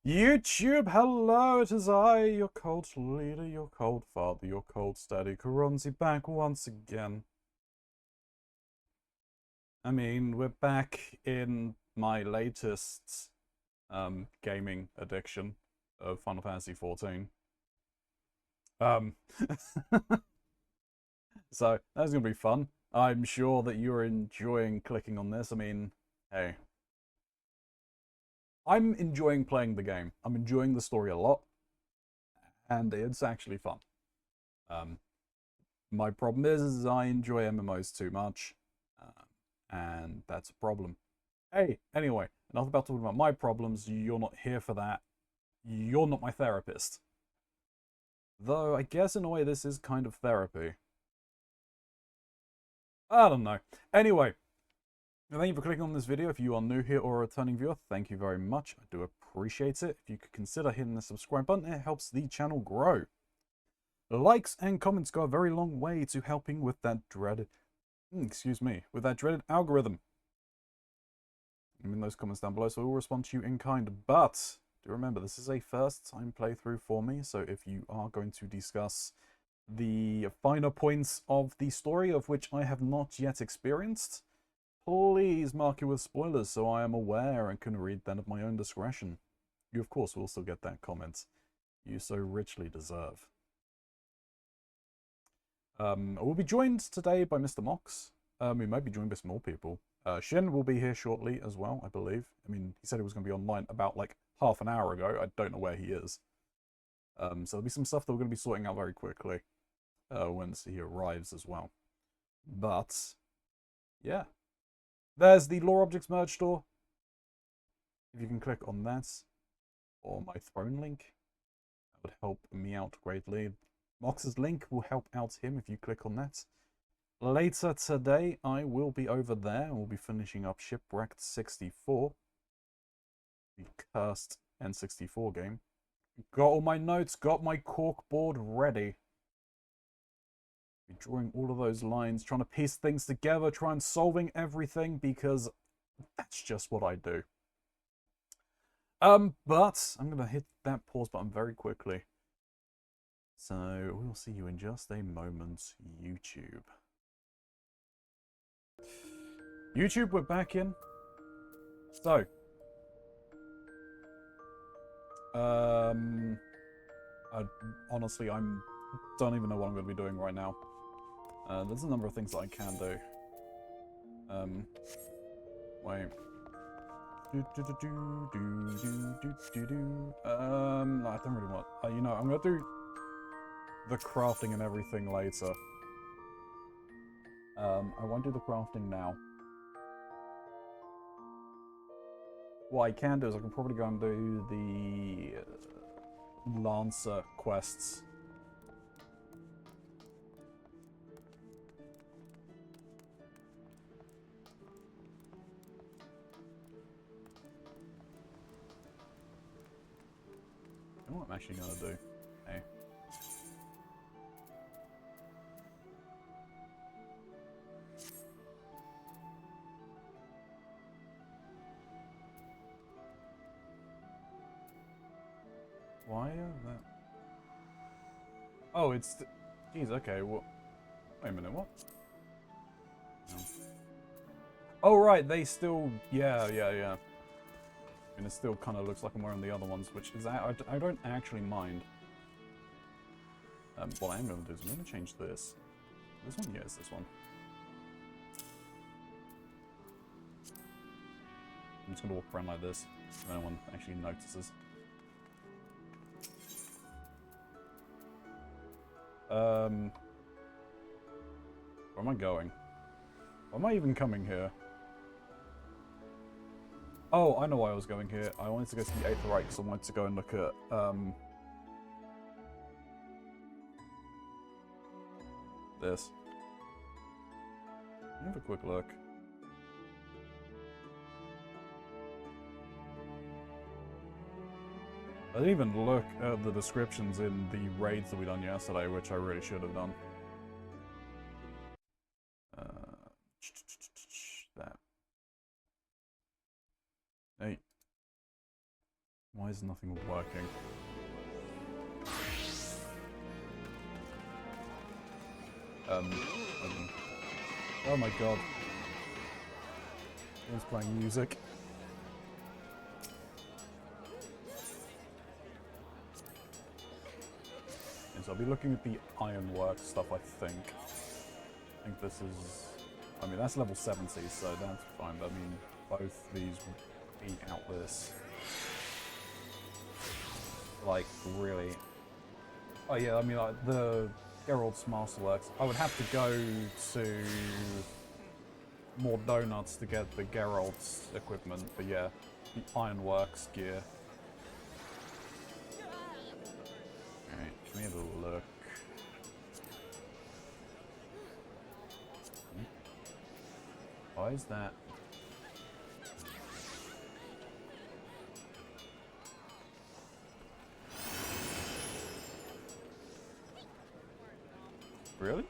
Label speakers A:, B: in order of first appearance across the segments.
A: YouTube, hello, it is I, your cult leader, your cult father, your cult daddy, Keronzi, back once again. I mean, we're back in my latest gaming addiction of Final Fantasy XIV. Um, so that's gonna be fun. I'm sure that you're enjoying clicking on this. I mean, hey, I'm enjoying playing the game. I'm enjoying the story a lot, and it's actually fun. Um, My problem is I enjoy MMOs too much, and that's a problem. Hey, anyway, enough about talking about my problems. You're not here for that. You're not my therapist. Though, I guess in a way this is kind of therapy. I don't know. Anyway, thank you for clicking on this video. If you are new here or a returning viewer, thank you very much. I do appreciate it. If you could consider hitting the subscribe button, it helps the channel grow. Likes and comments go a very long way to helping with that dreaded with that dreaded algorithm. In those comments down below, so I will respond to you in kind. But do remember, this is a first time playthrough for me, so if you are going to discuss the finer points of the story of which I have not yet experienced, please mark it with spoilers so I am aware and can read them at my own discretion. You, of course, will still get that comment you so richly deserve. I will be joined today by Mr. Mox. We might be joined by some more people. Shin will be here shortly as well, I believe. I mean, he said he was going to be online about like half an hour ago. I don't know where he is. So there'll be some stuff that we're going to be sorting out very quickly once he arrives as well. But, yeah. There's the Lore Objects merge store. If you can click on that, or my throne link, that would help me out greatly. Mox's link will help out him if you click on that. Later today, I will be over there and we'll be finishing up Shipwrecked 64. The cursed N64 game. Got all my notes, got my corkboard ready. Be drawing all of those lines, trying to piece things together, trying solving everything because that's just what I do. But I'm gonna hit that pause button very quickly. So we'll see you in just a moment, YouTube. YouTube, we're back in. So, honestly, I don't even know what I'm going to be doing right now. There's a number of things that I can do. Wait. No, I don't really want. You know, I'm going to do the crafting and everything later. I won't do the crafting now. What I can do is I can probably go and do the Lancer quests. I know what I'm actually going to do. Hey. Why that? Oh, it's... Jeez, okay, what? Wait a minute, what? No. Oh, right, they still... Yeah. And it still kind of looks like I'm wearing the other ones, which is... I don't actually mind. What I am going to do is I'm going to change this. This one? Yeah, it's this one. I'm just going to walk around like this, so no one actually notices. Where am I going? Why am I even coming here? Oh, I know why I was going here. I wanted to go to the Aetherite because I wanted to go and look at, this. Let me have a quick look. I didn't even look at the descriptions in the raids that we done yesterday, which I really should have done. That. Hey. Why is nothing working? Oh my god. Everyone's playing music. Yes, I'll be looking at the ironwork stuff, I think. I think this is... I mean, that's level 70, so that's fine, but I mean, both these will beat out this. Like, really. Oh yeah, I mean, like, the Geralt's Masterworks. I would have to go to more donuts to get the Geralt's equipment, but yeah, the Ironworks gear. Alright, let me have a look. Why is that? Really?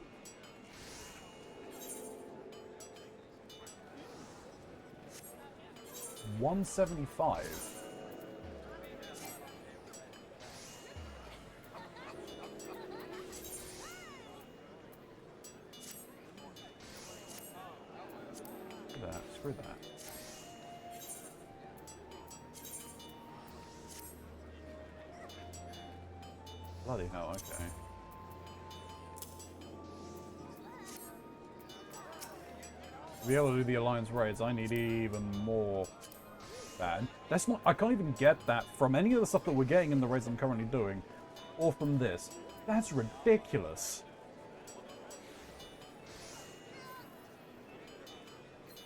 A: $175. Look at that. Screw that. Bloody hell, okay. To be able to do the Alliance raids, I need even more bad. That's not... I can't even get that from any of the stuff that we're getting in the raids I'm currently doing. Or from this. That's ridiculous.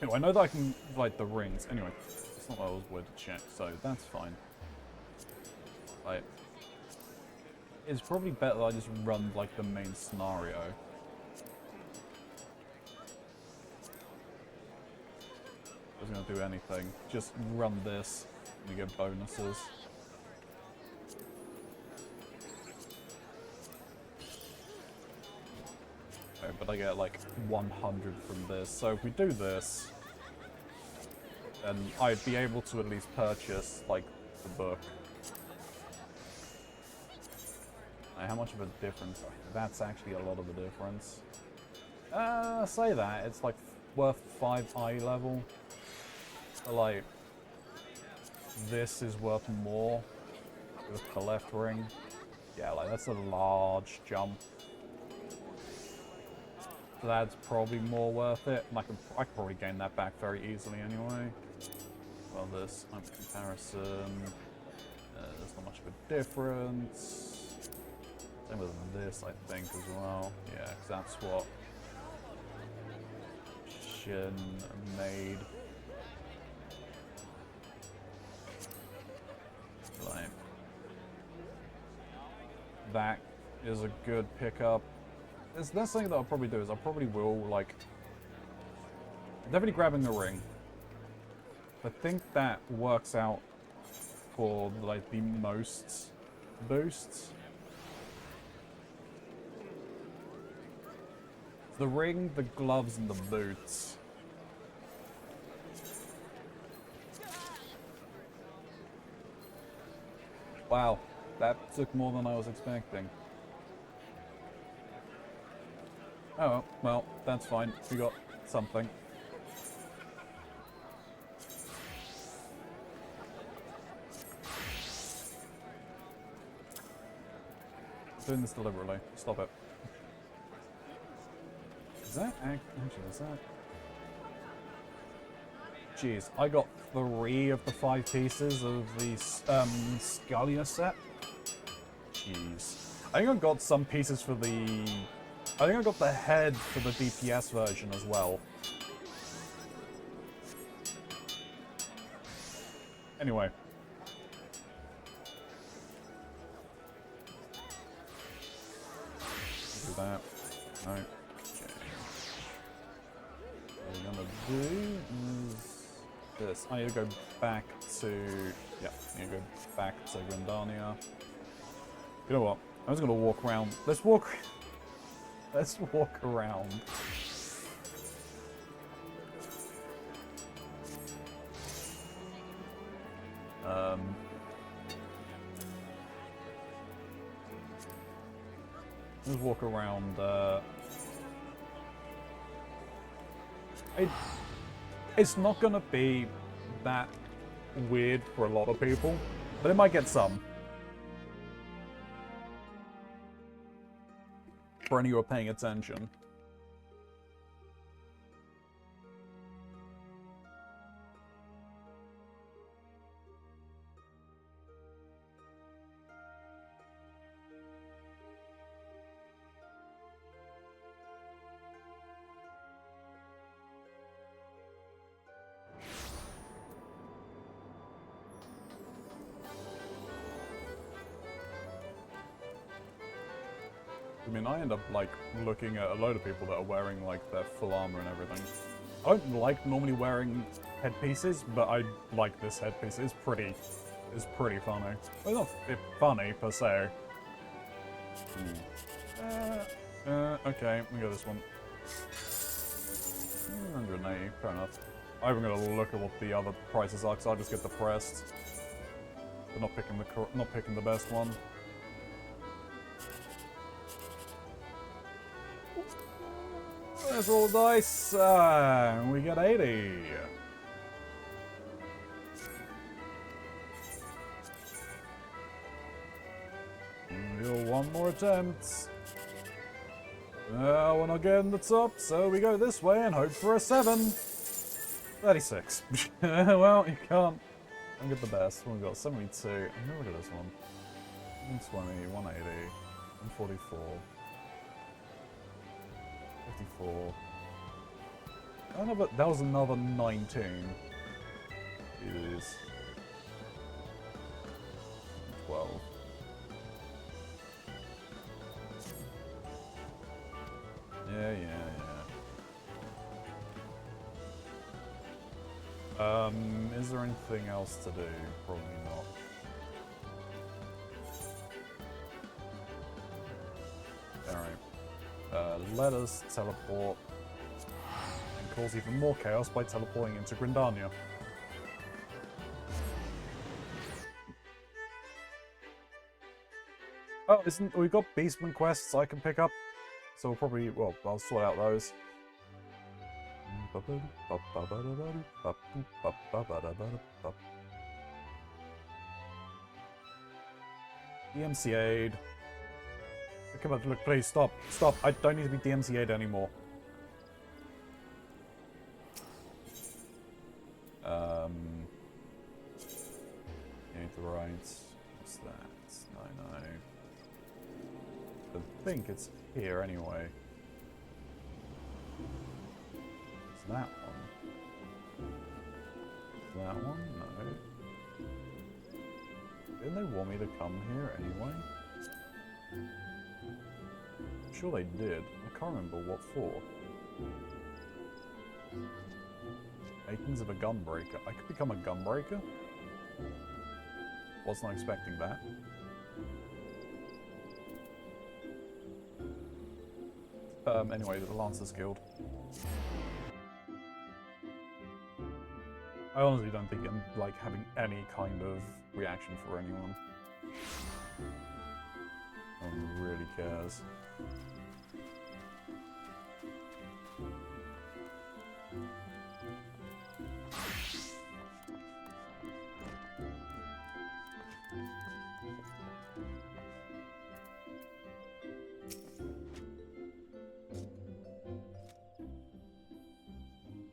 A: Anyway, I know that I can light the rings. Anyway, it's not what I was worried to check, so that's fine. Like... It's probably better that I just run, like, the main scenario. I wasn't gonna do anything. Just run this, and you get bonuses. Okay, but I get like 100 from this. So if we do this, then I'd be able to at least purchase like the book. How much of a difference? That's actually a lot of a difference. Say that. It's like worth 5 eye level. So like, this is worth more with the left ring. Yeah, like that's a large jump. So that's probably more worth it. And I could probably gain that back very easily anyway. Well, this comparison, there's not much of a difference. Same with this, I think, as well. Yeah, because that's what Shin made. Like, that is a good pickup. That's something that I'll probably do, is I probably will, like, definitely grabbing the ring. I think that works out for, like, the most boosts. The ring, the gloves, and the boots. Wow, that took more than I was expecting. Oh, well, that's fine. We got something. I'm doing this deliberately. Stop it. Is that actually, is that? Jeez, I got 3 of the 5 pieces of the Scalia set. Jeez. I think I got some pieces for the... I think I got the head for the DPS version as well. Anyway. Do that. No. What we're gonna do is this. I need to go back to... Yeah, I need to go back to Grandania. You know what? I'm just gonna walk around. Let's walk... Let's walk around. Let's walk around. It's not gonna be that weird for a lot of people, but it might get some. For any who are paying attention. I mean, I end up, like, looking at a load of people that are wearing, like, their full armor and everything. I don't like normally wearing headpieces, but I like this headpiece. It's pretty funny. Well, not funny, per se. Okay, we got this one. 180, fair enough. I'm even gonna look at what the other prices are, because I'll just get depressed. For not picking the best one. Let's roll the dice. We got 80. One more attempt. We're not getting the top, so we go this way and hope for a 7. 36. Well, you can't. I'll get the best. We've got 72. I'm gonna look at this one. 120, 180, 144. 54. Oh no, but that was another 19. It is 12. Yeah. Is there anything else to do? Probably not. Alright. Let us teleport and cause even more chaos by teleporting into Grindania. Oh, we've got Beastman quests I can pick up, so we'll probably, well, I'll sort out those. DMCA'd. Come on, look, please, stop. I don't need to be DMCA'd anymore. Right. What's that? No. I think it's here anyway. It's that one. That one? No. Didn't they want me to come here anyway? I'm sure they did. I can't remember what for. Makings of a gunbreaker. I could become a gunbreaker? Wasn't expecting that. Anyway, the Lancers Guild. I honestly don't think I'm, like, having any kind of reaction for anyone. No one really cares.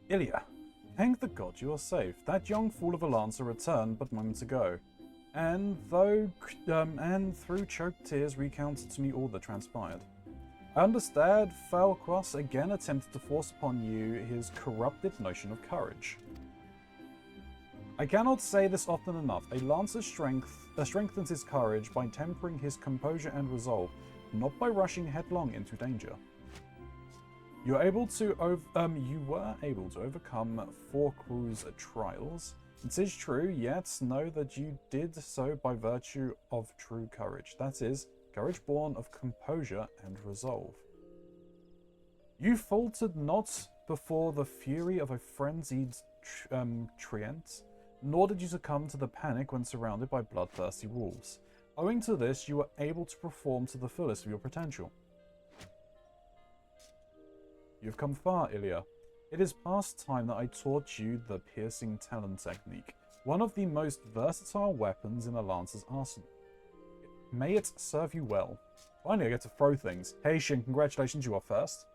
A: Ilya, thank the gods you are safe. That young fool of a Lancer returned but moments ago, and through choked tears recounted to me all that transpired. I understand Falquas again attempted to force upon you his corrupted notion of courage. I cannot say this often enough. A Lancer strengthens his courage by tempering his composure and resolve, not by rushing headlong into danger. You were able to overcome Forquo's trials. It is true, yet know that you did so by virtue of true courage. That is, courage born of composure and resolve. You faltered not before the fury of a frenzied treant, nor did you succumb to the panic when surrounded by bloodthirsty wolves. Owing to this, you were able to perform to the fullest of your potential. You've come far, Ilya. It is past time that I taught you the piercing talon technique, one of the most versatile weapons in a lancer's arsenal. May it serve you well. Finally, I get to throw things. Hey, Shin, congratulations, you are first.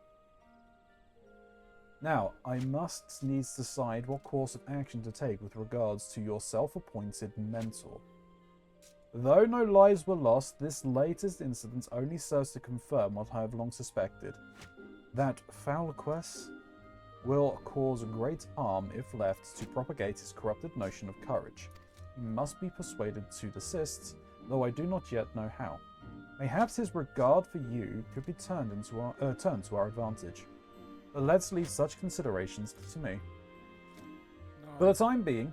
A: Now, I must needs decide what course of action to take with regards to your self-appointed mentor. Though no lives were lost, this latest incident only serves to confirm what I have long suspected. That Falquest will cause great harm if left to propagate his corrupted notion of courage. He must be persuaded to desist, though I do not yet know how. Mayhaps his regard for you could be turned to our advantage. But let's leave such considerations to me. No. For the time being...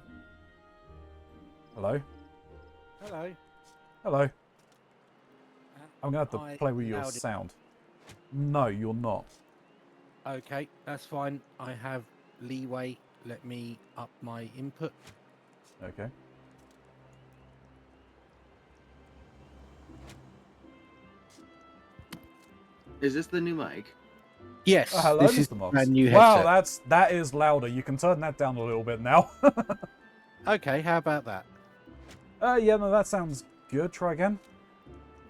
A: Hello?
B: Hello.
A: Hello. I'm going to have to play with your sound. No, you're not.
B: Okay, that's fine. I have leeway. Let me up my input.
A: Okay.
C: Is this the new mic?
B: Yes.
A: Oh, hello,
B: this
A: Mr.
B: is
A: Mox.
B: brand new
A: wow,
B: headset.
A: that is louder. You can turn that down a little bit now.
B: Okay, how about that?
A: Yeah, no, that sounds good. Try again.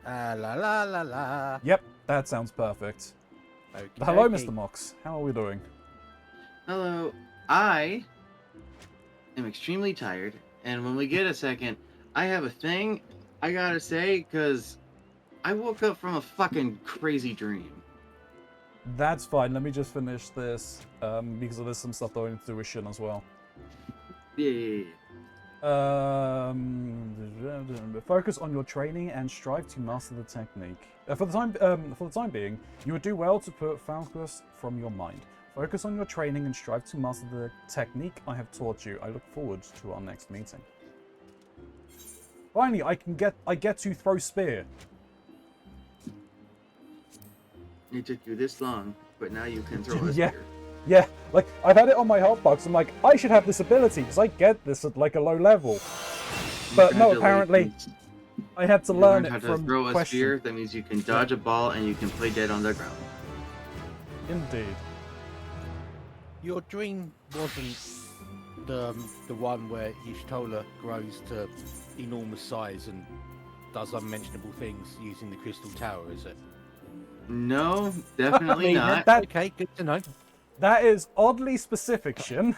B: La la la la.
A: Yep, that sounds perfect.
B: Okey
A: Hello,
B: dokey.
A: Mr. Mox. How are we doing?
C: Hello. I am extremely tired, and when we get a second, I have a thing I gotta say, because I woke up from a fucking crazy dream.
A: That's fine. Let me just finish this, because there's some stuff that I need to do with Shin as well.
C: Yeah.
A: Focus on your training and strive to master the technique. For the time being, you would do well to put Falquest from your mind. Focus on your training and strive to master the technique I have taught you. I look forward to our next meeting. Finally, I get to throw spear.
C: It took you this long, but now you can throw a
A: Yeah.
C: spear.
A: Yeah, like, I've had it on my health box. I'm like, I should have this ability, because I get this at, like, a low level. But no, apparently, I had to learn it from
C: to throw a
A: question.
C: spear. That means you can dodge a ball and you can play dead on the ground.
A: Indeed.
B: Your dream wasn't the one where Y'shtola grows to enormous size and does unmentionable things using the crystal tower, is it?
C: No, definitely not.
B: Okay, good to know.
A: That is oddly specific, Shin.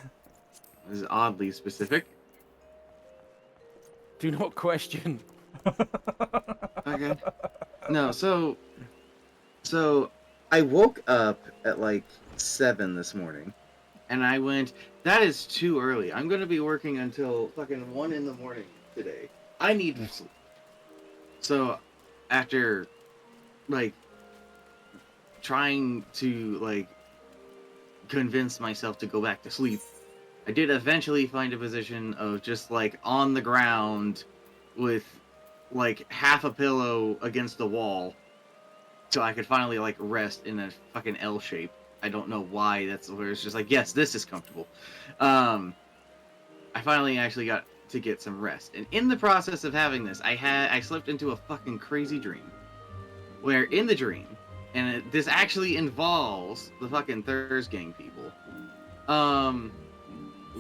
C: This is oddly specific.
B: Do not question.
C: Okay. No, so I woke up at like 7 this morning, and I went, that is too early. I'm going to be working until fucking 1 in the morning today. I need sleep. So after, like, trying to, like, convince myself to go back to sleep, I did eventually find a position of just, like, on the ground with, like, half a pillow against the wall, so I could finally, like, rest in a fucking L shape. I don't know why. That's where it's just like, yes, this is comfortable. I finally actually got to get some rest, and in the process of having this, I slipped into a fucking crazy dream, where in the dream, and this actually involves the fucking Thurs Gang people.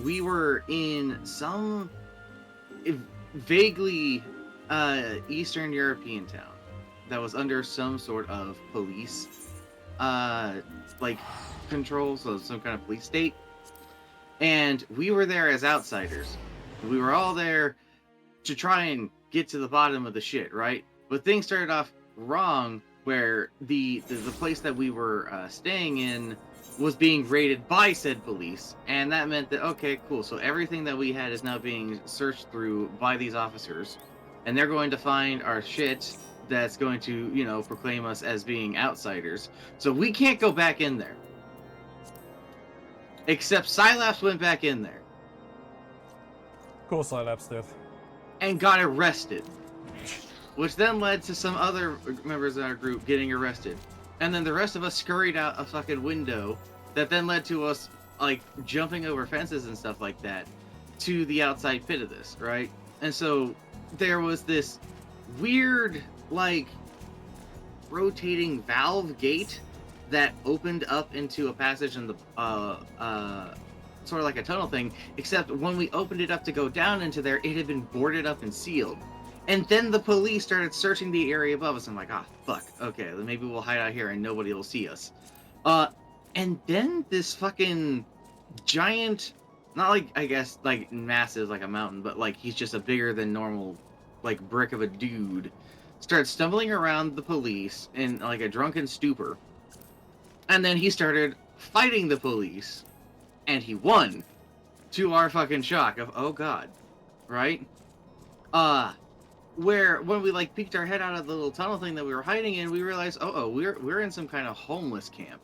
C: We were in some vaguely Eastern European town that was under some sort of police like control, so some kind of police state. And we were there as outsiders. We were all there to try and get to the bottom of the shit, right? But things started off wrong, where the place that we were staying in was being raided by said police, and that meant that, okay, cool, so everything that we had is now being searched through by these officers, and they're going to find our shit that's going to, you know, proclaim us as being outsiders. So we can't go back in there. Except Sylaps went back in there.
A: Of course Sylaps did.
C: And got arrested. Which then led to some other members of our group getting arrested. And then the rest of us scurried out a fucking window that then led to us, like, jumping over fences and stuff like that to the outside pit of this, right? And so there was this weird, like, rotating valve gate that opened up into a passage in the sort of like a tunnel thing, except when we opened it up to go down into there, it had been boarded up and sealed. And then the police started searching the area above us. I'm like, ah, fuck. Okay, then maybe we'll hide out here and nobody will see us. And then this fucking giant, not like, I guess, like massive like a mountain, but like he's just a bigger than normal, like brick of a dude, started stumbling around the police in like a drunken stupor. And then he started fighting the police. And he won, to our fucking shock of, oh god, right? Where when we like peeked our head out of the little tunnel thing that we were hiding in, we realized, we're in some kind of homeless camp,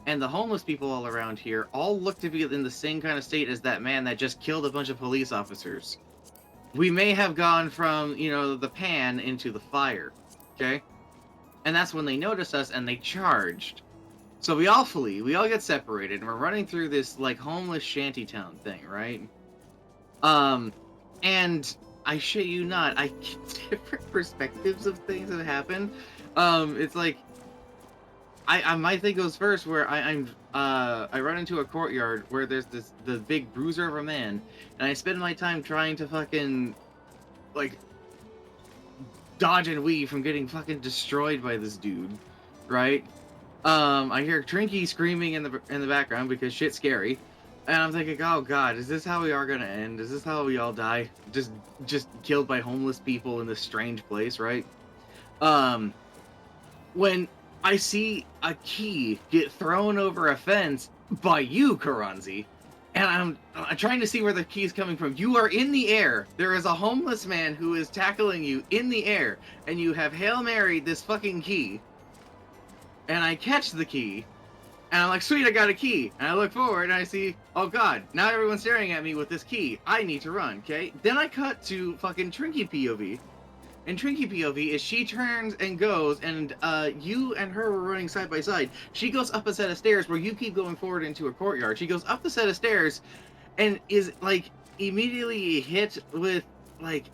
C: and the homeless people all around here all look to be in the same kind of state as that man that just killed a bunch of police officers. We may have gone from, you know, the pan into the fire, okay? And that's when they noticed us and they charged. So we all flee, we all get separated, and we're running through this, like, homeless shantytown thing, right? And I shit you not, I get different perspectives of things that happen. It's like, my thing goes first where I run into a courtyard where there's the big bruiser of a man, and I spend my time trying to fucking, like, dodge and weave from getting fucking destroyed by this dude, right? I hear Trinky screaming in the background because shit's scary, and I'm thinking, oh god, is this how we are gonna end? Is this how we all die? Just killed by homeless people in this strange place, right? When I see a key get thrown over a fence by you, Keronzi, and I'm trying to see where the key is coming from. You are in the air. There is a homeless man who is tackling you in the air, and you have Hail Married this fucking key. And I catch the key, and I'm like, sweet, I got a key. And I look forward, and I see, oh god, now everyone's staring at me with this key. I need to run, okay? Then I cut to fucking Trinky POV. And Trinky POV is she turns and goes, and you and her were running side by side. She goes up a set of stairs where you keep going forward into a courtyard. She goes up the set of stairs, and is, like, immediately hit with, like,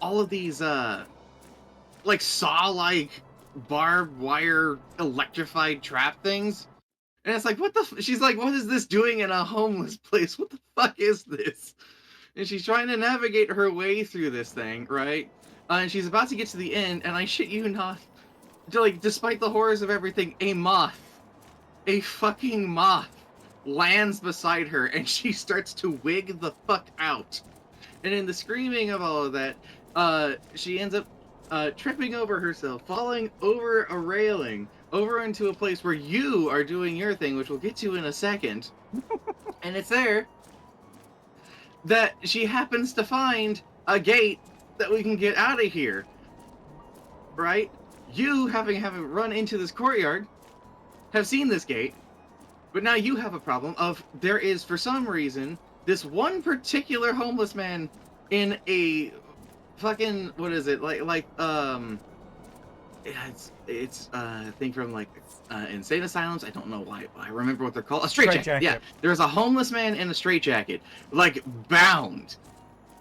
C: all of these, like, saw-like barbed wire electrified trap things, and it's like, what the she's like, what is this doing in a homeless place? What the fuck is this? And she's trying to navigate her way through this thing, right? And she's about to get to the end, and I shit you not, like, despite the horrors of everything, a fucking moth lands beside her, and she starts to wig the fuck out. And in the screaming of all of that, she ends up tripping over herself, falling over a railing, over into a place where you are doing your thing, which we'll get to in a second. And it's there that she happens to find a gate that we can get out of here. Right? You, having run into this courtyard, have seen this gate, but now you have a problem of, there is, for some reason, this one particular homeless man in a fucking, what is it, it's a thing from, like, insane asylums. I don't know why I remember what they're called. A straitjacket. Yeah, there's a homeless man in a straitjacket, like, bound,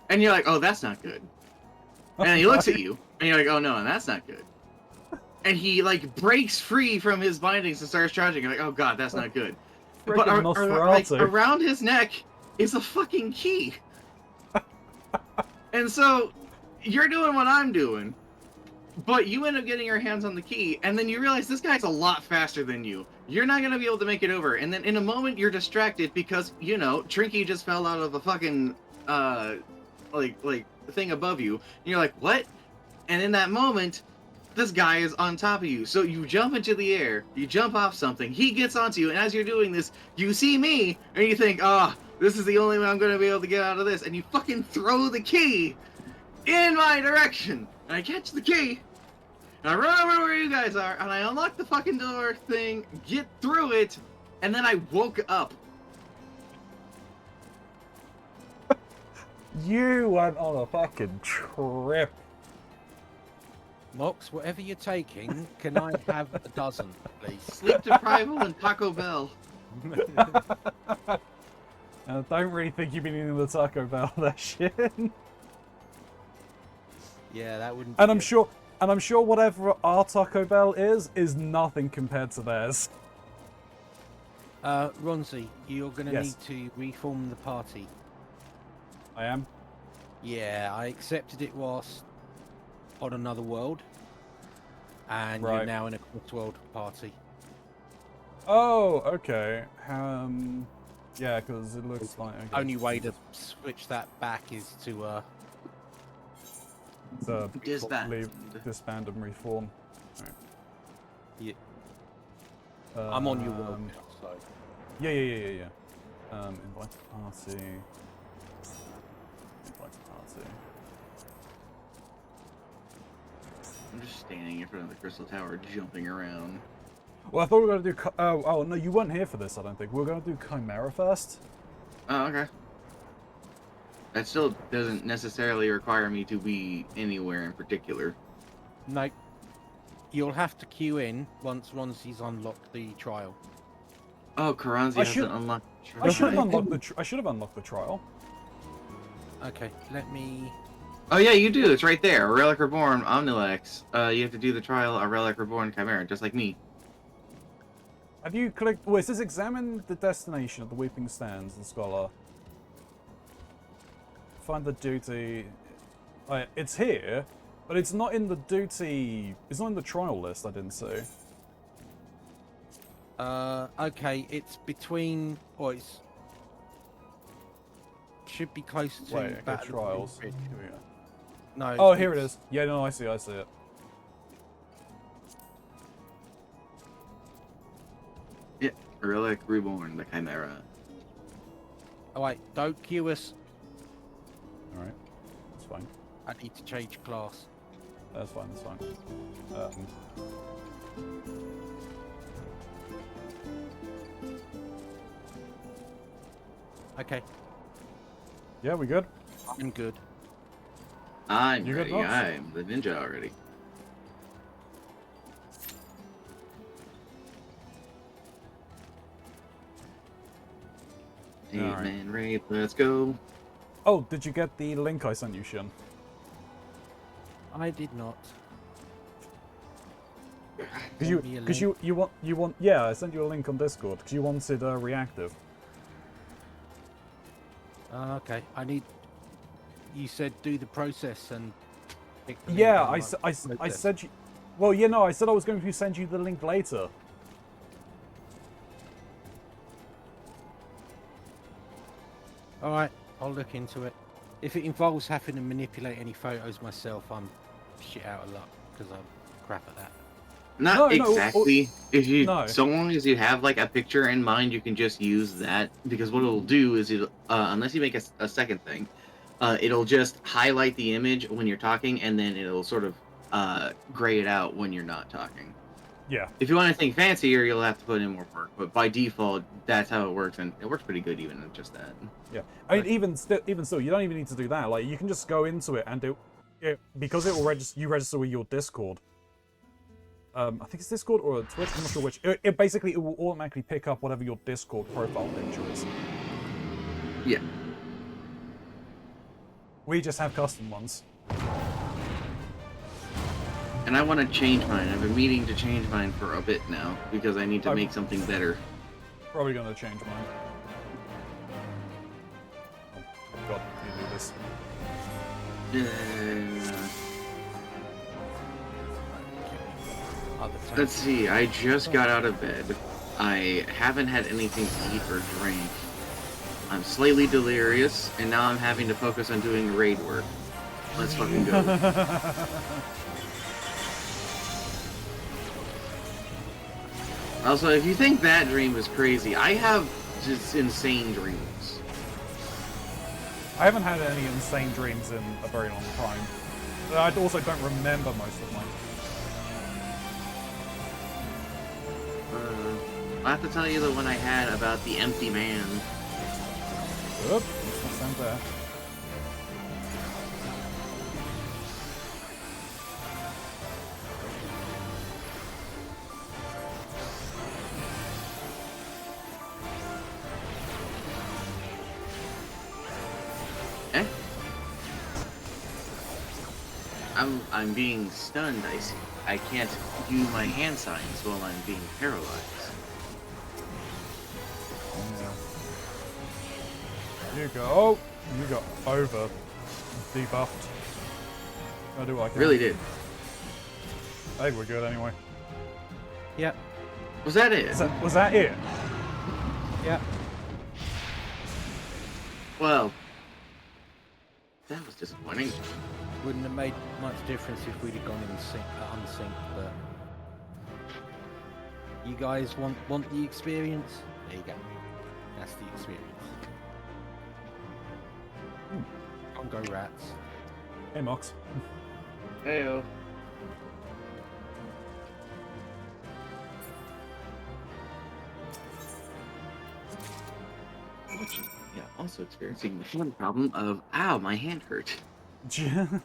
C: and you're like, oh, that's not good. And he looks at you, and you're like, oh no, and that's not good. And he, like, breaks free from his bindings and starts charging. You're like, oh god, that's not good. But like, around his neck is a fucking key. And so you're doing what I'm doing, but you end up getting your hands on the key, and then you realize this guy's a lot faster than you. You're not going to be able to make it over, and then in a moment you're distracted because, you know, Trinky just fell out of a fucking, like thing above you, and you're like, what? And in that moment, this guy is on top of you, so you jump into the air, you jump off something, he gets onto you, and as you're doing this, you see me, and you think, oh, this is the only way I'm going to be able to get out of this, and you fucking throw the key in my direction, and I catch the key, and I run over where you guys are, and I unlock the fucking door thing, get through it, and then I woke up.
A: You went on a fucking trip.
B: Mox, whatever you're taking, can I have a dozen, please?
C: Sleep deprival and Taco Bell.
A: I don't really think you've been eating the Taco Bell there, shit.
B: Yeah, that wouldn't.
A: And I'm sure whatever our Taco Bell is nothing compared to theirs.
B: Ronzi, you're going to
A: Yes.
B: need to reform the party.
A: I am.
B: Yeah, I accepted it whilst on another world, and you're
A: Right.
B: now in a cross-world party.
A: Oh, okay. Yeah, because it looks like okay.
B: Only way to switch that back is to
C: Disband.
A: disband and reform. Right.
B: yeah. I'm on your world now, so
A: Yeah. Invite party. Invite party.
C: I'm just standing in front of the crystal tower, jumping around.
A: Well, I thought we were going to do... Oh, no, you weren't here for this, I don't think. We were going to do Chimera first.
C: Oh, okay. That still doesn't necessarily require me to be anywhere in particular.
B: no. You'll have to queue in once Ronzi's unlocked the trial.
C: Oh, Keronzi hasn't unlocked.
A: I should have unlocked the... I should have unlocked the trial.
B: Okay, let me.
C: Oh yeah, you do. It's right there. A Relic Reborn, Omnilex. You have to do the trial. A Relic Reborn Chimera, just like me.
A: Have you clicked... Well, it says examine the destination of the Weeping Stands in Scholar. Find the duty... it's here, but it's not in the duty... It's not in the trial list, I didn't see.
B: Okay, it's between. Or it's. Should be close to.
A: Wait, okay,
B: Battle of
A: trials.
B: Bridge.
A: Here we go.
B: No.
A: Oh, here it
B: it's-
A: is. Yeah, no, I see it.
C: Yeah, Relic Reborn, the Chimera.
B: Oh wait, don't queue us.
A: Alright, that's fine.
B: I need to change class.
A: That's fine, that's fine.
B: Okay,
A: Yeah, we good?
B: I'm good.
C: I'm
A: You good,
C: ready.
A: Knox?
C: I'm the ninja already.
A: Alright.
C: Eight-man raid, let's go.
A: Oh, did you get the link I sent you, Shin?
B: I did not.
A: Because
B: Send me a
A: you want yeah, I sent you a link on Discord because you wanted reactive.
B: Okay, I need. You said do the process and. Pick the link
A: Yeah,
B: and
A: I
B: run the
A: I
B: process.
A: said you. Well, you know, I said I was going to send you the link later.
B: All right, I'll look into it. If it involves having to manipulate any photos myself, I'm shit out of luck because I'm crap at that.
C: Not
A: No, no,
C: exactly. If you,
A: no.
C: so long as you have like a picture in mind, you can just use that because what it'll do is it, unless you make a second thing, it'll just highlight the image when you're talking, and then it'll sort of gray it out when you're not talking.
A: Yeah.
C: If you want anything fancier, you'll have to put in more work, but by default, that's how it works, and it works pretty good even with just that.
A: Yeah. I mean, even still, you don't even need to do that. Like, you can just go into it and because it will register. You register with your Discord. I think it's Discord or Twitch. I'm not sure which. It basically it will automatically pick up whatever your Discord profile picture is.
C: Yeah.
A: We just have custom ones.
C: And I want to change mine. I've been meaning to change mine for a bit now because I need to make something better.
A: Probably gonna change mine. Oh God, you do this.
C: Let's see, I just got out of bed. I haven't had anything to eat or drink. I'm slightly delirious, and now I'm having to focus on doing raid work. Let's fucking go. Also, if you think that dream is crazy, I have just insane dreams.
A: I haven't had any insane dreams in a very long time. I also don't remember most of mine.
C: I have to tell you the one I had about the empty man.
A: Oop, let's not send there.
C: Eh? I'm being stunned, I see. I can't do my hand signs while I'm being paralyzed.
A: You go. Oh, you got over debuffed. I'll do what I can.
C: Really did.
A: I think we're good anyway.
B: Yep.
C: Was that it?
A: Was that it?
B: Yep.
C: Well, that was disappointing.
B: Wouldn't have made much difference if we'd have gone in unsynced, but you guys want the experience? There you go. That's the experience. On go rats.
A: Hey, Mox.
C: Heyo. Yeah, also experiencing the fun problem of, ow, my hand hurt.
A: I'm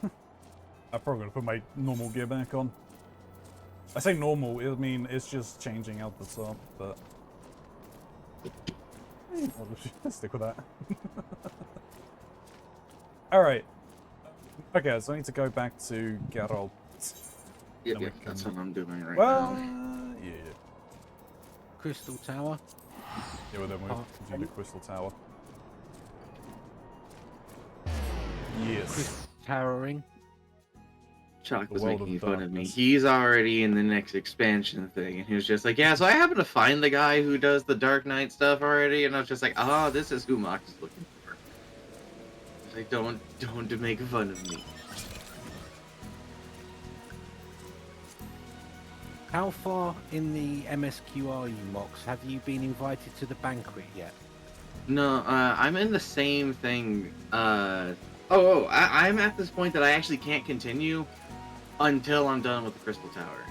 A: probably gonna put my normal gear back on. I say normal, I mean it's just changing out the top, but I'll just stick with that. Alright. Okay, so I need to go back to Geralt.
C: Yep,
A: we
C: that's
A: can-
C: what I'm doing right
A: Well,
C: now.
A: yeah.
B: Crystal Tower.
A: Yeah, well then we'll
B: Oh.
A: continue the Crystal Tower. Yes.
B: Crystal Towering.
C: Chuck
A: The
C: was
A: world
C: making
A: of
C: fun of me.
A: darkness.
C: He's already in the next expansion thing, and he was just like, "Yeah, so I happen to find the guy who does the Dark Knight stuff already," and I was just like, "Ah, this is who Mox is looking for." I was like, "Don't make fun of me."
B: How far in the MSQ are you, Mox? Have you been invited to the banquet yet?
C: No, I'm in the same thing. I'm at this point that I actually can't continue until I'm done with the Crystal Tower,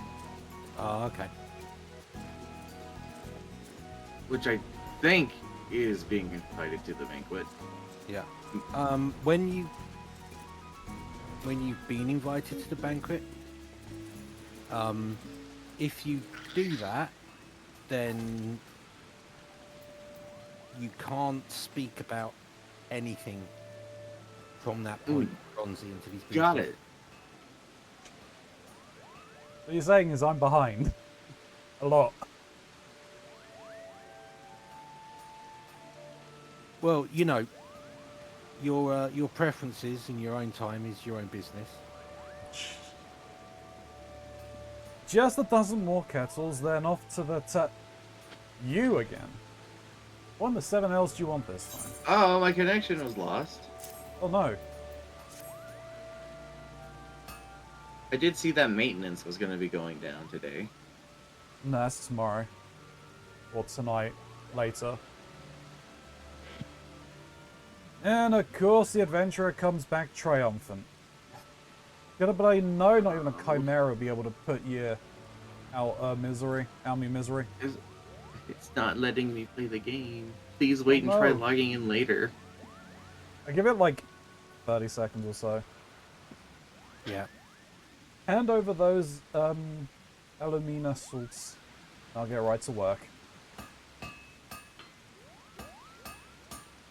B: Oh, okay.
C: which I think is being invited to the banquet.
B: Yeah. When you've been invited to the banquet, if you do that, then you can't speak about anything from that point Keronzi until he's been
C: Got
B: killed.
C: it.
A: What you're saying is I'm behind. A lot.
B: Well, you know, your preferences in your own time is your own business.
A: Just a dozen more kettles, then off to the you again. What the 7 L's do you want this time?
C: Oh, my connection was lost.
A: Oh no.
C: I did see that maintenance was going to be going down today.
A: No, that's tomorrow. Or tonight. Later. And of course the adventurer comes back triumphant. Gonna blame no, not even a chimera will be able to put you out misery. Out me misery.
C: It's not letting me play the game. Please wait and try
A: no.
C: logging in later.
A: I give it like 30 seconds or so.
B: Yeah.
A: Hand over those alumina salts. I'll get right to work.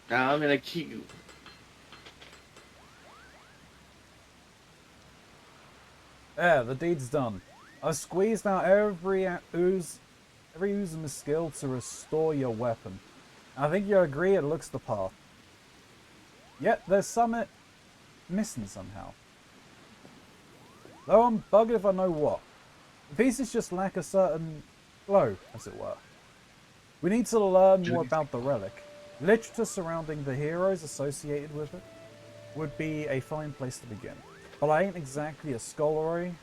C: Now I'm gonna keep.
A: There, the deed's done. I've squeezed out every ooze in the skill to restore your weapon. I think you agree it looks the part. Yet there's some missing somehow. Though I'm bugged if I know what. The pieces just lack a certain glow, as it were. We need to learn more about the relic. Literature surrounding the heroes associated with it would be a fine place to begin. But I ain't exactly a scholarly,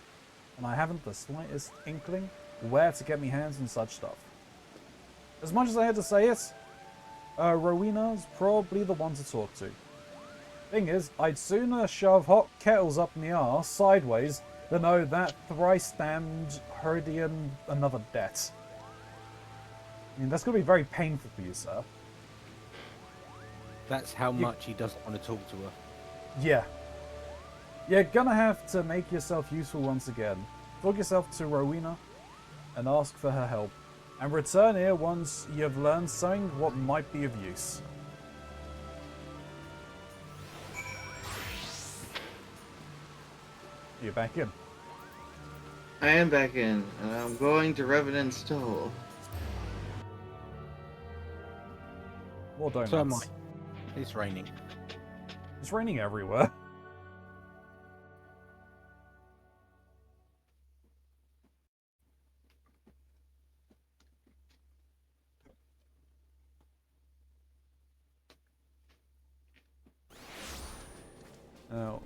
A: and I haven't the slightest inkling where to get me hands on such stuff. As much as I had to say it, Rowena's probably the one to talk to. Thing is, I'd sooner shove hot kettles up in the arse sideways than owe that thrice-damned Herodian another debt. I mean, that's going to be very painful for you, sir.
B: That's how much he doesn't want to talk to her.
A: Yeah. You're gonna have to make yourself useful once again. Talk yourself to Rowena and ask for her help. And return here once you've learned something what might be of use. You're back in.
C: I am back in, and I'm going to Revenant Stole.
A: More donuts.
B: So am I. It's raining.
A: It's raining everywhere.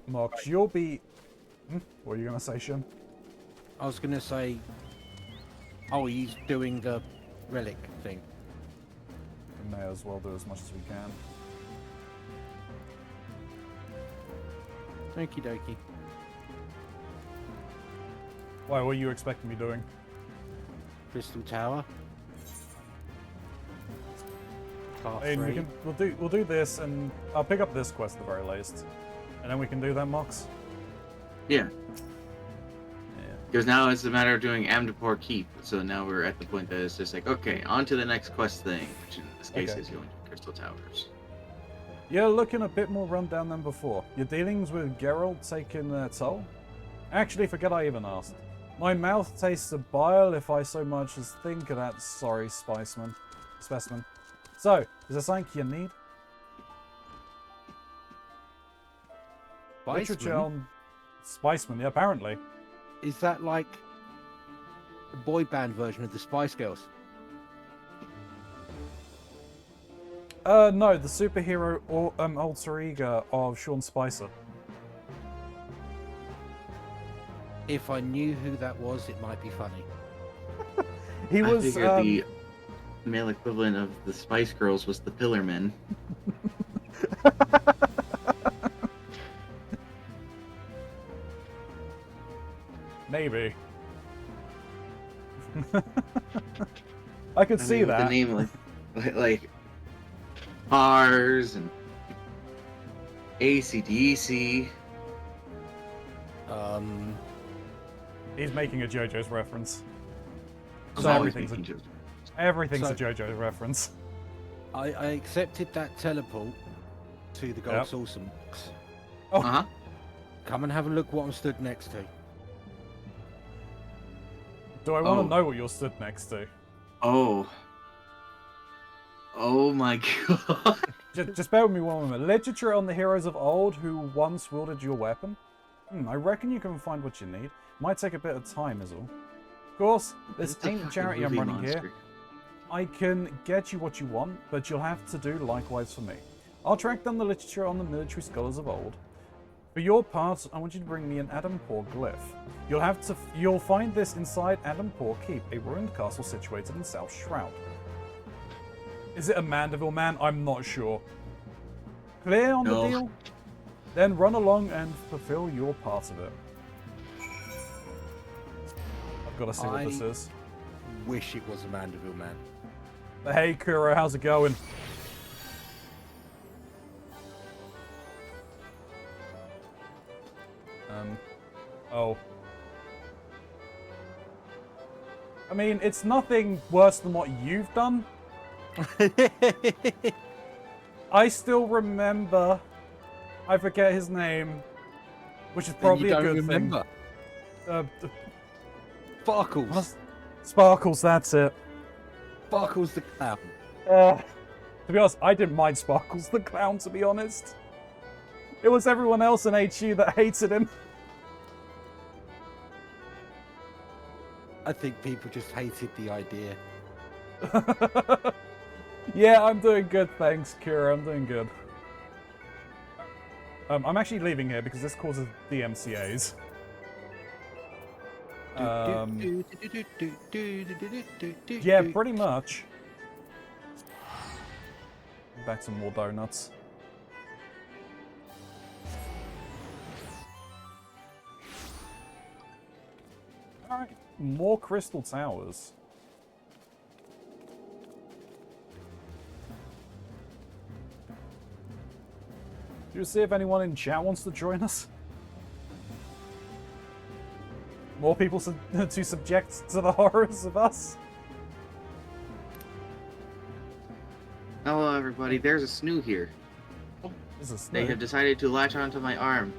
A: Mox, you'll be... What are you going to say, Shin?
B: I was gonna say, oh, he's doing the relic thing.
A: We may as well do as much as we can.
B: Okie dokie.
A: Why, what are you expecting me doing?
B: Crystal Tower. Part
A: I mean,
B: 3.
A: we'll do this, and I'll pick up this quest at the very least. And then we can do that, Mox?
C: Yeah.
A: Yeah.
C: Because now it's a matter of doing Amdapor Keep. So now we're at the point that it's just like, okay, on to the next quest thing, which in this case is going to Crystal Towers.
A: You're looking a bit more run down than before. Your dealings with Geralt taking their toll? Actually, forget I even asked. My mouth tastes of bile if I so much as think of that sorry specimen. So, is there something you need? Literature on Spiceman, yeah, apparently.
B: Is that like a boy band version of the Spice Girls?
A: No, the superhero or alter ego of Sean Spicer.
B: If I knew who that was, it might be funny.
A: He was
C: I figured the male equivalent of the Spice Girls was the Pillarmen.
A: Maybe. I could see
C: with
A: that.
C: The name like Cars and AC/DC.
A: He's making a JoJo's reference.
C: I'm
A: So
C: always
A: everything's
C: making jokes.
A: Everything's
B: So-
A: a JoJo reference.
B: I accepted that teleport to the Gold
A: Yep.
B: Saucer box.
A: Oh.
C: Uh-huh.
B: Come and have a look what I'm stood next to.
A: Do I want
C: Oh.
A: to know what you're stood next to?
C: Oh. Oh my god.
A: Just bear with me one moment. Literature on the heroes of old who once wielded your weapon? I reckon you can find what you need. Might take a bit of time is all. Of course, this
C: It's a
A: ain't a
C: fucking
A: charity I'm
C: movie
A: running here.
C: monster.
A: I can get you what you want, but you'll have to do likewise for me. I'll track down the literature on the military scholars of old. For your part, I want you to bring me an Adampor glyph. You'll find this inside Adampor Keep, a ruined castle situated in South Shroud. Is it a Mandeville man? I'm not sure. Clear on the
C: No.
A: deal? Then run along and fulfill your part of it. I've got to see what this is.
B: Wish it was a Mandeville man.
A: Hey Kuro, how's it going? Oh. I mean, it's nothing worse than what you've done. I still remember. I forget his name, which is probably
B: you
A: a
B: don't
A: good
B: remember.
A: thing.
B: Sparkles.
A: Sparkles, that's it.
B: Sparkles the clown.
A: To be honest, I didn't mind Sparkles the Clown, to be honest. It was everyone else in HU that hated him.
B: I think people just hated the idea.
A: Yeah, I'm doing good, thanks, Kira. I'm doing good. I'm actually leaving here because this causes DMCAs. Yeah, pretty much. Back to more donuts. Alright, more crystal towers. Do you see if anyone in chat wants to join us? More people to subject to the horrors of us?
C: Hello, everybody. There's a snoo here.
A: This is
C: They have decided to latch onto my arm.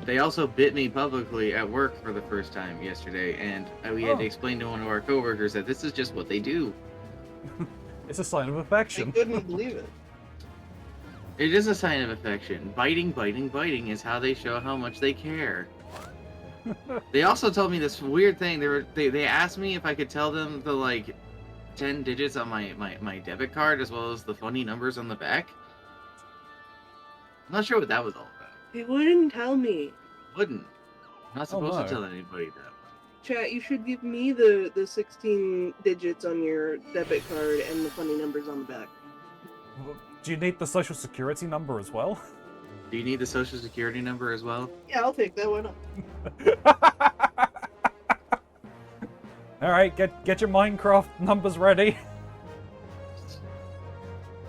C: They also bit me publicly at work for the first time yesterday, and we had to explain to one of our coworkers that this is just what they do.
A: It's a sign of
D: I
A: affection.
D: couldn't believe it.
C: It is a sign of affection. Biting, biting, biting is how they show how much they care. They also told me this weird thing. They asked me if I could tell them the like 10 digits on my debit card as well as the funny numbers on the back. I'm not sure what that was all about.
D: They wouldn't tell me.
C: Wouldn't. I'm not supposed
A: no.
C: to tell anybody that.
D: Chat, you should give me the 16 digits on your debit card and the funny numbers on the back.
A: Do you need the social security number as well?
C: Do you need the social security number as well?
D: Yeah, I'll take that one.
A: All right, get your Minecraft numbers ready.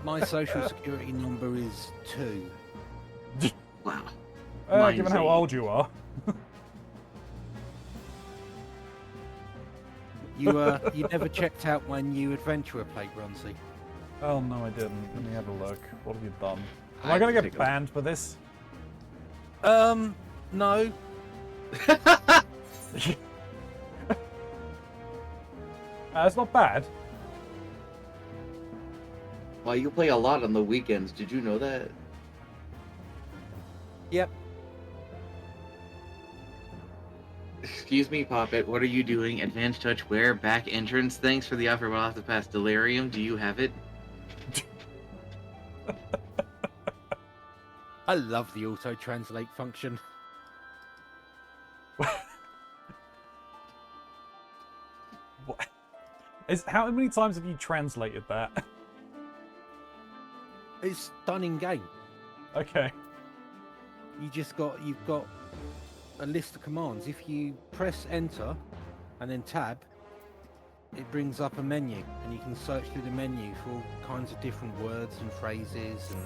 B: My social security number is 2.
C: Wow.
A: Given
C: Mine's
A: how
C: 8.
A: old you are.
B: You never checked out my new adventurer play, Keronzi.
A: Oh no, I didn't. Let me have a look. What have you done? Am
C: I
A: I gonna
C: take
A: get
C: a-
A: banned for this?
B: No.
A: It's not bad.
C: Well, you play a lot on the weekends. Did you know that?
B: Yep.
C: Excuse me, Poppet. What are you doing? Advanced touch where? Back entrance? Thanks for the offer. We'll have to pass Delirium. Do you have it?
B: I love the auto-translate function.
A: What? How many times have you translated that?
B: It's done in game.
A: Okay.
B: You've got a list of commands. If you press enter and then tab, it brings up a menu, and you can search through the menu for all kinds of different words and phrases and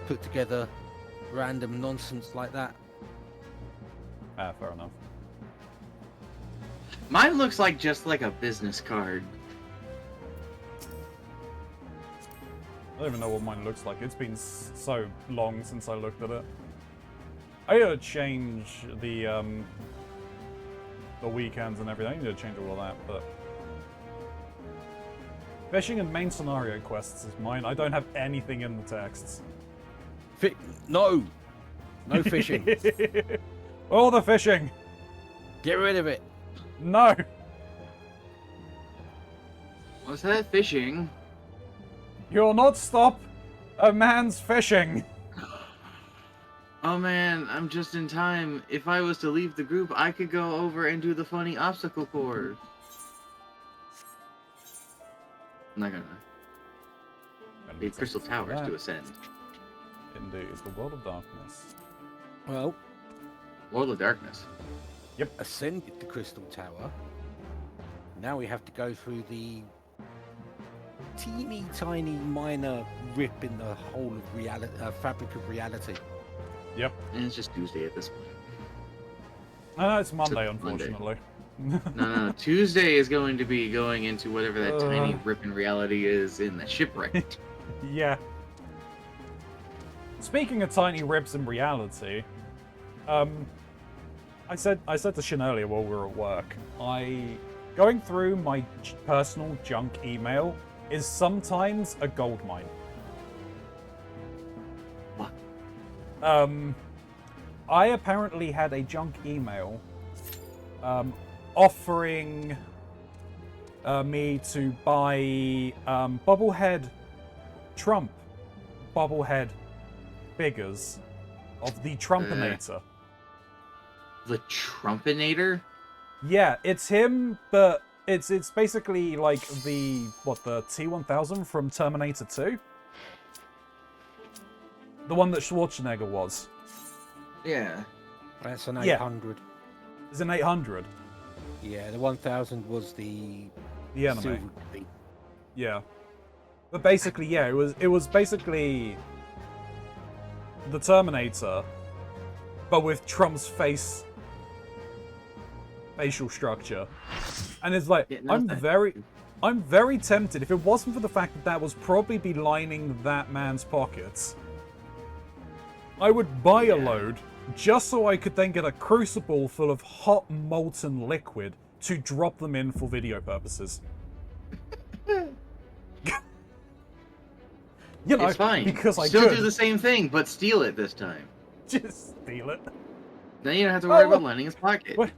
B: put together random nonsense like that.
A: Fair enough.
C: Mine looks like just like a business card.
A: I don't even know what mine looks like. It's been so long since I looked at it. I gotta change the weekends and everything. I need to change all of that, but fishing and main scenario quests is mine. I don't have anything in the texts.
B: No fishing.
A: All the fishing.
B: Get rid of it.
A: No.
C: What's that fishing?
A: You'll not stop a man's fishing.
C: Oh man, I'm just in time. If I was to leave the group, I could go over and do the funny obstacle course. I'm not gonna. The crystal towers to ascend.
A: Indeed, the world of darkness.
B: Well,
C: World of Darkness.
B: ascended the crystal tower. Now we have to go through the teeny tiny minor rip in the whole of reality, fabric of reality.
A: Yep.
C: And it's just Tuesday at this point.
A: No, it's Monday,
C: Monday.
A: unfortunately.
C: No. Tuesday is going to be going into whatever that tiny rip in reality is in the shipwreck.
A: Yeah. Speaking of tiny rips in reality, I said to Shin earlier while we were at work, going through my personal junk email is sometimes a gold mine.
C: What?
A: I apparently had a junk email offering me to buy Trump bobblehead figures of the Trumpinator.
C: The Trumpinator?
A: Yeah, it's him, but it's basically like the T-1000 from Terminator 2? The one that Schwarzenegger was.
C: Yeah.
B: That's an
A: Yeah.
B: 800.
A: It's an 800.
B: Yeah, the 1000 was the
A: The
B: silver
A: enemy.
B: key.
A: Yeah. But basically, yeah, it was basically the Terminator, but with Trump's facial structure. And it's like,
C: Yeah, no,
A: I'm very tempted, if it wasn't for the fact that that was probably be lining that man's pockets, I would buy a load just so I could then get a crucible full of hot molten liquid to drop them in for video purposes. You know,
C: It's fine.
A: because I
C: Still
A: could.
C: do the same thing, but steal it this time.
A: Just steal it.
C: Then you don't have to worry
A: Oh,
C: about lending his pocket.
A: What?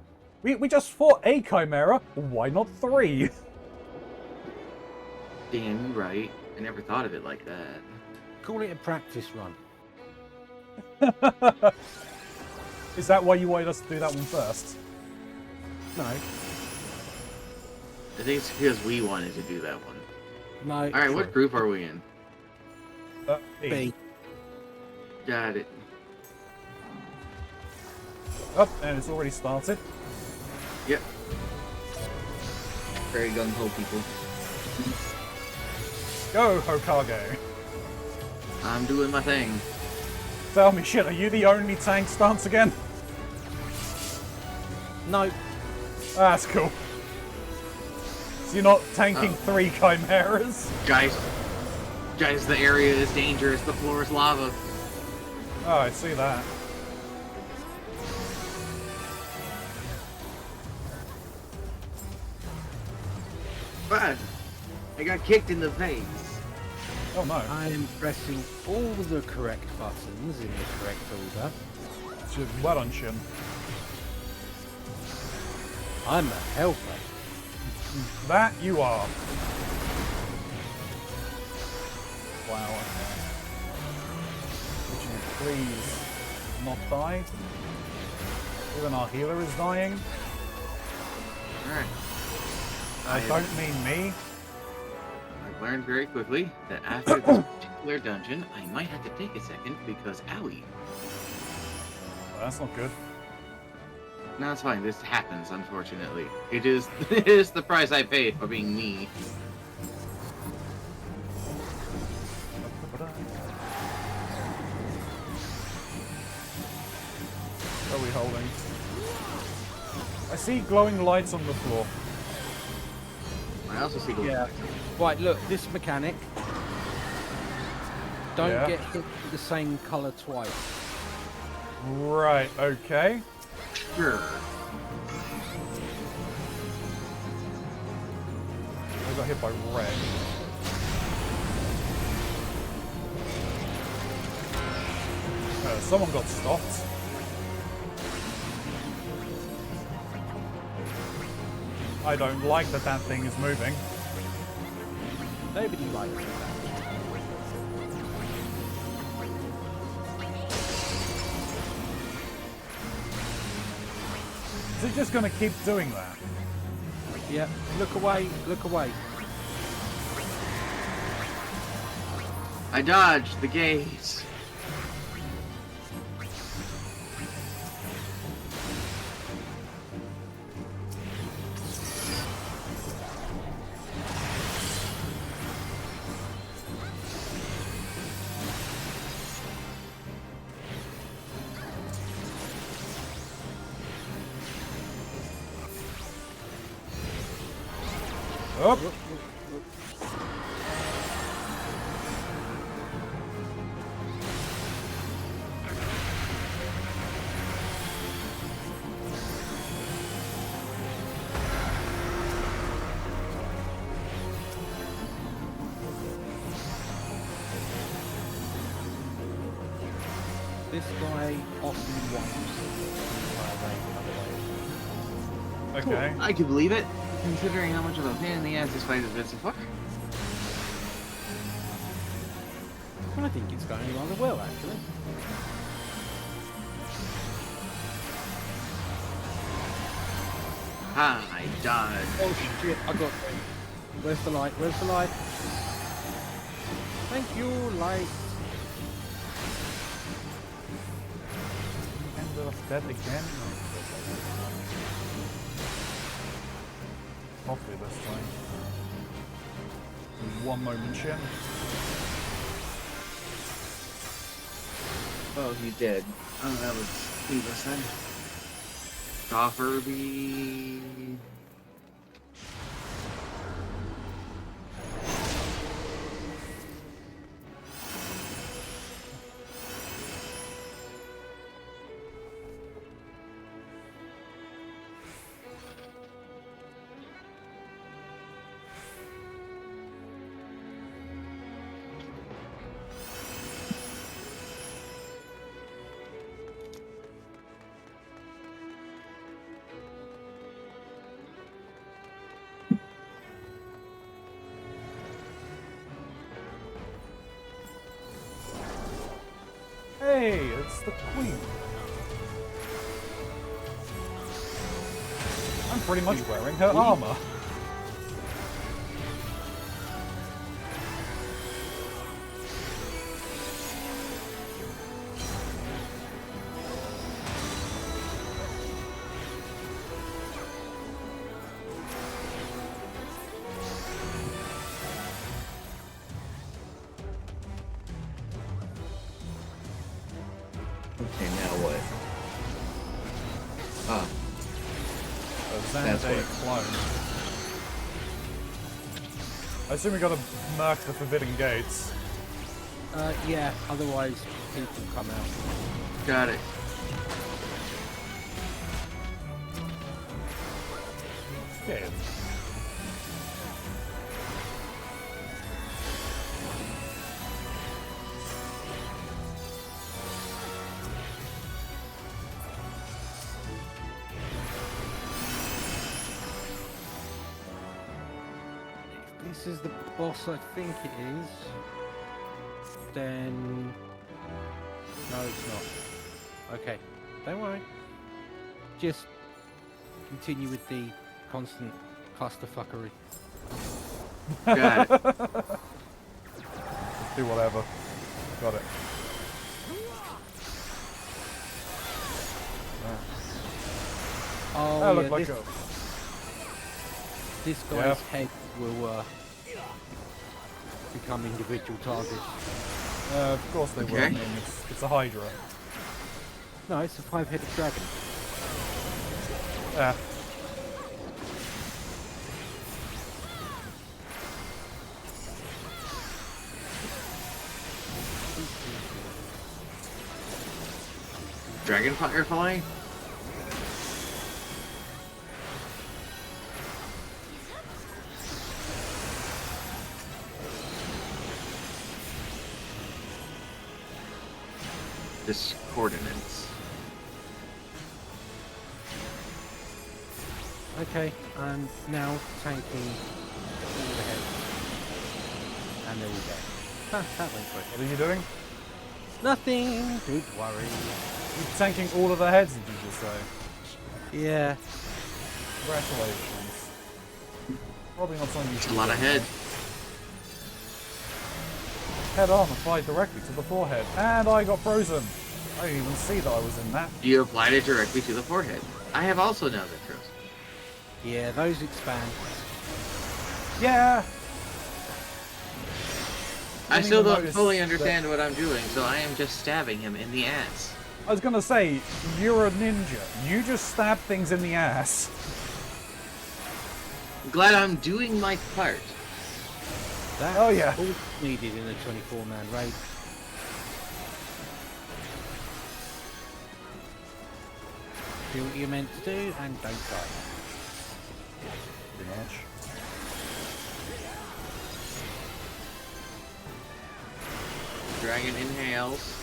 A: We just fought a chimera. Why not 3?
C: Damn, you're right. I never thought of it like that.
B: Call it a practice run.
A: Is that why you wanted us to do that one first?
B: No.
C: I think it's because we wanted to do that one.
B: No.
C: Alright, what group are we in?
A: E.
B: B.
C: Got it.
A: Oh, and it's already started.
C: Yep. Very gung-ho, people.
A: Go, Hokage.
C: I'm doing my thing.
A: Tell me, shit, are you the only tank stance again?
B: No.
A: That's cool. So you're not tanking 3 chimeras?
C: Guys, the area is dangerous. The floor is lava.
A: Oh, I see that.
C: But I got kicked in the face.
A: Oh no.
B: I am pressing all the correct buttons in the correct order.
A: Well done, Shin.
B: I'm a helper.
A: That you are. Wow, okay. Would you please not die? Even our healer is dying.
C: Alright.
A: I don't mean me.
C: I've learned very quickly that after this particular dungeon, I might have to take a second because owie.
A: Well, that's not good.
C: No, it's fine. This happens, unfortunately. It is it is the price I pay for being me.
A: What are we holding? I see glowing lights on the floor.
C: I also see
B: Yeah. Right, look, this mechanic. Don't
A: Yeah.
B: get hit with the same colour twice.
A: Right, okay.
C: Sure.
A: I got hit by red. Someone got stopped. I don't like that that thing is moving.
B: Nobody likes that.
A: Is it just gonna keep doing that?
B: Yeah, look away, look away.
C: I dodged the gaze.
A: Up.
B: This guy often wipes.
A: Okay.
C: I can believe it, considering how much of a pain in the ass this fight has been so far.
B: I think it's going rather well, actually.
C: I dodged.
B: Oh shit, I got... Where's the light? Where's the light? Thank you, light.
A: End up dead again. Hopefully this time. One moment, Shin.
C: Oh, he did. Oh, that was needless then. Stofferby.
A: Hey, it's the queen. I'm pretty much wearing her armor.
E: Okay, now what? Ah,
A: A
E: That's
A: Xanade
E: what-
A: clone. I assume we gotta mark the forbidden gates.
B: Yeah, otherwise people come out.
C: Got it.
A: Scared.
B: If this is the boss I think it is, then... No, it's not. Okay, don't worry. Just continue with the constant clusterfuckery.
C: Got it.
A: Do whatever. Got it.
B: Oh,
A: That
B: yeah,
A: looked like
B: this guy's head will become individual targets.
A: of course they will. I
C: Okay.
A: mean, it's a Hydra.
B: No, it's a 5-headed dragon.
A: Yeah.
C: Dragon firefly? Discordance.
B: Okay, I'm now tanking all the heads. And there we go. Huh, that went quick.
A: What are you doing?
B: Nothing, don't worry.
A: You're tanking all of the heads, did you just say?
B: Yeah.
A: Congratulations. Probably not something you
C: It's
A: should
C: a lot
A: do.
C: of head.
A: Head armor applied directly to the forehead. And I got frozen. I didn't even see that I was in that.
C: You applied it directly to the forehead. I have also now been frozen.
B: Yeah, those expand.
A: Yeah!
C: I
A: Didn't
C: still
A: even
C: don't
A: notice
C: fully
A: that-
C: understand what I'm doing, so I am just stabbing him in the ass.
A: I was gonna say, you're a ninja. You just stab things in the ass.
C: Glad I'm doing my part.
B: That's
A: Oh, yeah.
B: all needed in a 24-man raid. Do what you're meant to do and don't die.
A: Pretty much.
C: Dragon inhales.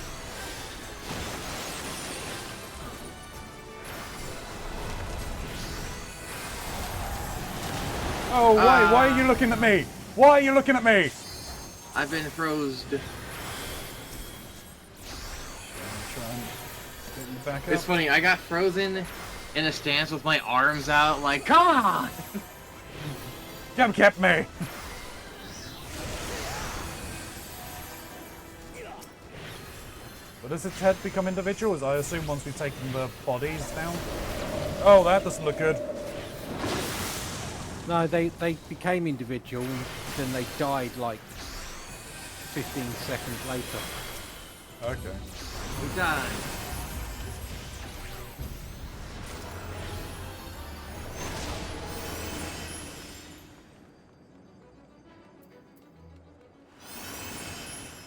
A: Oh, why are you looking at me? Why are you looking at me?
C: I've been frozen.
A: Try and get you back
C: It's
A: up.
C: funny, I got frozen in a stance with my arms out, like, come on!
A: Come kept me. But does its head become individuals? I assume once we've taken the bodies down. Oh, that doesn't look good.
B: No, they became individual and then they died like 15 seconds later.
A: Okay.
C: We died.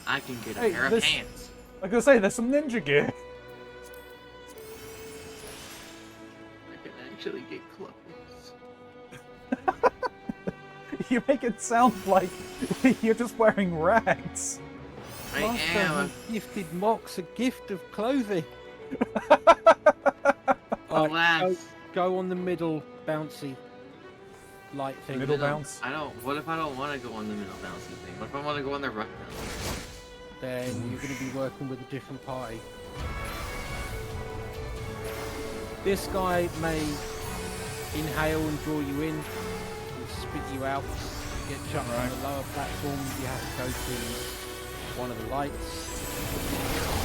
C: I can get a
A: Hey,
C: pair of
A: this-
C: hands.
A: I was gonna say, there's some ninja gear.
C: I can actually get close.
A: You make it sound like you're just wearing rags.
C: I
B: Master
C: am.
B: has gifted Mox a gift of clothing.
C: Alas.
B: Go on the middle bouncy light thing.
A: Middle bounce.
C: I don't. What if I don't want to go on the middle bouncing thing? What if I want to go on the right bounce?
B: Then you're going to be working with a different party. This guy may inhale and draw you in, and spit you out. You get chucked on the lower platform. You have to go to one of the lights.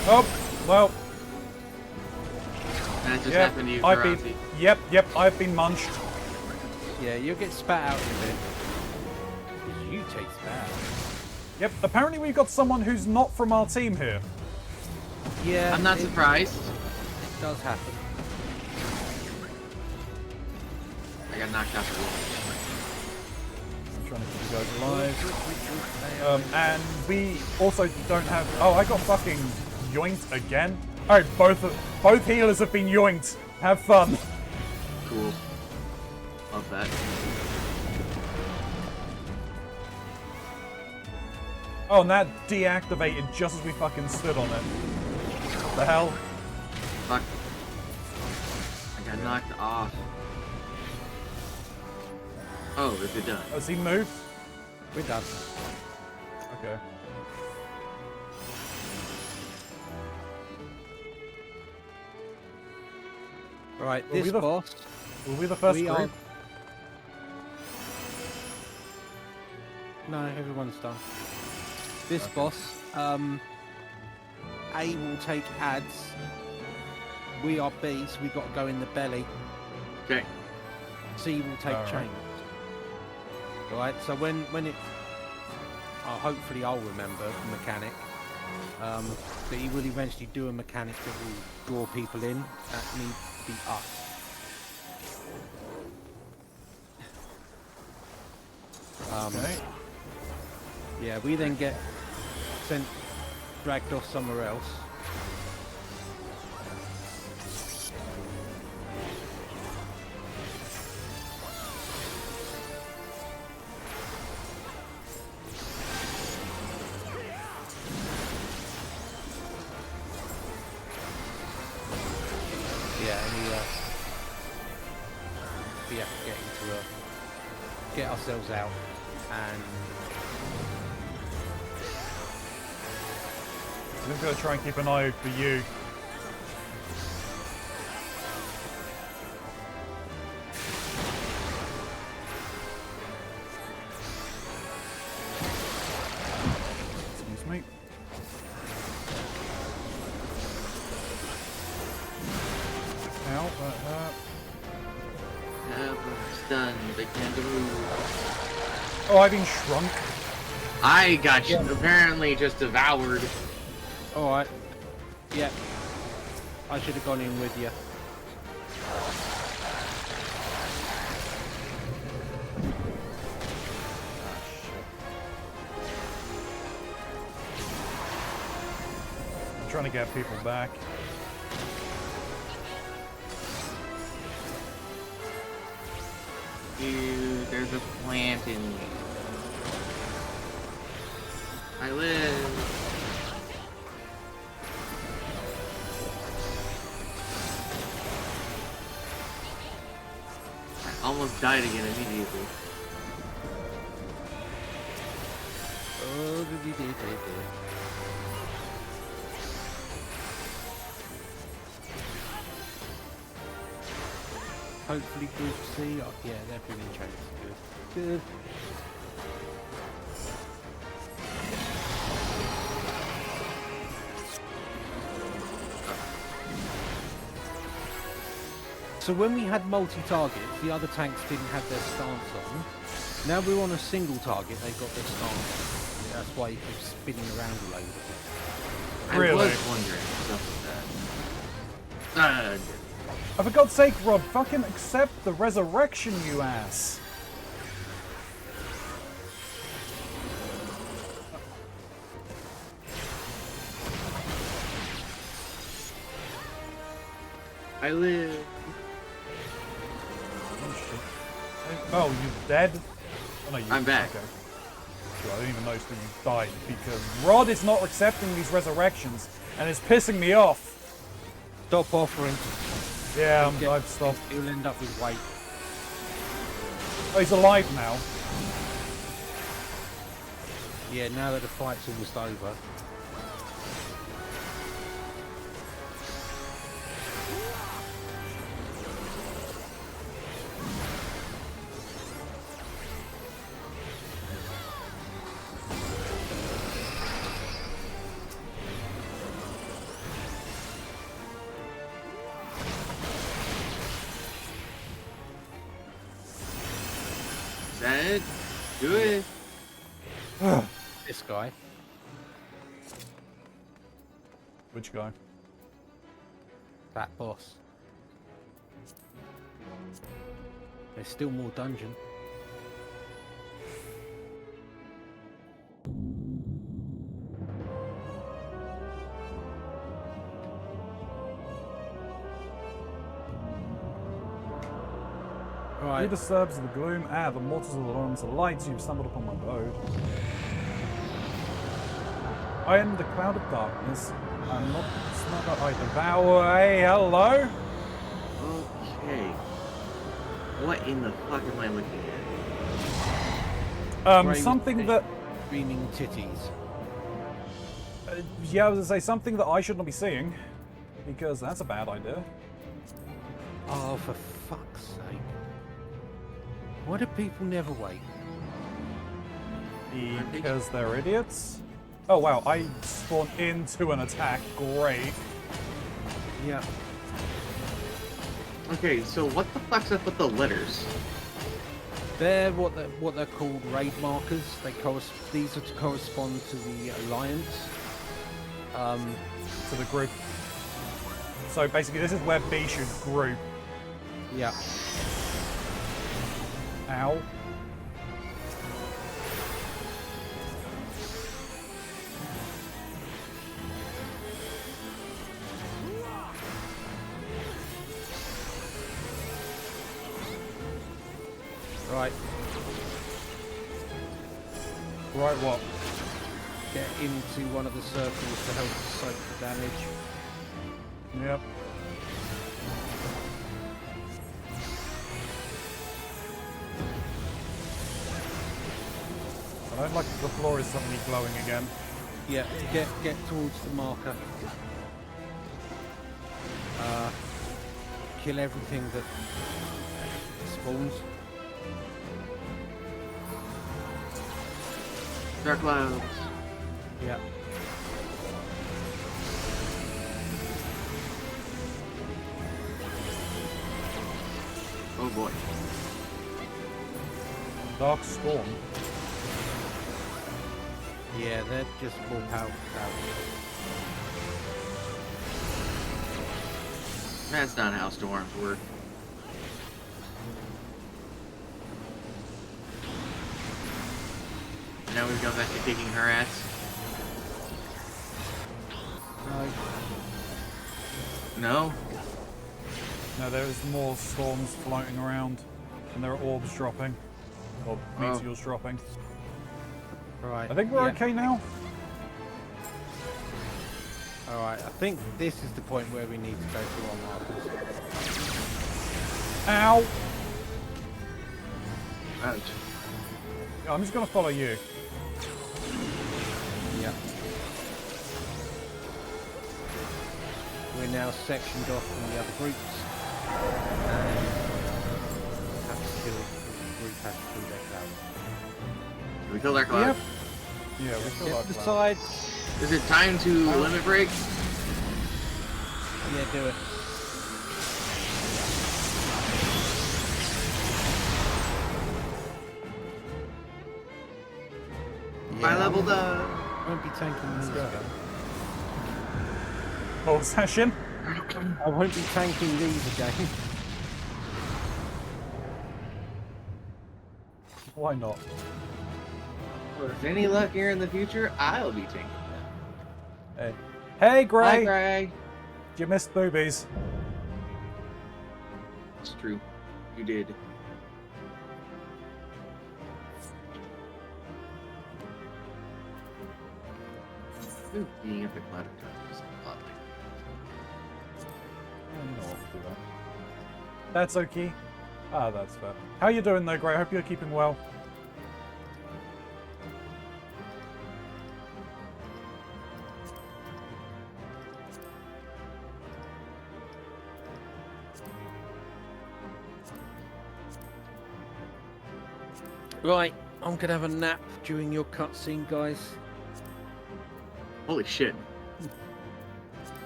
A: Oh, well.
C: That just
A: Yep,
C: happened to you,
A: I've
C: Keronzi.
A: been. Yep, I've been munched.
B: Yeah, you'll get spat out in a bit. Because you taste bad.
A: Yep, apparently we've got someone who's not from our team here.
B: Yeah,
C: I'm not surprised.
B: It does happen.
C: I got knocked out the wall.
A: I'm trying to keep you guys alive. And we also don't have. Oh, I got fucking yoinked again. Alright, both healers have been yoinked. Have fun.
C: Cool. Love that.
A: Oh, and that deactivated just as we fucking stood on it. The hell?
C: Fuck. I got knocked off. Oh, is it done?
A: Has he moved?
B: We're done.
A: Okay.
B: Right,
A: Will
B: this
A: we the-
B: boss.
A: Will we the first
B: We are.
A: group?
B: No, everyone's done. This
A: Okay.
B: boss, A will take ads. We are B, so we got to go in the belly.
C: Okay.
B: C will take
A: Alright.
B: chains. Right, so when it, hopefully I'll remember the mechanic. But he will eventually do a mechanic that will draw people in. That needs to be us.
A: Okay.
B: Yeah, we then get sent, dragged off somewhere else. Yeah, and we have to get ourselves out and
A: I'm just gonna try and keep an eye out for you. Excuse me. Ow, that hurt.
C: Stunned. They can't move.
A: Oh, I've been shrunk.
C: I got you apparently just devoured.
B: alright. Yeah. I should have gone in with you.
A: I'm trying to get people back.
C: Dude, there's a plant in me. I live. I almost died again immediately.
B: Oh, hopefully group C. Oh, yeah, they're bringing chains. Good. Good. So when we had multi-targets, the other tanks didn't have their stance on. Now we're on a single target, they've got their stance. Yeah, that's why you keep spinning around all over the place.
C: I
A: Really?
C: was wondering stuff like that.
A: Oh, for God's sake, Rod, fucking accept the resurrection, you ass.
C: I live.
A: Oh, shit. Oh, you dead? Oh, no, you,
C: I'm back.
A: Okay. Sure, I didn't even notice that you died because Rod is not accepting these resurrections and it's pissing me off.
B: Stop offering.
A: Yeah,
B: Get-
A: I've stopped.
B: You'll end up with weight.
A: Oh, he's alive now.
B: Yeah, now that the fight's almost over.
C: that it? Do it.
B: This guy.
A: Which guy?
B: That boss. There's still more dungeon.
A: Who
B: Right.
A: disturbs the gloom? Ah, the mortals of the realms of light. You've stumbled upon my abode. I am the cloud of darkness. I'm not the smoke that I devour. Hey, hello?
C: Okay. What in the fuck am I looking
B: Grey with
A: Something
B: the
A: that...
B: Screaming titties.
A: Yeah, I was going to say something that I should not be seeing. Because that's a bad idea.
B: Oh, for fuck's sake. Why do people never wait?
A: Because they're idiots. Oh wow, I spawned into an attack. Great.
B: Yeah.
C: at? Okay, so what the fuck's up with the letters?
B: They're what they're called raid markers. These are to correspond to the alliance.
A: To the group. So basically, this is where B should group.
B: Yeah.
A: Ow.
B: Right.
A: Right, what?
B: Get into one of the circles to help soak the damage.
A: Yep. I don't like that the floor is suddenly glowing again.
B: Yeah. Get towards the marker. Kill everything that spawns.
C: Dark clouds.
B: Yeah.
C: Oh boy.
A: Dark Storm.
B: Yeah, they're just more powerful.
C: That's not how storms work. Now we've gone back to kicking her ass. No?
A: No, there's more storms floating around, and there are orbs dropping. Or meteors dropping.
B: Right.
A: I think we're okay now.
B: Alright, I think this is the point where we need to go to our markers.
A: Ow!
C: Ouch.
A: I'm just gonna follow you.
B: Yeah. We're now sectioned off from the other groups. And have to kill the group has to kill their cloud.
C: We killed our cloud.
A: Yep. Yeah, we still
B: Get
A: are
B: the
A: cloud.
B: side.
C: Is it time to limit break?
B: Yeah, do it.
C: I leveled up.
B: Won't be tanking these again.
A: Oh, session.
B: I won't be tanking these again.
A: Why not?
C: With any luck here in the future, I'll be taking
A: Hey, hey, Gray.
C: Hi, Gray.
A: You missed boobies.
C: It's true. You did. Ooh, being at the cloud of darkness. Lovely.
A: Oh, you know what, we'll do that. That's okay. Ah, that's fair. How you doing though, Gray? I hope you're keeping well.
B: Right, I'm gonna have a nap during your cutscene, guys.
C: Holy shit.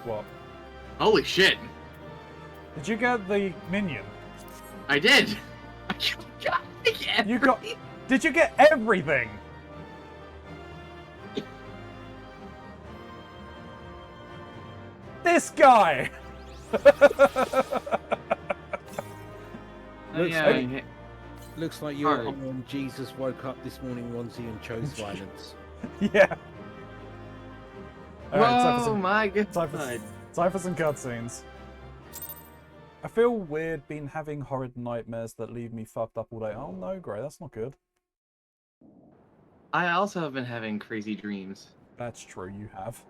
A: What?
C: Holy shit.
A: Did you get the minion?
C: I did. God, again.
A: You got Did you get everything? This guy!
C: Oh, yeah,
B: like-
C: yeah.
B: Looks like your
C: Sorry.
B: Iron Jesus woke up this morning, Ronzi, and chose violence.
A: Yeah. Alright, time for
C: Oh
A: some,
C: my god.
A: time for some cutscenes. I feel weird being having horrid nightmares that leave me fucked up all day. Oh no, Gray, that's not good.
C: I also have been having crazy dreams.
A: That's true, you have.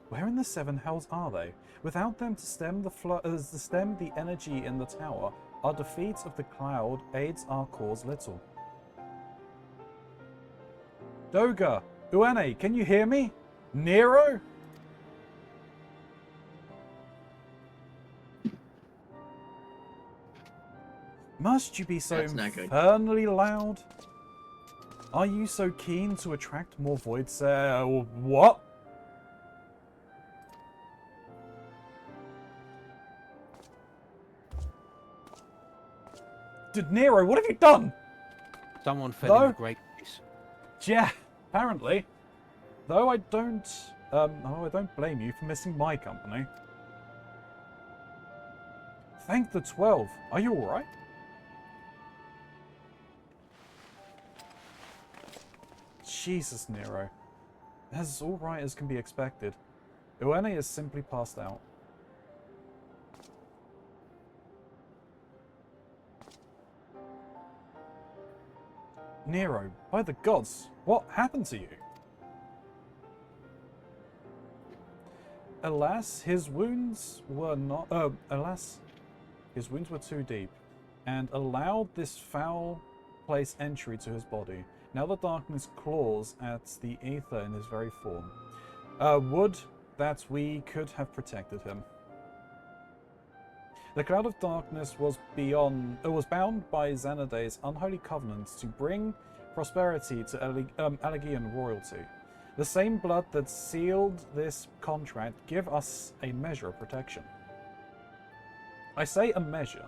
A: Where in the seven hells are they? Without them to stem the energy in the tower, our defeat of the cloud aids our cause little. Doga! Uene, can you hear me? Nero? Must you be so
C: That's not good.
A: infernally loud? Are you so keen to attract more voids? What? Dude, Nero, what have you done?
B: Someone fell in
A: No.
B: the great place.
A: Yeah, apparently. Though I don't blame you for missing my company. Thank the 12. Are you alright? Jesus, Nero. As alright as can be expected. Uene is simply passed out. Nero, by the gods, what happened to you? Alas, his wounds were too deep, and allowed this foul place entry to his body. Now the darkness claws at the ether in his very form. Would that we could have protected him. The cloud of darkness was bound by Xanade's unholy covenants to bring prosperity to Allegian royalty. The same blood that sealed this contract give us a measure of protection. I say a measure,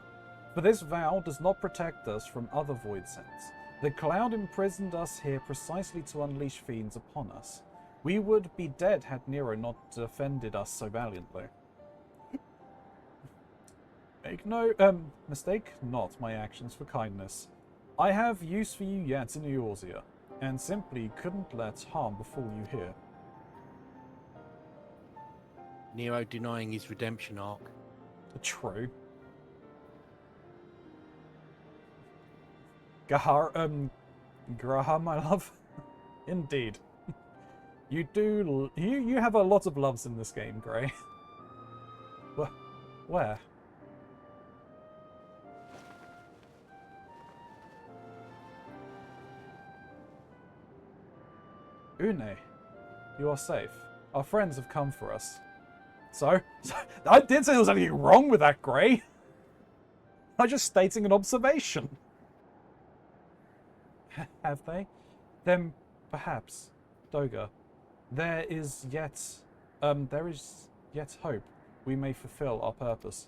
A: for this vow does not protect us from other void sents. The cloud imprisoned us here precisely to unleash fiends upon us. We would be dead had Nero not defended us so valiantly. Make no mistake not my actions for kindness. I have use for you yet in Eorzea, and simply couldn't let harm befall you here.
B: Nero denying his redemption arc.
A: True. Graha, my love. Indeed. You have a lot of loves in this game, Grey. Where? Une, you are safe. Our friends have come for us. So I didn't say there was anything wrong with that, Grey. I'm just stating an observation. Have they? Then perhaps, Doga, there is yet hope we may fulfill our purpose.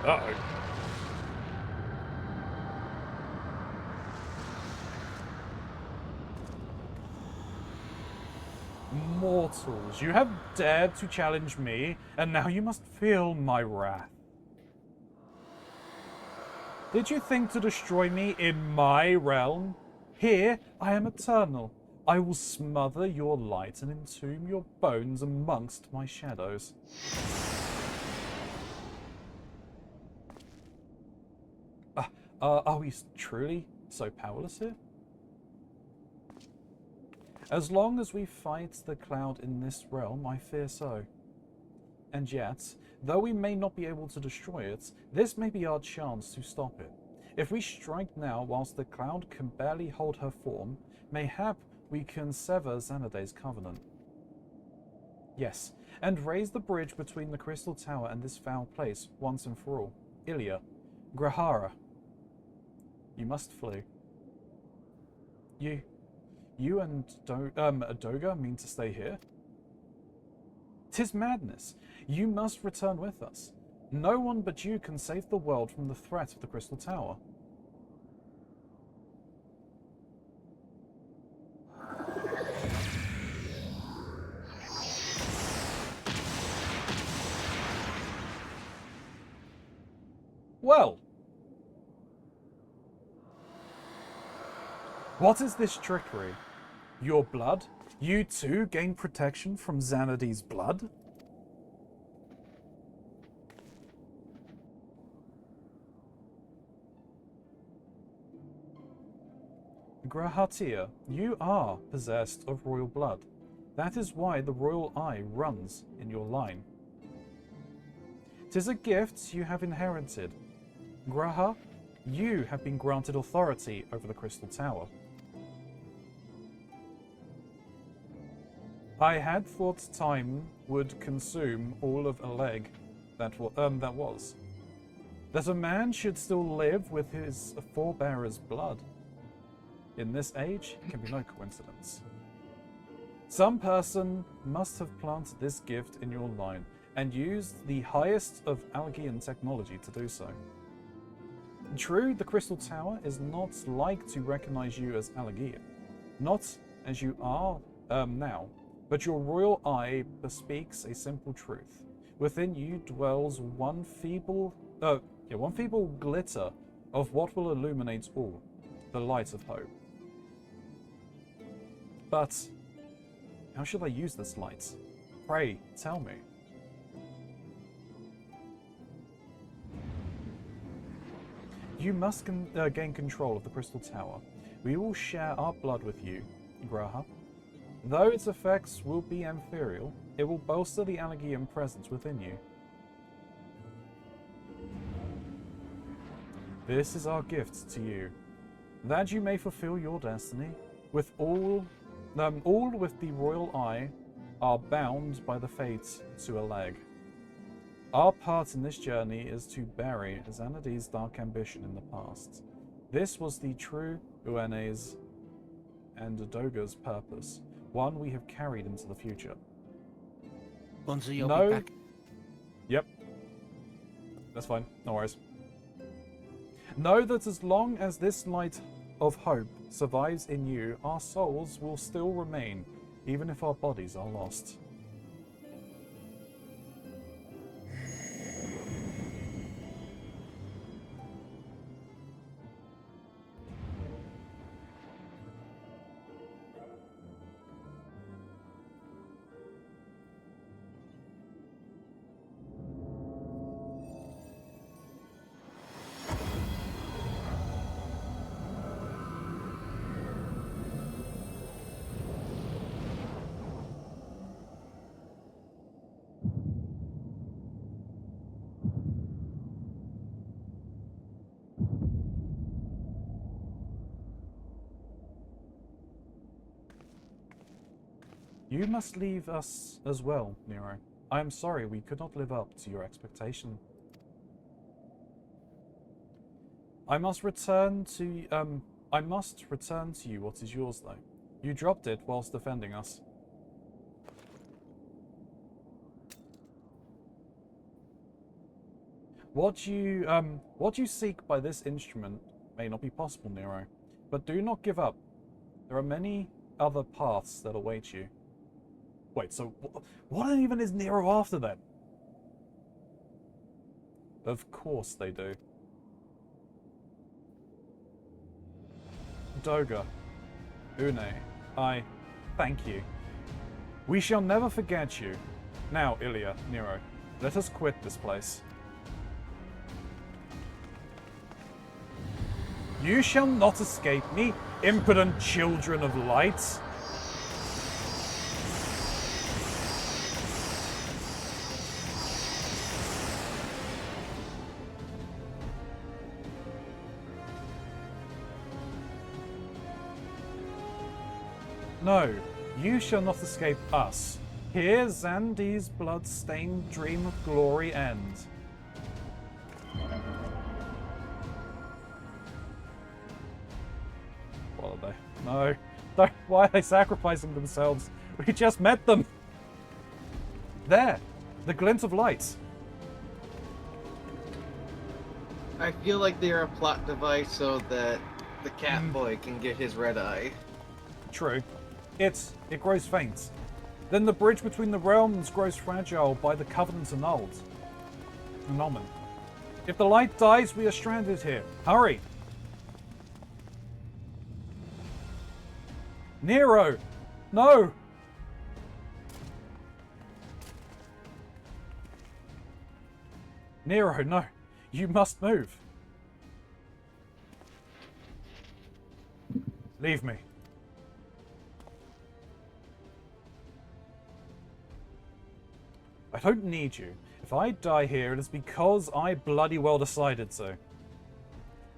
A: Uh-oh. Mortals, you have dared to challenge me, and now you must feel my wrath. Did you think to destroy me in my realm? Here, I am eternal. I will smother your light and entomb your bones amongst my shadows. Are we truly so powerless here? As long as we fight the cloud in this realm, I fear so. And yet, though we may not be able to destroy it, this may be our chance to stop it. If we strike now whilst the cloud can barely hold her form, mayhap we can sever Xanade's covenant. Yes, and raise the bridge between the Crystal Tower and this foul place once and for all. Ilya, Grahara, you must flee. You and Doga mean to stay here? 'Tis madness. You must return with us. No one but you can save the world from the threat of the Crystal Tower. Well, what is this trickery? Your blood? You too gain protection from Xanady's blood? Grahatia, you are possessed of royal blood. That is why the royal eye runs in your line. 'Tis a gift you have inherited. Graha, you have been granted authority over the Crystal Tower. I had thought time would consume all of a leg that was. That a man should still live with his forebear's blood. In this age, it can be no coincidence. Some person must have planted this gift in your line and used the highest of Algian technology to do so. True, the Crystal Tower is not like to recognize you as Algian, not as you are now, but your royal eye bespeaks a simple truth. Within you dwells one feeble glitter of what will illuminate all, the light of hope. But how shall I use this light? Pray, tell me. You must gain control of the Crystal Tower. We will share our blood with you, Graha. Though its effects will be ethereal, it will bolster the Algian presence within you. This is our gift to you, that you may fulfill your destiny. With all with the royal eye are bound by the fate to a leg. Our part in this journey is to bury Xanady's dark ambition in the past. This was the true Uene's and Doga's purpose, one we have carried into the future.
B: Bonzi, you'll be back.
A: Yep. That's fine. No worries. Know that as long as this light of hope survives in you, our souls will still remain, even if our bodies are lost. You must leave us as well, Nero. I am sorry we could not live up to your expectation. I must return to you what is yours, though. You dropped it whilst defending us. What you seek by this instrument may not be possible, Nero, but do not give up. There are many other paths that await you. Wait, so what even is Nero after then? Of course they do. Doga, Une, I thank you. We shall never forget you. Now, Ilya, Nero, let us quit this place. You shall not escape me, impudent children of light. No, you shall not escape us. Here Xandy's blood-stained dream of glory ends. What are they? No, Why are they sacrificing themselves? We just met them. There. The glint of light.
E: I feel like they're a plot device so that the cat boy can get his red eye.
A: True. It grows faint. Then the bridge between the realms grows fragile by the Covenant annulled. Annulment. If the light dies, we are stranded here. Hurry! Nero! No! Nero, no. You must move. Leave me. I don't need you. If I die here, it is because I bloody well decided so.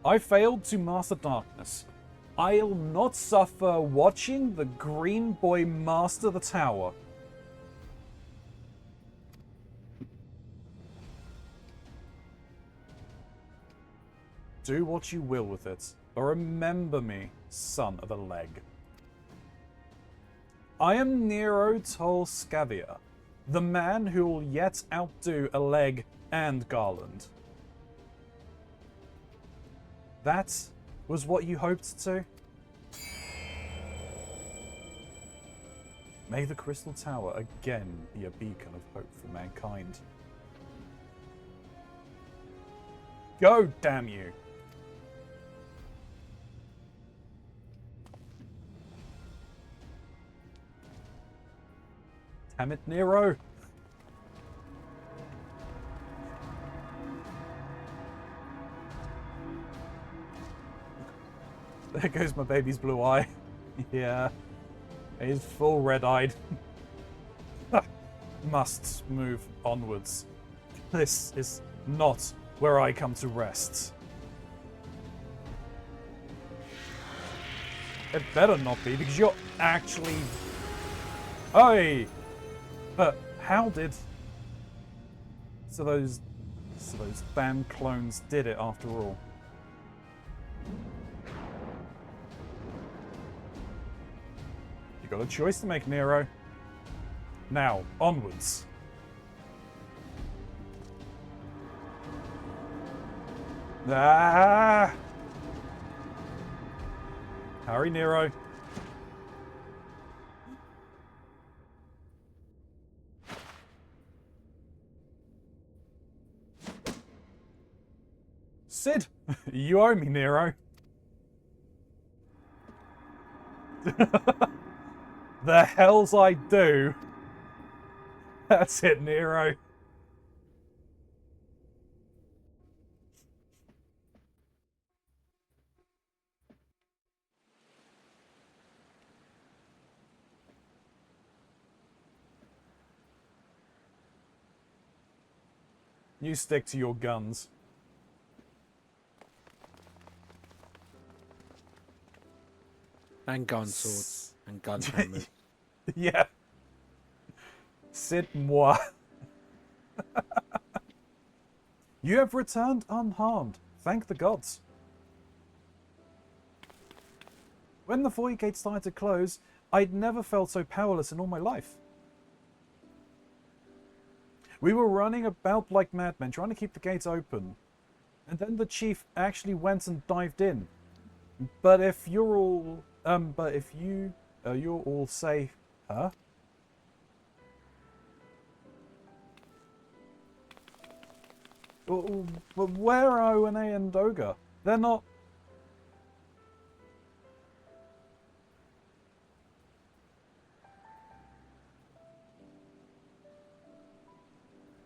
A: I failed to master darkness. I'll not suffer watching the green boy master the tower. Do what you will with it, but remember me, son of a leg. I am Nero Tol Scavia, the man who will yet outdo a leg and Garland. That was what you hoped to? May the Crystal Tower again be a beacon of hope for mankind. Go, damn you! Damn it, Nero! There goes my baby's blue eye. Yeah. He's full red-eyed. Must move onwards. This is not where I come to rest. It better not be, because you're actually... Hey! But how did... So those damn clones did it after all. You got a choice to make, Nero. Now, onwards. Ah! Hurry, Nero. Sid, you owe me, Nero. The hells I do. That's it, Nero. You stick to your guns.
B: And gun swords. And gun hammers.
A: Yeah. C'est moi. You have returned unharmed. Thank the gods. When the void gate started to close, I'd never felt so powerless in all my life. We were running about like madmen, trying to keep the gates open. And then the chief actually went and dived in. But if you're all... you're all safe... Huh? But where are Owen and Doga? They're not...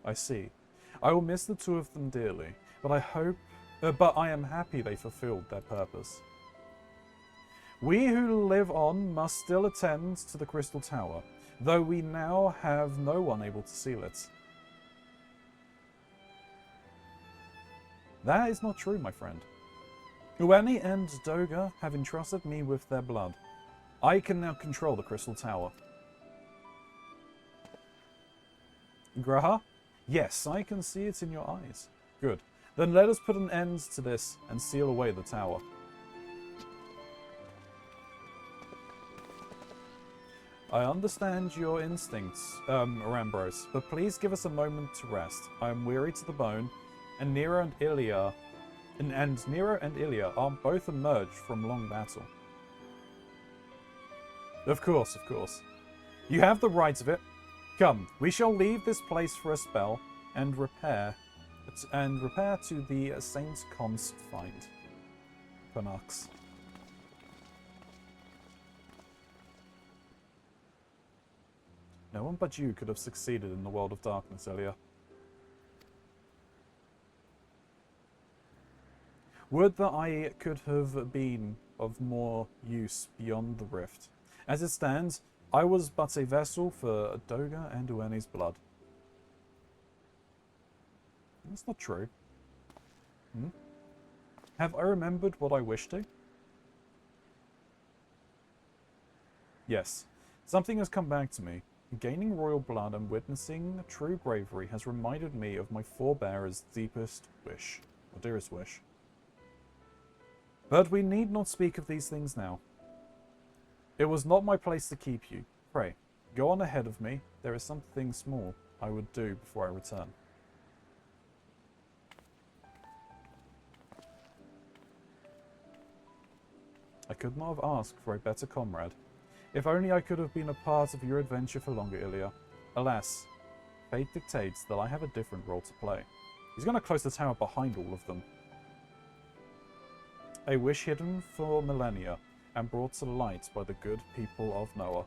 A: I see. I will miss the two of them dearly, but I am happy they fulfilled their purpose. We who live on must still attend to the Crystal Tower, though we now have no one able to seal it. That is not true, my friend. Ueni and Doga have entrusted me with their blood. I can now control the Crystal Tower. Graha? Yes, I can see it in your eyes. Good. Then let us put an end to this and seal away the tower. I understand your instincts, Arambros, but please give us a moment to rest. I am weary to the bone, and Nero and Ilya are both emerged from long battle. Of course, of course. You have the right of it. Come, we shall leave this place for a spell and repair to the Saint Const find. Panax. No one but you could have succeeded in the world of darkness, Ilya. Would that I could have been of more use beyond the rift. As it stands, I was but a vessel for Doga and Uene's blood. That's not true. Have I remembered what I wished to? Yes. Something has come back to me. Gaining royal blood and witnessing true bravery has reminded me of my forebearers' deepest wish, or dearest wish. But we need not speak of these things now. It was not my place to keep you. Pray, go on ahead of me. There is something small I would do before I return. I could not have asked for a better comrade. If only I could have been a part of your adventure for longer, Ilya. Alas, fate dictates that I have a different role to play. He's going to close the tower behind all of them. A wish hidden for millennia and brought to light by the good people of Noah.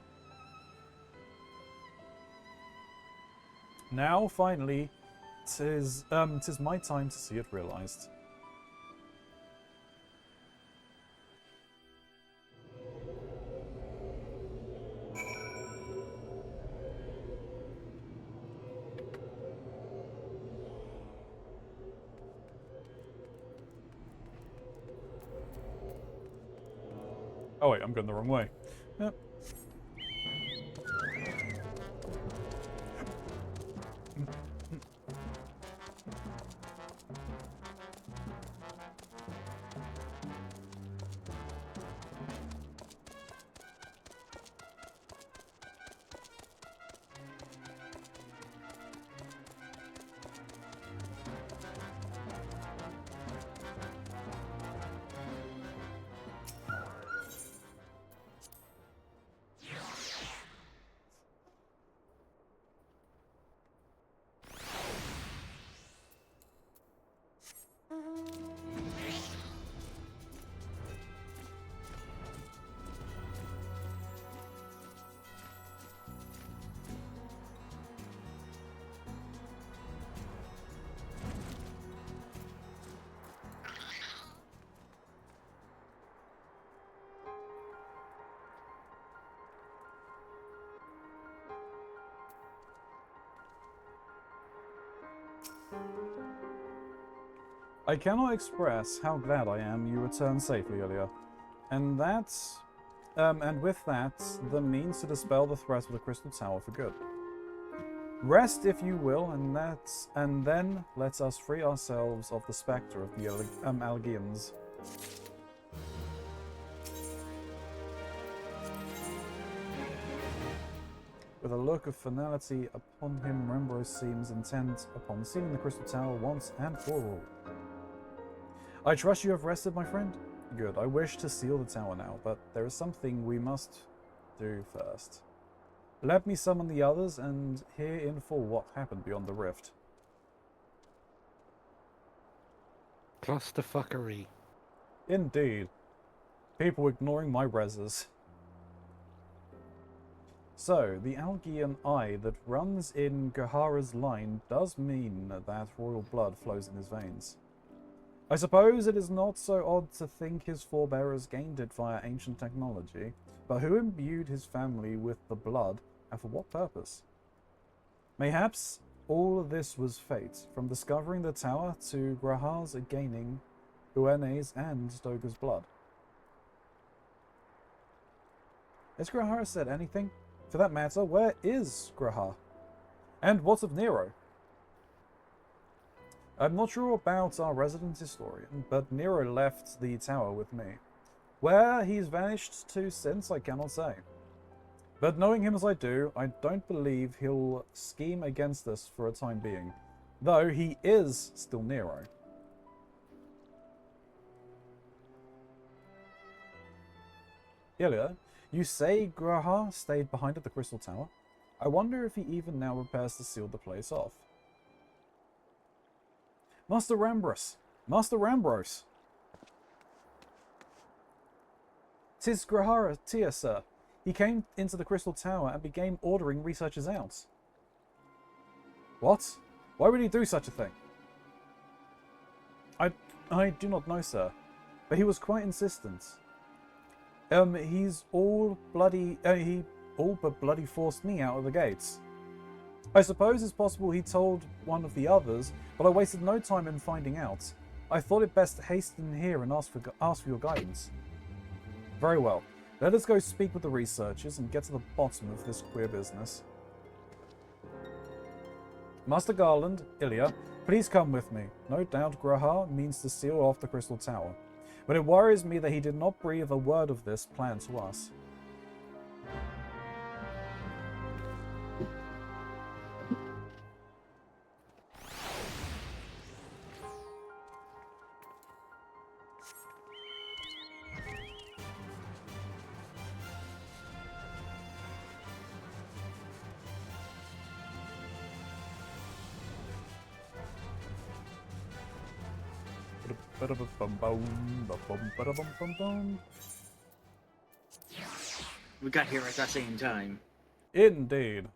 A: Now, finally, 'tis my time to see it realized. Oh wait, I'm going the wrong way. Yep. I cannot express how glad I am you returned safely, Ilya. And with that, the means to dispel the threat of the Crystal Tower for good. Rest, if you will, and then let us free ourselves of the spectre of the Algians. With a look of finality upon him, Rembro seems intent upon sealing the Crystal Tower once and for all. I trust you have rested, my friend? Good. I wish to seal the tower now, but there is something we must do first. Let me summon the others and hear in full what happened beyond the rift.
B: Clusterfuckery.
A: Indeed. People ignoring my reses. So, the Algian eye that runs in Gahara's line does mean that royal blood flows in his veins. I suppose it is not so odd to think his forebearers gained it via ancient technology, but who imbued his family with the blood, and for what purpose? Mayhaps all this was fate, from discovering the tower to Grahar's gaining Uene's and Doga's blood. Has Grahar said anything? For that matter, where is Grahar? And what of Nero? I'm not sure about our resident historian, but Nero left the tower with me. Where he's vanished to since, I cannot say. But knowing him as I do, I don't believe he'll scheme against us for a time being. Though he is still Nero. Ilya, you say Graha stayed behind at the Crystal Tower? I wonder if he even now prepares to seal the place off. Master Rambros! Master Rambros! 'Tis Grahara Tia, sir. He came into the Crystal Tower and began ordering researchers out. What? Why would he do such a thing? I do not know, sir. But he was quite insistent. He's all bloody... he all but bloody forced me out of the gates. I suppose it's possible he told one of the others, but I wasted no time in finding out. I thought it best to hasten here and ask for your guidance. Very well. Let us go speak with the researchers and get to the bottom of this queer business. Master Garland, Ilya, please come with me. No doubt Graha means to seal off the Crystal Tower, but it worries me that he did not breathe a word of this plan to us.
C: We got here at the same time.
A: Indeed.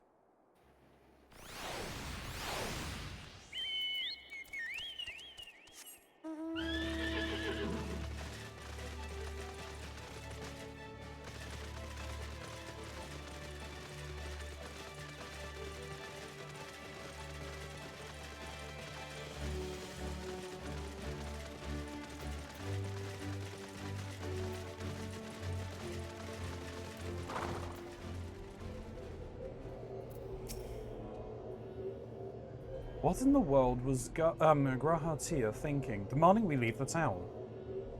A: What in the world was Grahatia thinking, demanding we leave the tower?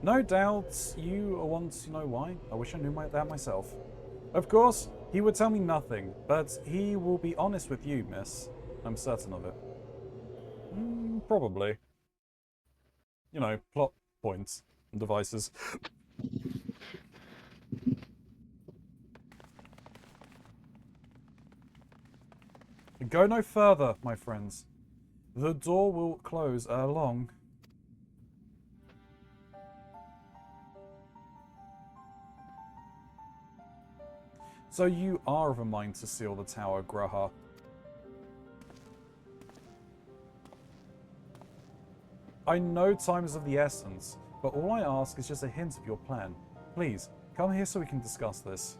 A: No doubt you want to know why. I wish I knew that myself. Of course, he would tell me nothing, but he will be honest with you, miss. I'm certain of it. Probably. You know, plot points and devices. Go no further, my friends. The door will close ere long. So you are of a mind to seal the tower, Graha. I know time is of the essence, but all I ask is just a hint of your plan. Please, come here so we can discuss this.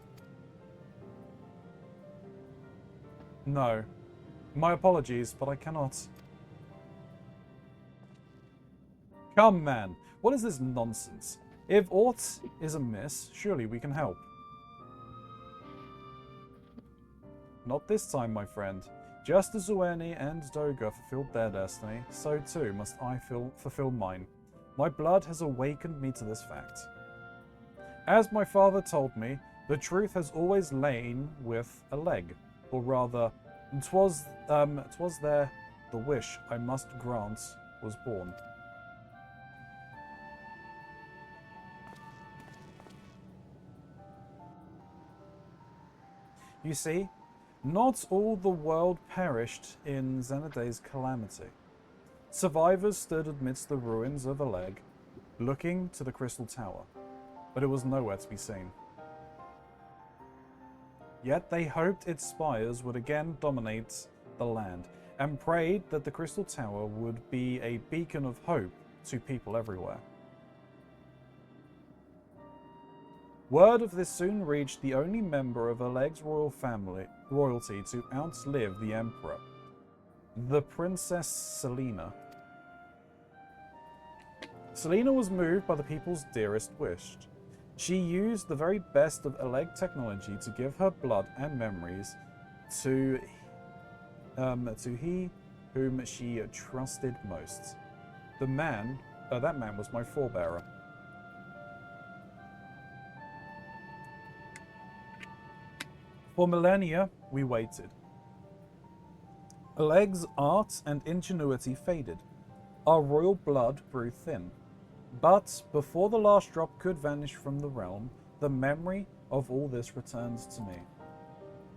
A: No. My apologies, but I cannot. Come, man. What is this nonsense? If aught is amiss, surely we can help. Not this time, my friend. Just as Ueni and Doga fulfilled their destiny, so too must I fulfill mine. My blood has awakened me to this fact. As my father told me, the truth has always lain with a leg, or rather, 'twas there the wish I must grant was born. You see, not all the world perished in Xenaday's calamity. Survivors stood amidst the ruins of Aleg, looking to the Crystal Tower, but it was nowhere to be seen. Yet they hoped its spires would again dominate the land, and prayed that the Crystal Tower would be a beacon of hope to people everywhere. Word of this soon reached the only member of Aleg's royalty to outlive the Emperor, the Princess Selena. Selena was moved by the people's dearest wish. She used the very best of Aleg technology to give her blood and memories to he whom she trusted most. That man was my forebearer. For millennia, we waited. Oleg's art and ingenuity faded. Our royal blood grew thin. But before the last drop could vanish from the realm, the memory of all this returns to me.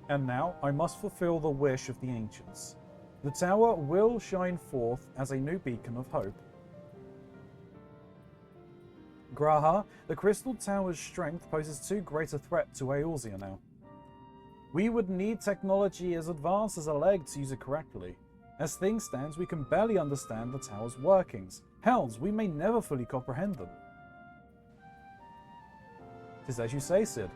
A: And now I must fulfill the wish of the ancients. The tower will shine forth as a new beacon of hope. Graha, the Crystal Tower's strength poses too great a threat to Eorzea now. We would need technology as advanced as Oleg to use it correctly. As things stand, we can barely understand the tower's workings. Hells, we may never fully comprehend them. Tis as you say, Sid.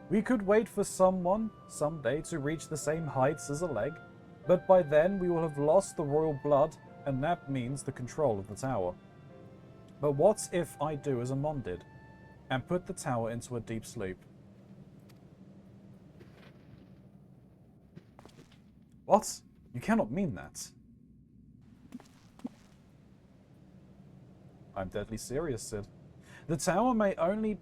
A: We could wait for someone, someday, to reach the same heights as Oleg, but by then we will have lost the royal blood, and that means the control of the tower. But what if I do as Amon did, and put the tower into a deep sleep? What? You cannot mean that. I'm deadly serious, Sid. The tower may only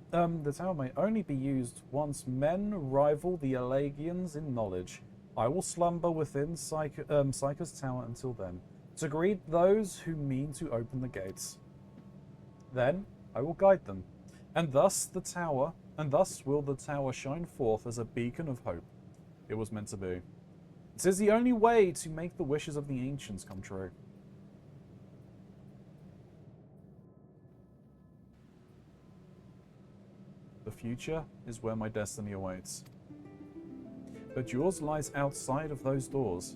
A: be used once men rival the Elegians in knowledge. I will slumber within Psyker's tower until then, to greet those who mean to open the gates. Then I will guide them, and thus will the tower shine forth as a beacon of hope. It was meant to be. It is the only way to make the wishes of the ancients come true. The future is where my destiny awaits. But yours lies outside of those doors.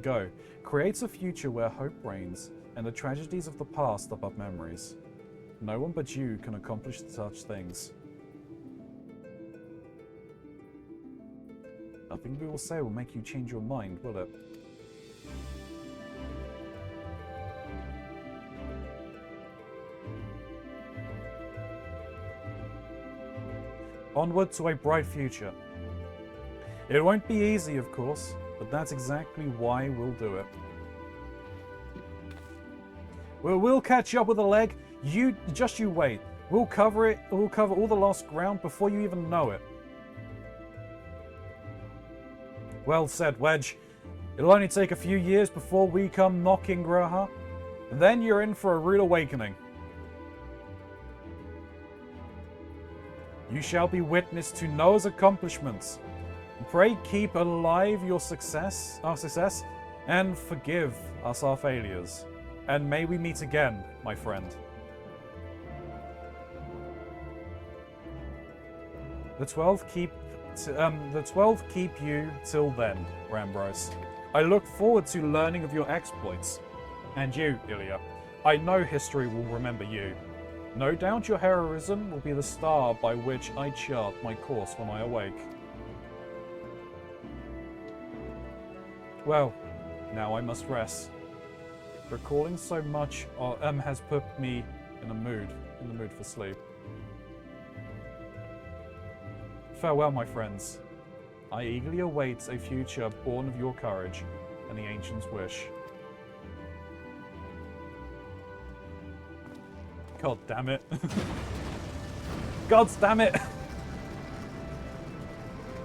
A: Go, create a future where hope reigns, and the tragedies of the past are but memories. No one but you can accomplish such things. Nothing we will say will make you change your mind, will it? Onward to a bright future. It won't be easy, of course, but that's exactly why we'll do it. We'll catch up with Oleg. You wait. We'll cover it. We'll cover all the lost ground before you even know it. Well said, Wedge. It'll only take a few years before we come knocking, Graha, and then you're in for a rude awakening. You shall be witness to Noah's accomplishments. Pray keep alive our success, and forgive us our failures. And may we meet again, my friend. The 12 keep you till then, Rambros. I look forward to learning of your exploits. And you, Ilya, I know history will remember you. No doubt your heroism will be the star by which I chart my course when I awake. Well, now I must rest. Recalling so much has put me in the mood for sleep. Farewell, my friends. I eagerly await a future born of your courage and the ancients' wish. God damn it. God damn it!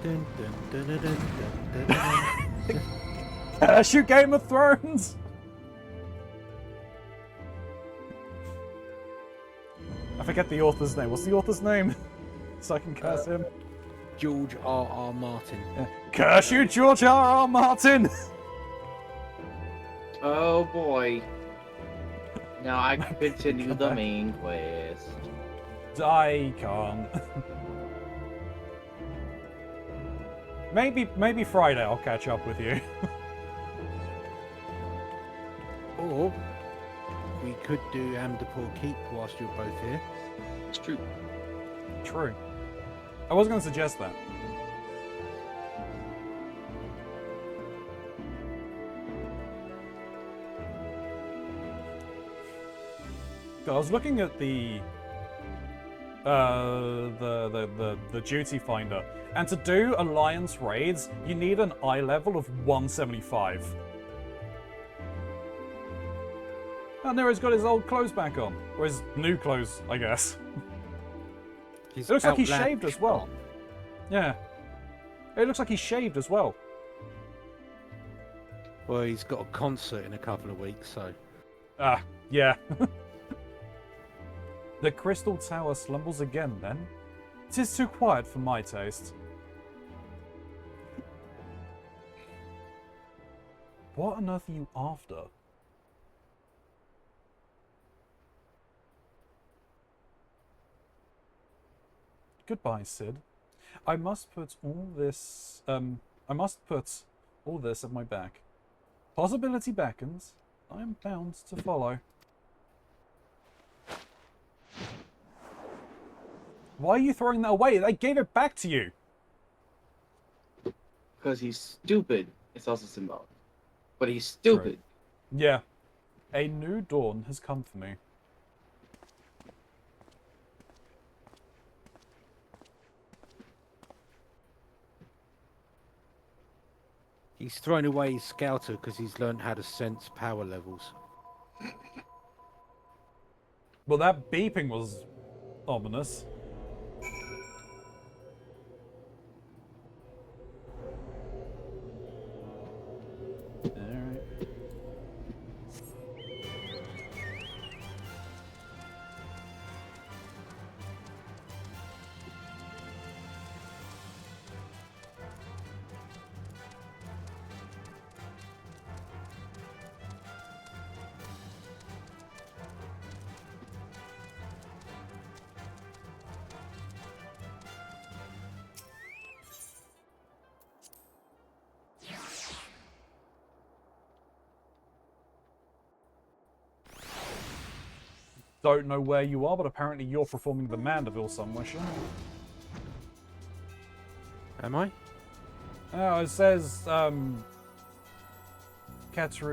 B: Dun, dun, dun, dun, dun, dun, dun, dun.
A: Shoot Game of Thrones! I forget the author's name. What's the author's name? So I can curse him.
B: George R.R. Martin.
A: Curse you, George R.R. Martin!
E: Oh boy. Now I can continue the main quest.
A: I can't. Maybe Friday I'll catch up with you.
B: Or we could do Amdapur Keep whilst you're both here.
C: It's true.
A: True. I was going to suggest that. I was looking at the duty finder, and to do alliance raids, you need an eye level of 175. And Nero's got his old clothes back on, or his new clothes, I guess. It looks like he shaved as well. Yeah. It looks like he's shaved as well.
B: Well, he's got a concert in a couple of weeks, so...
A: Ah, yeah. The Crystal Tower slumbles again, then. 'Tis too quiet for my taste. What on earth are you after? Goodbye, Sid. I must put all this at my back. Possibility beckons. I am bound to follow. Why are you throwing that away? They gave it back to you.
E: Because he's stupid. It's also symbolic. But he's stupid.
A: Yeah. A new dawn has come for me.
B: He's thrown away his scouter because he's learned how to sense power levels.
A: Well, that beeping was ominous. Alright. Don't know where you are, but apparently you're performing the Mandeville somewhere, Shin.
B: Am I?
A: Oh, it says, Keteru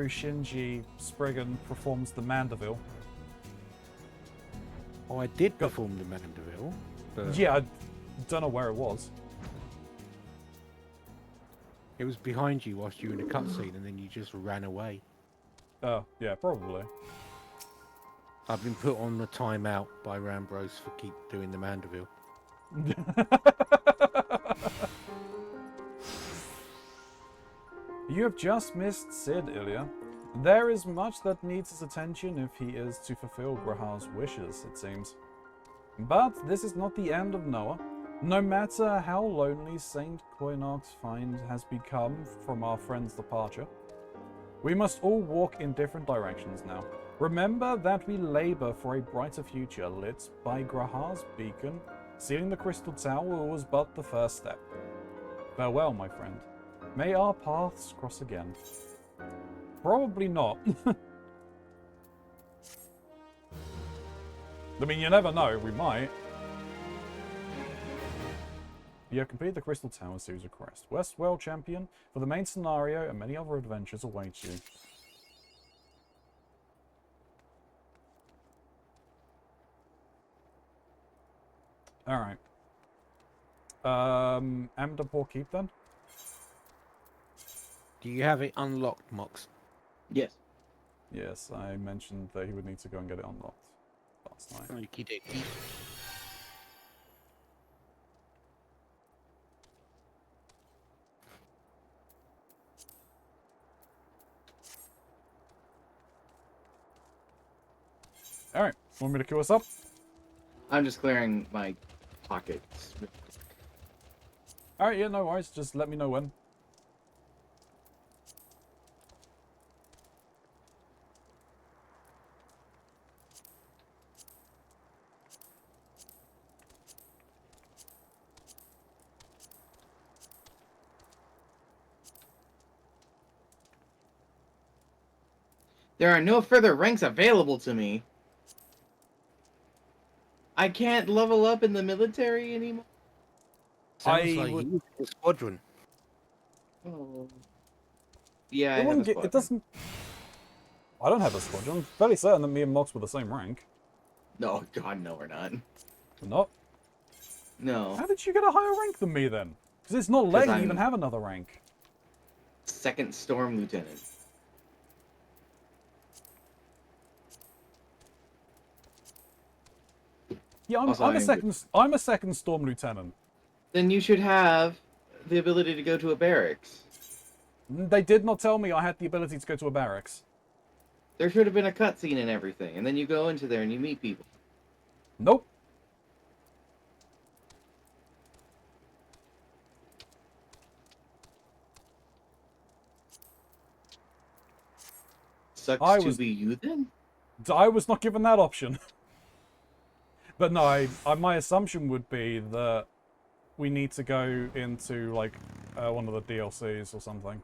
A: Shinji Spriggan performs the Mandeville.
B: Oh, I did perform the Mandeville. But
A: Yeah, I don't know where it was.
B: it was behind you whilst you were in a cutscene and then you just ran away.
A: Oh, yeah, probably.
B: I've been put on the timeout by Rambros for keep doing the Mandeville.
A: You have just missed Sid, Ilya. There is much that needs his attention if he is to fulfill Grahar's wishes, it seems. But this is not the end of Noah. No matter how lonely Saint Koinarch's find has become from our friend's departure, we must all walk in different directions now. Remember that we labor for a brighter future lit by Grahar's beacon. Sealing the Crystal Tower was but the first step. Farewell, my friend. May our paths cross again. Probably not. I mean, you never know, we might. You have completed the Crystal Tower series of quests. Westworld Champion for the main scenario and many other adventures await you. Alright. Amdapur Keep then?
B: Do you have it unlocked, Mox?
E: Yes.
A: Yes, I mentioned that he would need to go and get it unlocked last night.
B: Okie dokie.
A: Alright, want me to queue us up?
E: I'm just clearing my pockets.
A: Alright, yeah, no worries. Just let me know when.
E: There are no further ranks available to me. I can't level up in the military anymore.
B: Sounds
A: I
B: like
A: would-
B: you the squadron.
E: Oh. Yeah, I
A: It,
E: have
A: wouldn't
E: a
A: get, it
E: squadron.
A: doesn't... I don't have a squadron. I'm fairly certain that me and Mox were the same rank.
E: No, God, no, we're not.
A: We're not.
E: No.
A: How did you get a higher rank than me then? Because it's not letting you even
E: I'm-
A: have another rank.
E: Second Storm Lieutenant.
A: Yeah,
E: Also,
A: I'm
E: I am
A: a second Storm Lieutenant.
E: Then you should have the ability to go to a barracks.
A: They did not tell me I had the ability to go to a barracks.
E: There should have been a cutscene and everything, and then you go into there and you meet people.
A: Nope.
E: Sucks
A: I
E: to
A: was-
E: be you then?
A: I was not given that option. But no, my assumption would be that we need to go into, like, one of the DLCs or something.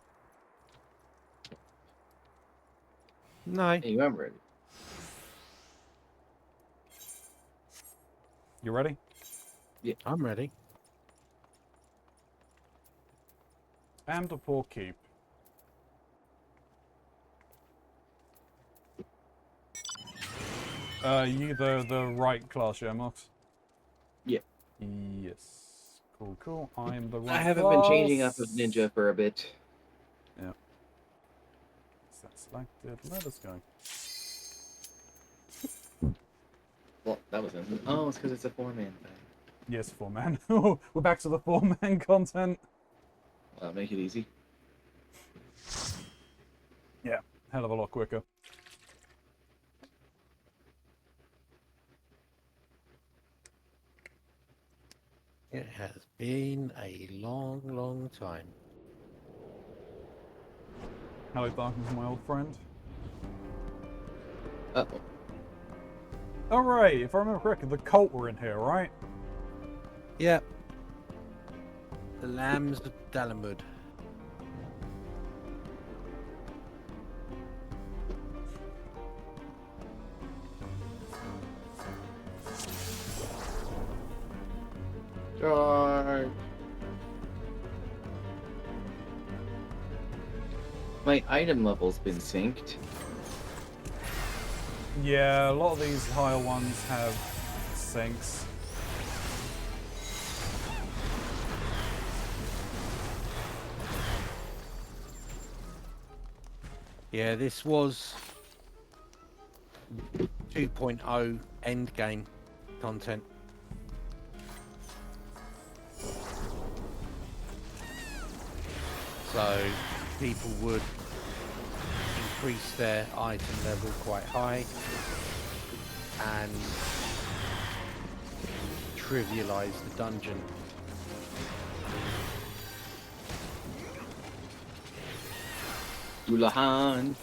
B: No.
E: Hey, I'm ready.
A: You ready?
B: I'm ready.
A: And a poor keep. You the right class, yeah, Mox?
E: Yeah.
A: Yes. Cool, cool. I am the right
E: I haven't
A: class.
E: been changing up of ninja for a bit.
A: Yeah. Is that selected? Let us go.
E: Well, that was instant. Oh, it's because it's a 4-man thing.
A: Yes, 4-man. We're back to the 4-man content.
E: Well, make it easy.
A: Yeah, hell of a lot quicker.
B: It has been a long, long time.
A: Hello, Darkness, my old friend.
E: Uh-oh.
A: Alright, if I remember correctly, the cult were in here, right?
B: Yeah. The Lambs of Dalamud.
E: Charge. My item level's been synced.
A: Yeah, a lot of these higher ones have sinks.
B: Yeah, this was 2.0 endgame content. So people would increase their item level quite high and trivialize the dungeon.
E: Dulahan.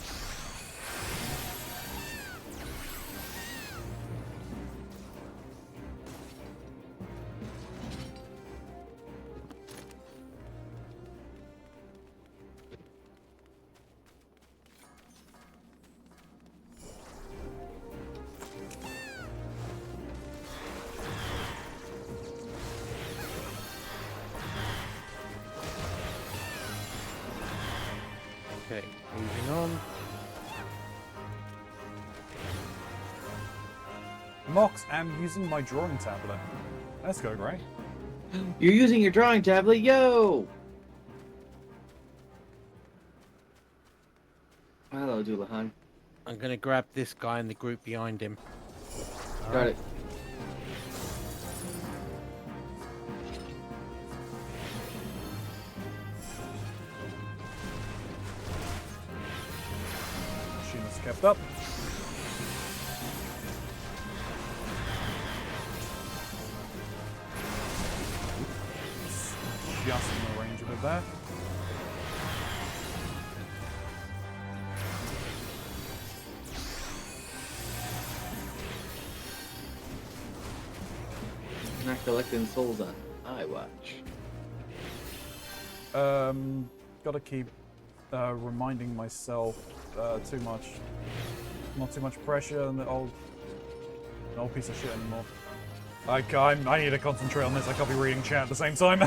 B: Okay, moving on.
A: Mox, I'm using my drawing tablet. Let's go, Gray.
E: You're using your drawing tablet, yo! Hello, Dulahan.
B: I'm gonna grab this guy in the group behind him.
E: Got it.
A: Machine has kept up. Just in the range of it there.
E: Not collecting souls on iWatch.
A: Gotta keep reminding myself not too much pressure, and the old piece of shit anymore. I need to concentrate on this. I can't be reading chat at the same time.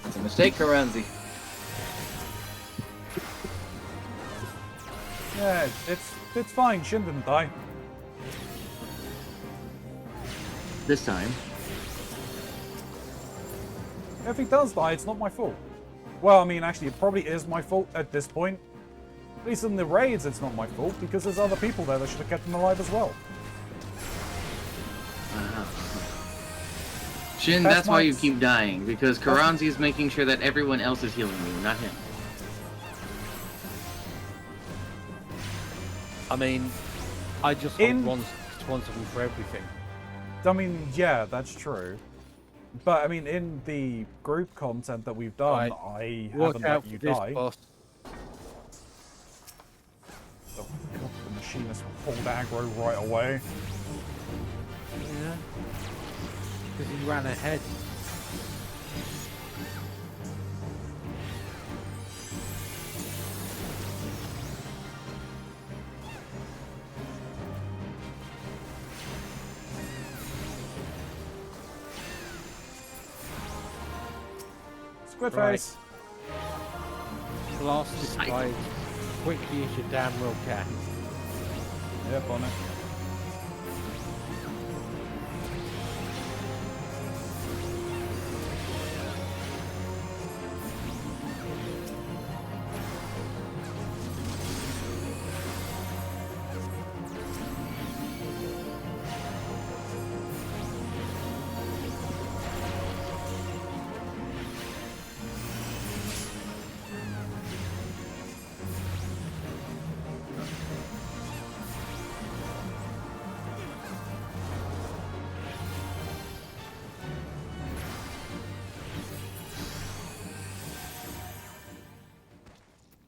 E: It's a mistake, Keronzi.
A: Yeah, it's fine. Shin didn't die.
E: This time.
A: If he does die, it's not my fault. Well, I mean, actually, it probably is my fault at this point. At least in the raids, it's not my fault, because there's other people there that should have kept him alive as well.
C: Shin, that's why you keep dying, because Keronzi is making sure that everyone else is healing you, not him.
B: I mean, I just hold Ron's responsible for everything.
A: I mean, yeah, that's true. But I mean, in the group content that we've done, I haven't let you die.
B: Boss.
A: Oh, God, the machinist pulled aggro right away.
B: Yeah. Because he ran ahead.
A: Squid
B: Right.
A: face.
B: Blast this guy as quickly as you damn well can.
A: Yep, on it.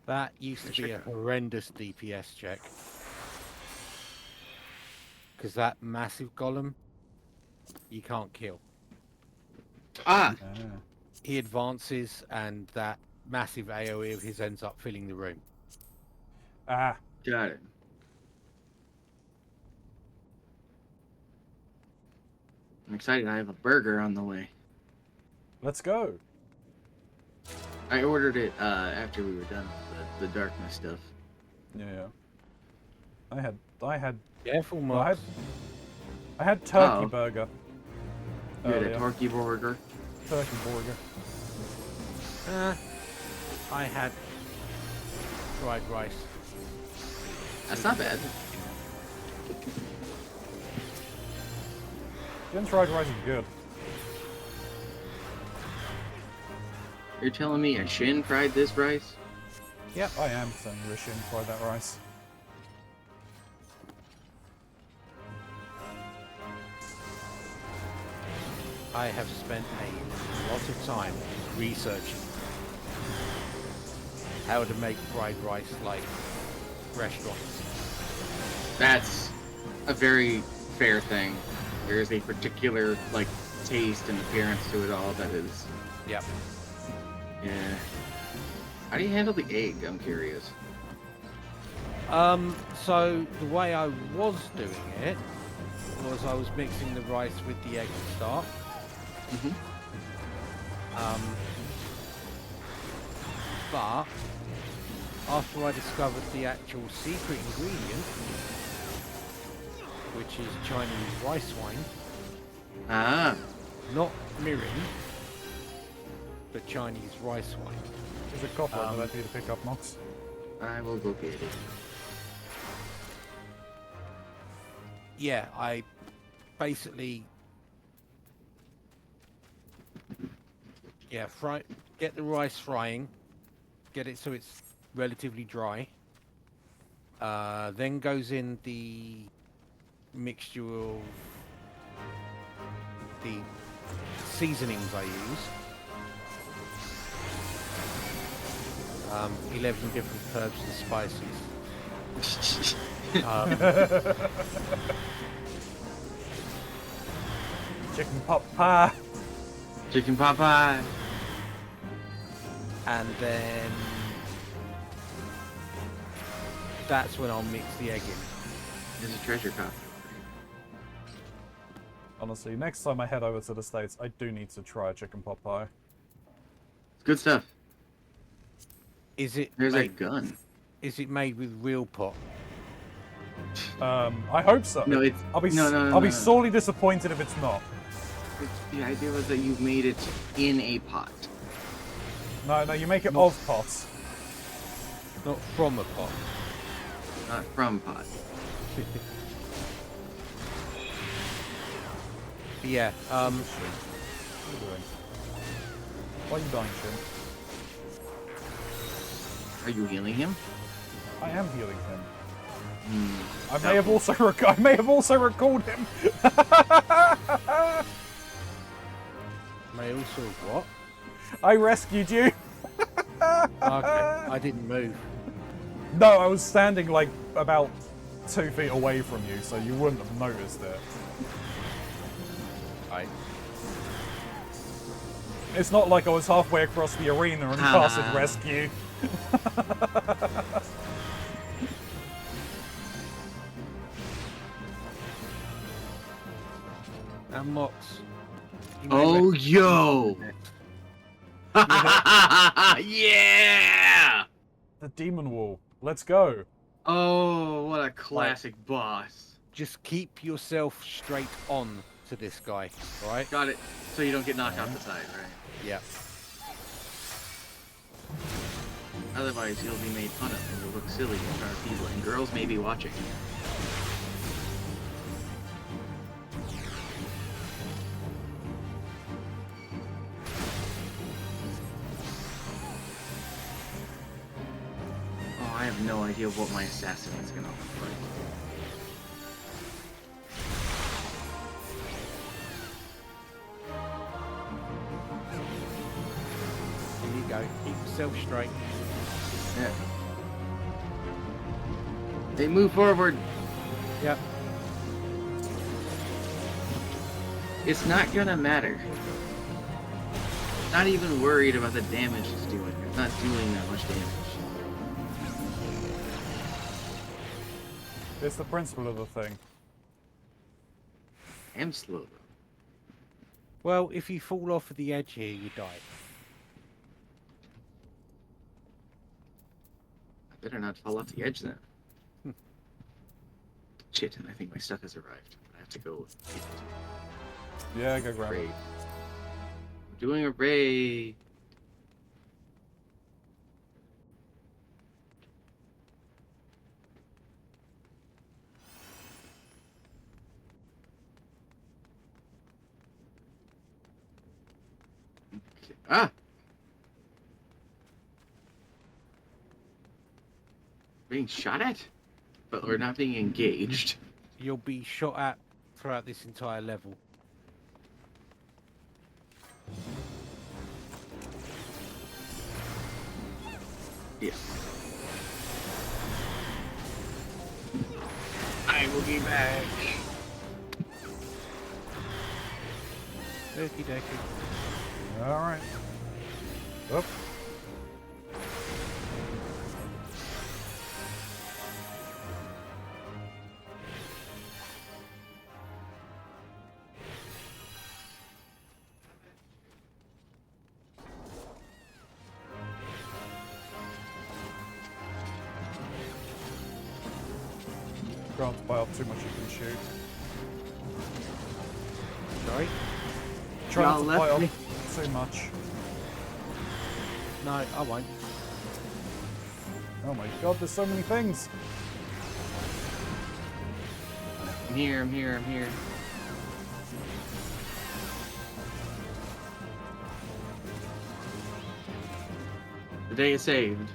B: That used to be a horrendous DPS check. Because that massive golem, you can't kill.
C: Ah!
B: He advances, and that massive AoE of his ends up filling the room.
A: Ah.
C: Got it. I'm excited, I have a burger on the way.
A: Let's go.
C: I ordered it after we were done with the darkness stuff.
A: Yeah. I had
B: Careful,
A: well,
B: Mark.
A: I had turkey
C: Oh.
A: burger.
C: You had a
A: earlier.
C: turkey burger.
A: Turkey burger.
B: I had fried rice.
C: That's not bad.
A: Jen's fried rice is good.
C: You're telling me a Shin fried this rice?
A: Yep, I am saying you Shin fried that rice.
B: I have spent a lot of time researching how to make fried rice like restaurants.
C: That's a very fair thing. There is a particular, like, taste and appearance to it all that is...
B: Yep.
C: Yeah. How do you handle the egg? I'm curious.
B: So the way I was doing it was I was mixing the rice with the egg to start.
C: Mm-hmm.
B: But after I discovered the actual secret ingredient, which is Chinese rice wine,
C: Ah.
B: not mirin, but Chinese rice wine.
A: Is it copper that I need to pick up, Mox?
C: I will go get it.
B: Yeah, I basically get the rice frying, get it so it's relatively dry. Then goes in the mixture of the seasonings I use. 11 different herbs and spices.
A: Chicken pot pie.
C: Chicken pot pie.
B: And then that's when I'll mix the egg in.
C: There's a treasure coffee.
A: Honestly, next time I head over to the States, I do need to try a chicken pot pie.
C: It's good stuff.
B: Is it
C: There's
B: made,
C: a gun.
B: Is it made with real pot?
A: I hope so.
C: No, it's
A: I'll be
C: no.
A: I'll be sorely disappointed if it's not.
C: The idea was that you made it in a pot.
A: No, you make it of pots.
B: Not from a pot.
C: Not from pot.
B: Yeah.
A: What are you doing? Why are you dying, Shin?
C: Are you healing him?
A: I am healing him.
C: Hmm.
A: I may have also recalled him.
B: May also what?
A: I rescued you.
B: Okay, I didn't move.
A: No, I was standing like about 2 feet away from you, so you wouldn't have noticed it.
B: Right.
A: It's not like I was halfway across the arena and casted rescue.
B: And Mox. you may
C: Oh,
B: recognize
C: yo!
B: it.
C: Yeah!
A: The demon wall. Let's go.
C: Oh, what a classic boss.
B: Just keep yourself straight on to this guy, right?
C: Got it. So you don't get knocked off the side, right?
B: Yeah.
C: Otherwise, you'll be made fun of and you'll look silly in front of people, and girls may be watching. Oh, I have no idea what my assassin is gonna look like.
B: Here you go. Keep yourself straight.
C: Yeah. They move forward.
B: Yep.
C: It's not gonna matter. Not even worried about the damage it's doing. It's not doing that much damage.
A: It's the principle of the thing.
C: I am slow though.
B: Well, if you fall off of the edge here, you die.
C: I better not fall off the edge then. Shit, and I think my stuff has arrived. I have to go get it.
A: Yeah, go grab it.
C: Raid. I'm doing a raid. Okay. Ah! Being shot at? But we're not being engaged.
B: You'll be shot at throughout this entire level.
C: Yes. I will be back.
B: Okie dokie.
A: Alright. Up. Grant's by off too much you can shoot.
B: Sorry?
A: Try
C: Y'all
A: not to bite
C: left me.
A: off too much.
B: No, I won't.
A: Oh my god, there's so many things.
C: I'm here, I'm here, I'm here. The day is saved.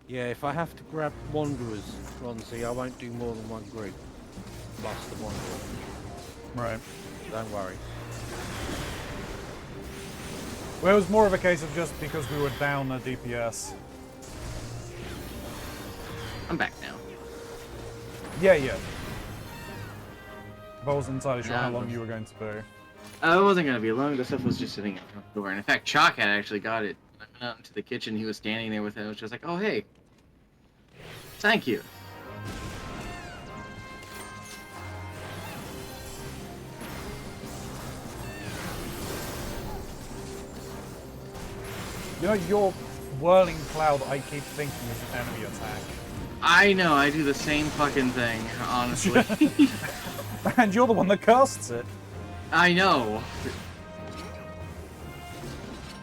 B: Yeah, if I have to grab Wanderers, Keronzi, I won't do more than one group. Plus the Wanderer.
A: Right.
B: Don't worry.
A: Well, it was more of a case of just because we were down a DPS.
C: I'm back now.
A: Yeah, yeah. But I wasn't entirely sure how
C: Nah,
A: long you were going to be.
C: I wasn't gonna be long. The stuff was just sitting at the front door, and in fact, Chalk had actually got it. I went out into the kitchen. He was standing there with it. I was just like, "Oh, hey, thank you."
A: You know, your whirling cloud, I keep thinking is an enemy attack.
C: I know. I do the same fucking thing, honestly.
A: And you're the one that casts it.
C: I know.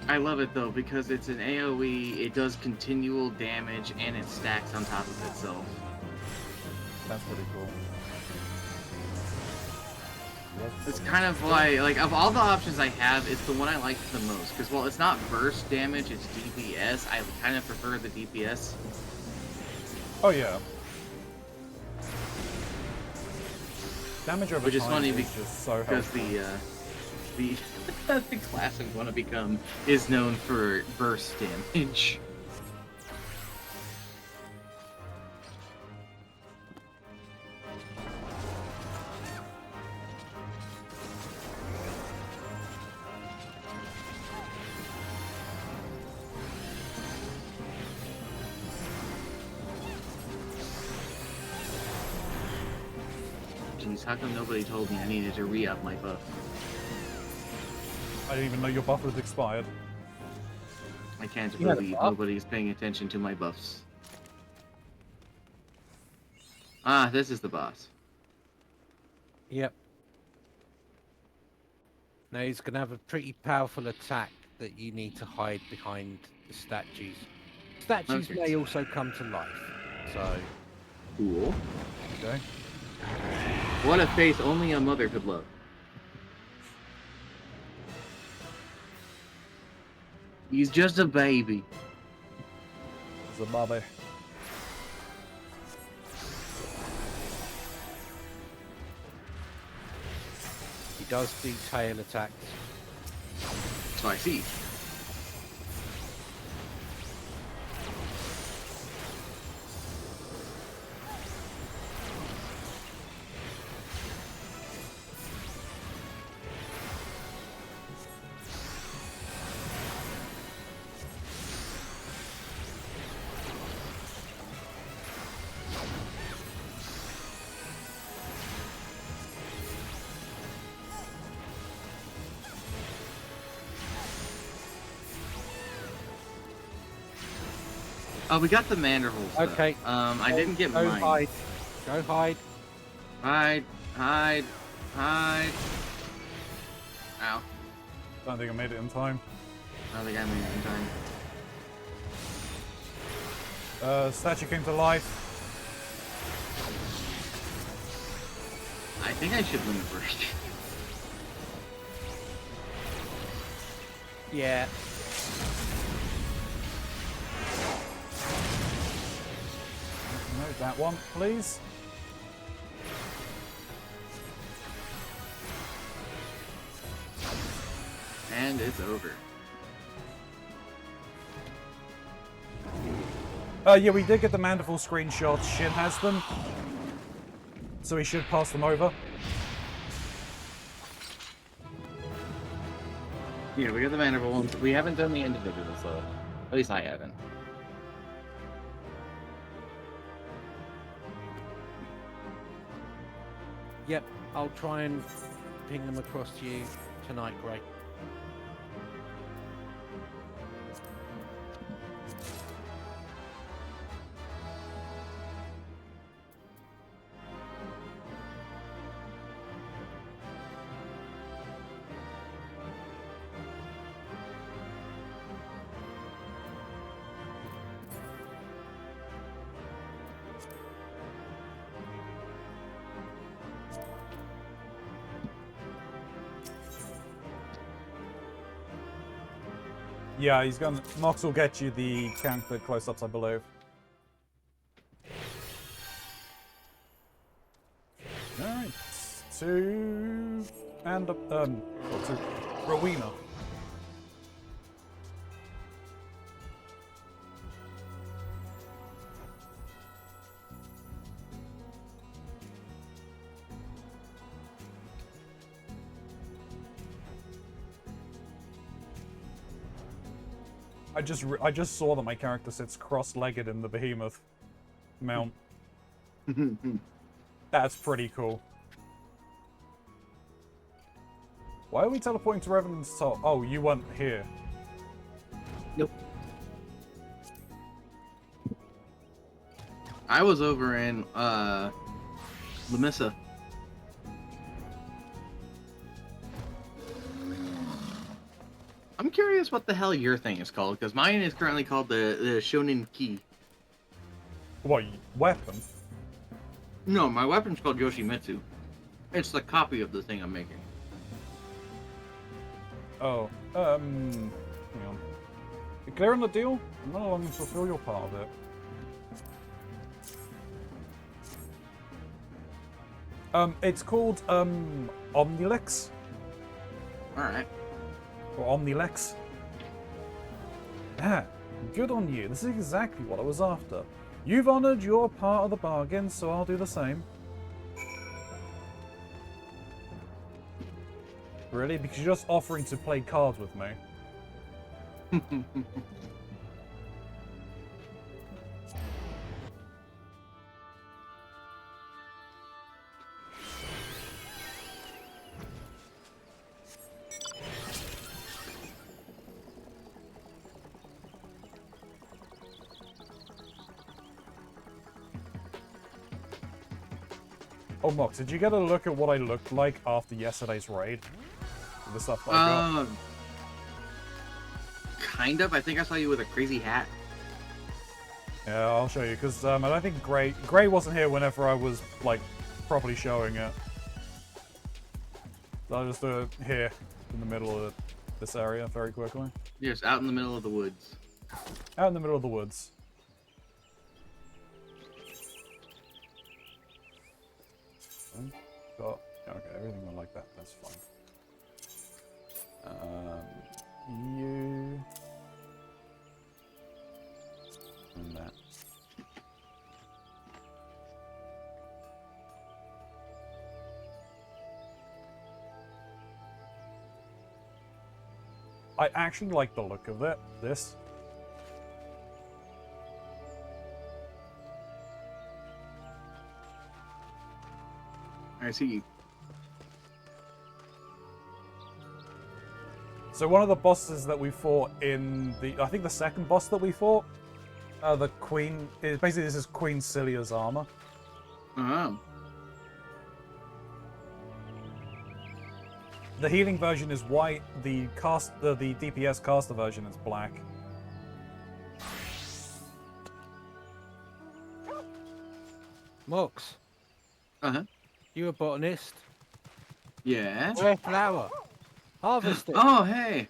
C: I love it though because it's an AoE. It does continual damage and it stacks on top of itself.
A: That's pretty cool.
C: It's kind of why, like, of all the options I have, it's the one I like the most. Because while it's not burst damage, it's DPS. I kind of prefer the DPS.
A: Oh yeah. Damage over
C: Which is
A: time
C: funny
A: is just so
C: because
A: helpful.
C: the the class I want to become is known for burst damage. Jeez, how come nobody told me I needed to re-up my buff?
A: I didn't even know your buff was expired.
C: I can't
B: You had a
C: believe
B: buff?
C: nobody's paying attention to my buffs. Ah, this is the boss.
B: Yep. Now he's going to have a pretty powerful attack that you need to hide behind the statues. Statues
C: Okay.
B: may also come to life, so
C: Cool.
A: Okay.
C: What a face only a mother could love. He's just a baby.
A: There's a bobby.
B: he does do tail attacks.
C: So I see. Oh, we got the Manderholes.
B: Okay.
C: I didn't get
B: Go
C: mine.
B: hide. Go hide.
C: Hide, hide, hide. Ow.
A: Don't think I made it in time.
C: I don't think I made it in time.
A: Statue came to life.
C: I think I should win first.
B: Yeah.
A: No, that one, please.
C: And it's over.
A: Yeah, we did get the Mandible screenshots. Shin has them. So he should pass them over.
C: Yeah, we got the Manderhole ones. We haven't done the individuals, though. At least I haven't.
B: Yep. I'll try and ping them across to you tonight, Gray.
A: Yeah, he's gonna. Mox will get you the counter close-ups, I believe. Alright. To. And. To Rowena. I just saw that my character sits cross-legged in the behemoth mount. That's pretty cool. Why are we teleporting to Revenant's top? Oh, you weren't here.
C: Nope. I was over in Lamissa. I'm curious what the hell your thing is called, because mine is currently called the Shonin Ki.
A: What, weapon?
C: No, my weapon's called Yoshimitsu. It's the copy of the thing I'm making.
A: Oh, hang on. You clear on the deal? I'm not allowing to fulfill your part of it. It's called, Omnilex,
C: Alright.
A: or Omnilex. Ah, good on you. This is exactly what I was after. You've honored your part of the bargain, so I'll do the same. Really? Because you're just offering to play cards with me. Oh, Mox, did you get a look at what I looked like after yesterday's raid? The stuff that I got?
C: Kind of. I think I saw you with a crazy hat.
A: Yeah, I'll show you, because I don't think Gray wasn't here whenever I was, like, properly showing it. So I'll just do it here, in the middle of this area, very quickly.
C: You're just out in the middle of the woods.
A: Out in the middle of the woods. Got, okay, everything went like that, that's fine. You... And that. I actually like the look of it, this.
C: I see.
A: So one of the bosses that we fought in the, I think the second boss that we fought, the Queen, basically this is Queen Celia's armor.
C: Oh.
A: The healing version is white, the DPS caster version is black.
B: Mox,
C: Uh-huh.
B: you a botanist?
C: Yeah.
B: Rare flower. Harvest it.
C: Oh, hey.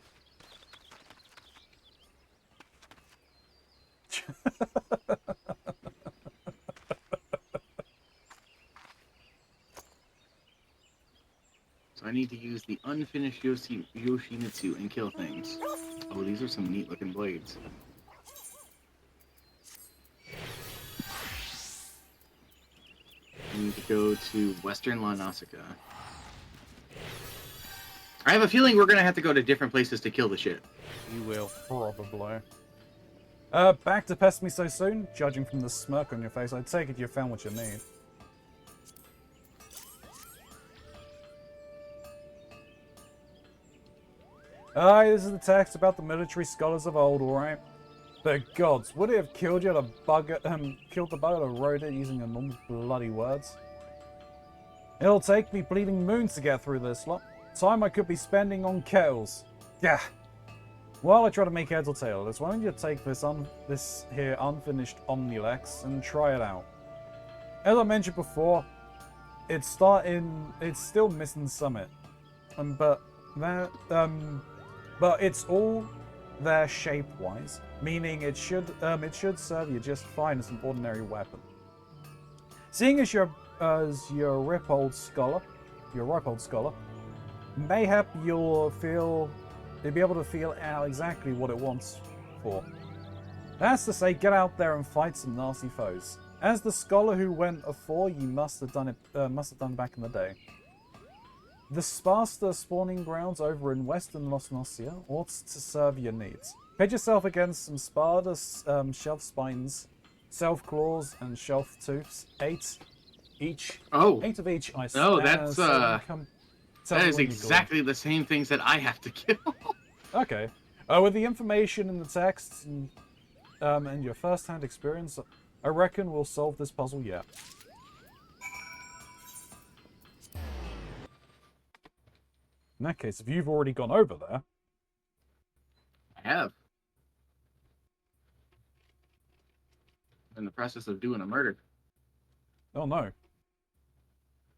C: So I need to use the unfinished Yoshimitsu and kill things. Oh, these are some neat looking blades. I need to go to Western La Nausicaa. I have a feeling we're gonna have to go to different places to kill the shit.
B: You will.
A: Probably. Back to pest me so soon? Judging from the smirk on your face, I'd take it you found what you need. Aye, this is the text about the military scholars of old, alright? But gods, would it have killed you to killed the bugger that wrote it using enormous bloody words? It'll take me bleeding moons to get through this lot. Time I could be spending on kettles. Yeah. While I try to make heads or tails, why don't you take this here unfinished Omnilex and try it out? As I mentioned before, it's still missing Summit, but it's all there shape-wise, meaning it should serve you just fine as an ordinary weapon. Seeing as you're a ripe old scholar, mayhap you'll be able to feel out exactly what it wants for. That's to say, get out there and fight some nasty foes. As the scholar who went afore, you must have done back in the day. The Sparsta spawning grounds over in western Los Nocia ought to serve your needs. Pit yourself against some Sparda shelf spines, self claws, and shelf tooths. 8 each.
C: Oh.
A: 8 of each, I
C: No,
A: suppose.
C: that is exactly the same things that I have to kill.
A: Okay. With the information in the text and your first-hand experience, I reckon we'll solve this puzzle yet. In that case, if you've already gone over there...
C: I have. In the process of doing a murder.
A: Oh no.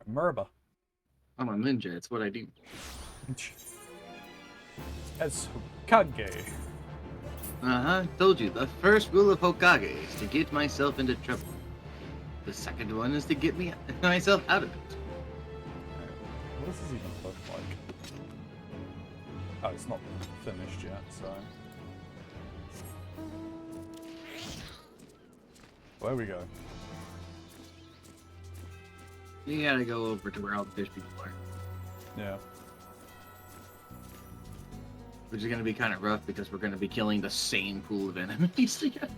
A: A murder.
C: I'm a ninja. It's what I do.
A: As Hokage.
C: Uh-huh. Told you. The first rule of Hokage is to get myself into trouble. The second one is to get myself out of it.
A: What does this even look like? Oh, it's not finished yet, so... There we go.
C: You gotta go over to where all the fish people are.
A: Yeah.
C: Which is gonna be kind of rough because we're gonna be killing the same pool of enemies together.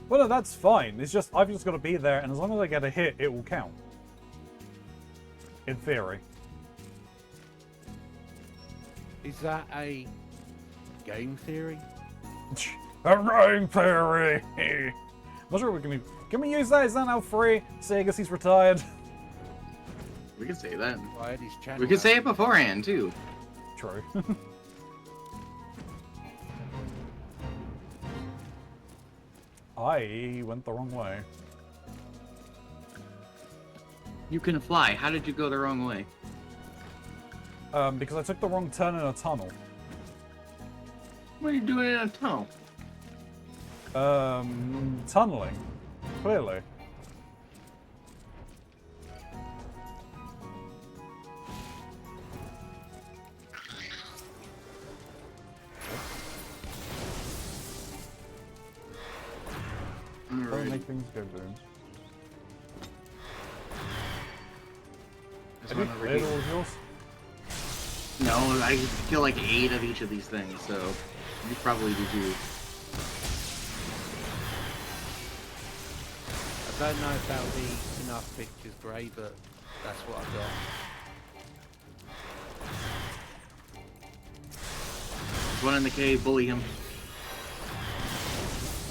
A: Well, no, that's fine. It's just, I've just got to be there, and as long as I get a hit, it will count. In theory.
B: Is that a game theory?
A: A game theory! I'm not sure we can we use that? Is that now free? Seeing as he's retired?
C: We can say that.
B: Right, his channel.
C: We could say it beforehand too.
A: True. I went the wrong way.
C: You can fly. How did you go the wrong way?
A: Because I took the wrong turn in a tunnel.
C: What are you doing in a tunnel?
A: Tunneling. Clearly. Don't
C: Alright.
A: make things go boom.
C: This
A: Have you
C: one over
A: cleared
C: here.
A: all of yours?
C: No, I kill like 8 of each of these things, so you probably do too.
B: I don't know if that'll be enough pictures, Gray, but that's what I've got.
C: There's one in the cave, bully him.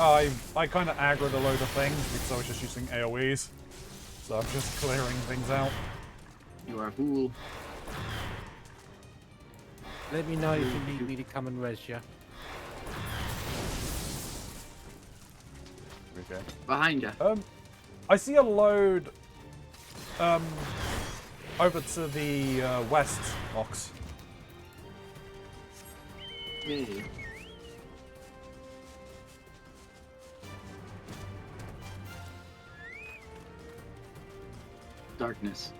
A: I kind of aggroed a load of things because I was just using AoEs. So I'm just clearing things out.
C: You are a fool.
B: Let me know if you need me to come and res you.
A: Okay.
C: Behind you.
A: I see a load over to the west, Ox.
C: Hey. Darkness.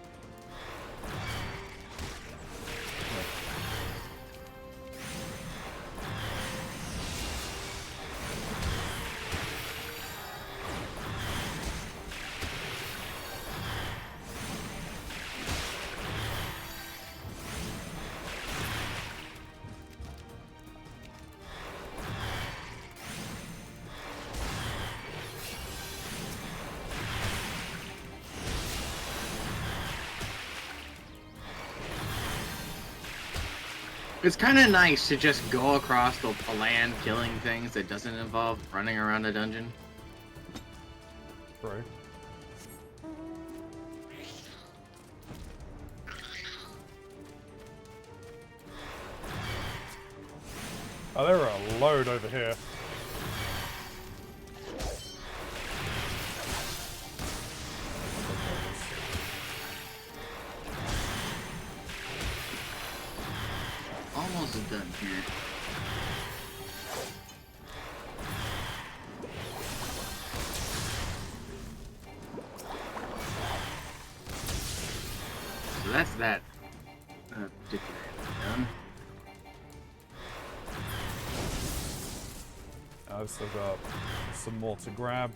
C: It's kind of nice to just go across the land killing things that doesn't involve running around a dungeon.
A: True. Oh, there are a load over here.
C: Almost done here. So that's that particular done.
A: I've still got some more to grab.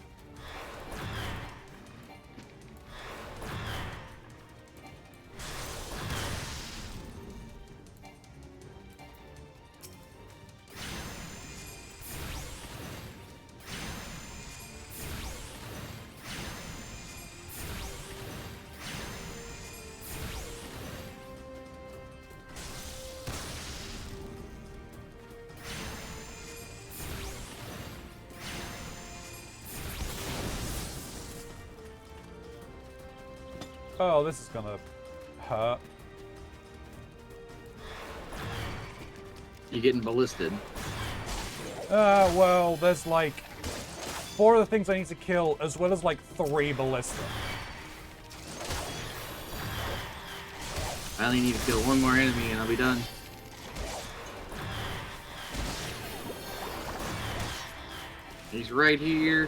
A: Oh, this is gonna hurt.
C: You getting ballisted?
A: Well, there's like 4 of the things I need to kill, as well as like 3 ballista.
C: I only need to kill one more enemy and I'll be done. He's right here.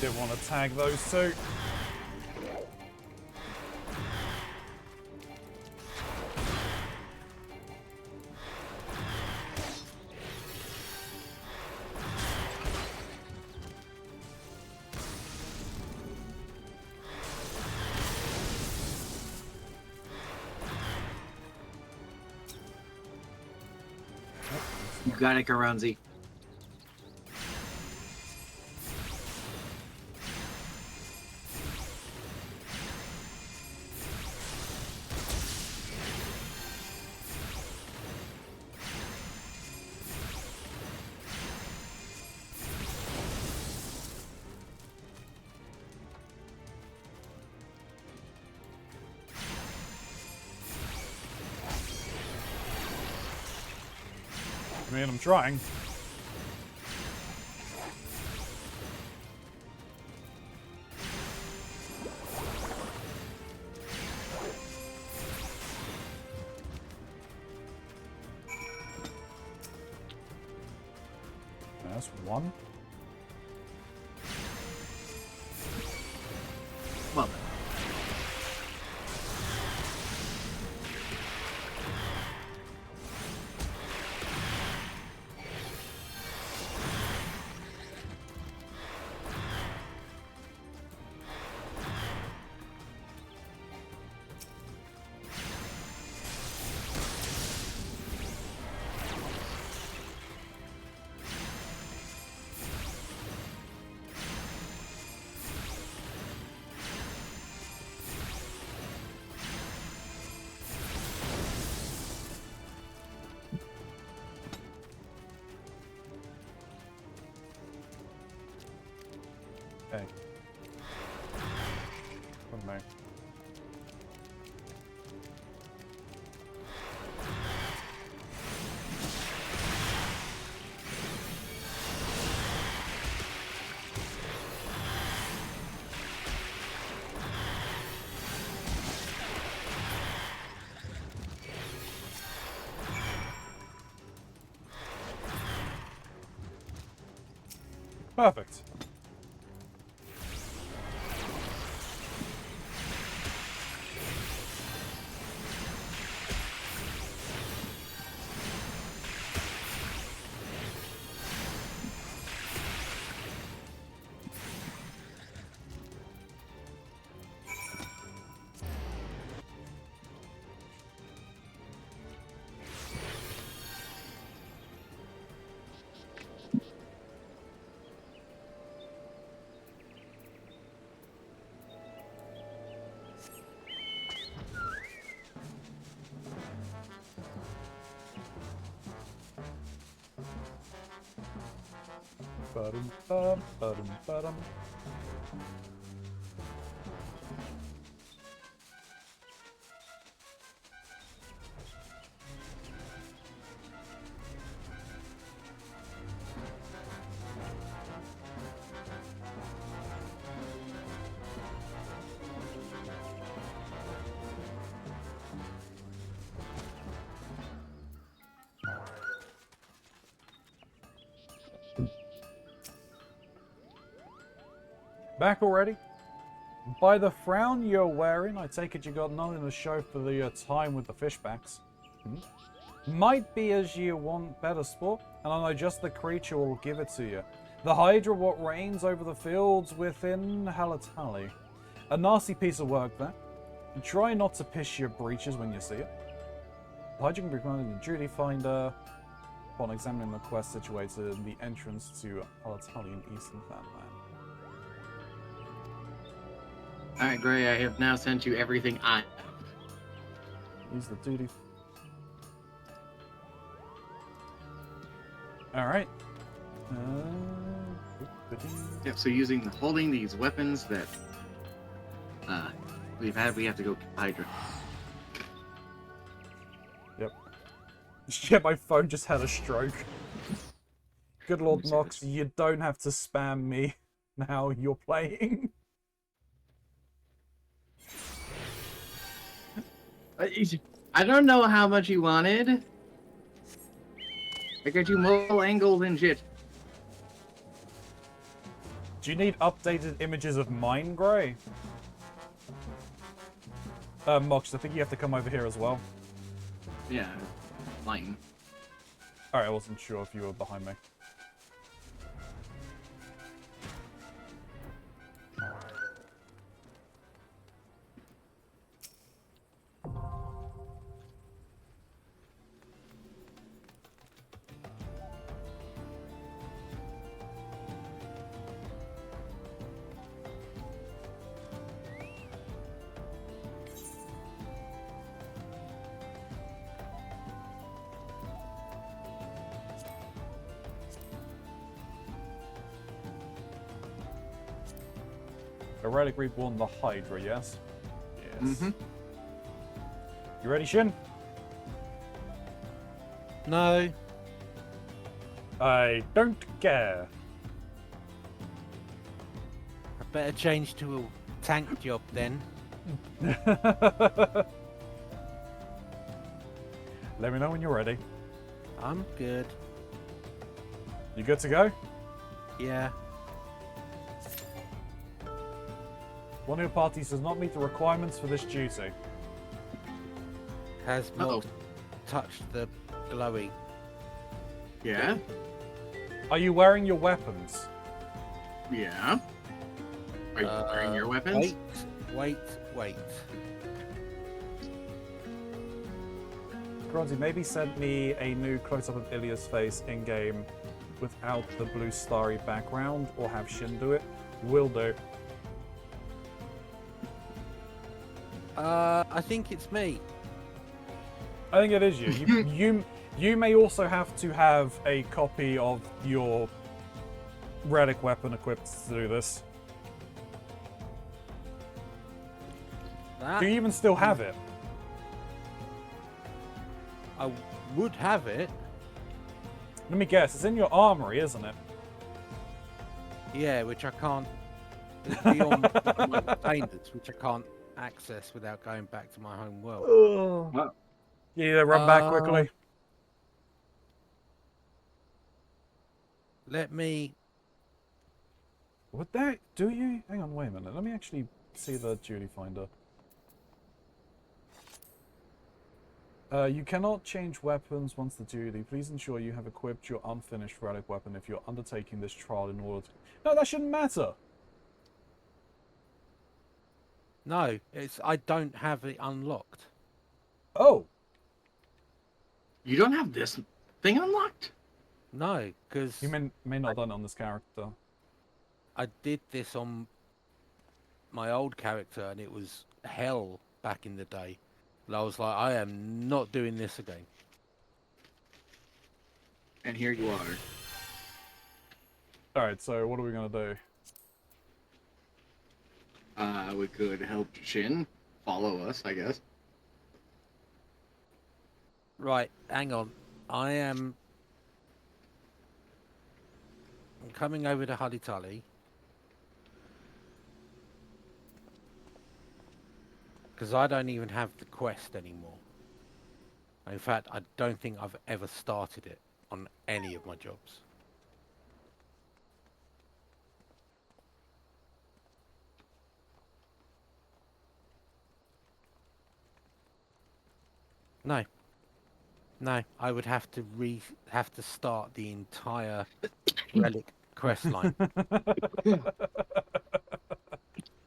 A: Didn't want to tag those two.
C: You got it, Keronzi.
A: I mean, I'm trying. That's one.
C: Well,
A: Okay. From me. Perfect. Ba-dum, ba-dum, ba-dum, ba-dum. Back already? By the frown you're wearing, I take it you got nothing to show for the time with the fishbacks. Might be as you want better sport, and I know just the creature will give it to you. The Hydra what reigns over the fields within Halatali. A nasty piece of work there. Try not to piss your breeches when you see it. The Hydra can be promoted to duty finder upon examining the quest situated in the entrance to Halatali in Eastern Fanland.
C: alright, Gray, I have now sent you everything I have.
A: Use the duty. Alright.
C: Yep, so holding these weapons that we have to go to Hydra.
A: Yep. Yeah, my phone just had a stroke. Good Lord
C: Let me see
A: Mox,
C: this.
A: you don't have to spam me now you're playing.
C: I don't know how much you wanted. I got you mobile angled and shit.
A: Do you need updated images of mine, Grey? Mox, I think you have to come over here as well.
C: Yeah, mine.
A: Alright, I wasn't sure if you were behind me. A relic reborn the Hydra, yes? Yes.
C: Mm-hmm.
A: You ready, Shin?
B: No.
A: I don't care.
B: I better change to a tank job then.
A: Let me know when you're ready.
B: I'm good.
A: You good to go?
B: Yeah.
A: One of your parties does not meet the requirements for this duty.
B: Has
C: Uh-oh.
B: Mox touched the glowy?
C: Yeah?
A: Are you wearing your weapons?
C: Yeah. Are you wearing your weapons?
B: Wait.
A: Keronzi, maybe send me a new close-up of Ilya's face in-game without the blue starry background, or have Shin do it. Will do.
B: I think it's me.
A: I think it is you. You may also have to have a copy of your relic weapon equipped to do this.
B: That
A: Do you even still have it?
B: I would have it.
A: Let me guess, it's in your armory, isn't it?
B: Yeah, which I can't. It's beyond my containers, which I can't access without going back to my home world.
C: Well,
A: Yeah, run back quickly.
B: Let me.
A: Would that do you? Hang on, wait a minute. Let me actually see the duty finder. You cannot change weapons once the duty. Please ensure you have equipped your unfinished relic weapon if you're undertaking this trial in order to... No, that shouldn't matter.
B: No, it's. I don't have it unlocked.
A: Oh,
C: you don't have this thing unlocked?
B: No, because
A: you may not have done it on this character.
B: I did this on my old character and it was hell back in the day. And I was like, I am not doing this again.
C: And here you are.
A: Alright, so what are we going to do?
C: We could help Shin follow us, I guess.
B: Right, hang on. I'm coming over to Hully Tully. Because I don't even have the quest anymore. In fact, I don't think I've ever started it on any of my jobs. No. No, I would have to start the entire relic quest line.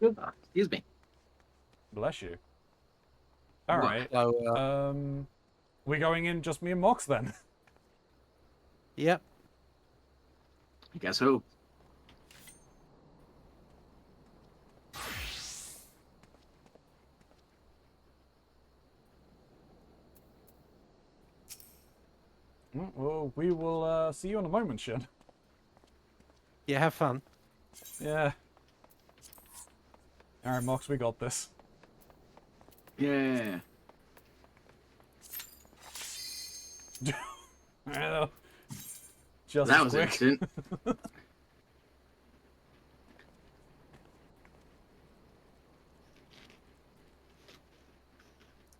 C: Excuse me.
A: Bless you. Alright.
B: So,
A: We're going in just me and Mox then.
B: yep.
C: I guess so.
A: Well, we will see you in a moment, Shin.
B: Yeah, have fun.
A: Yeah. Alright, Mox, we got this.
C: Yeah.
A: Just
C: That
A: as
C: was
A: quick.
C: instant.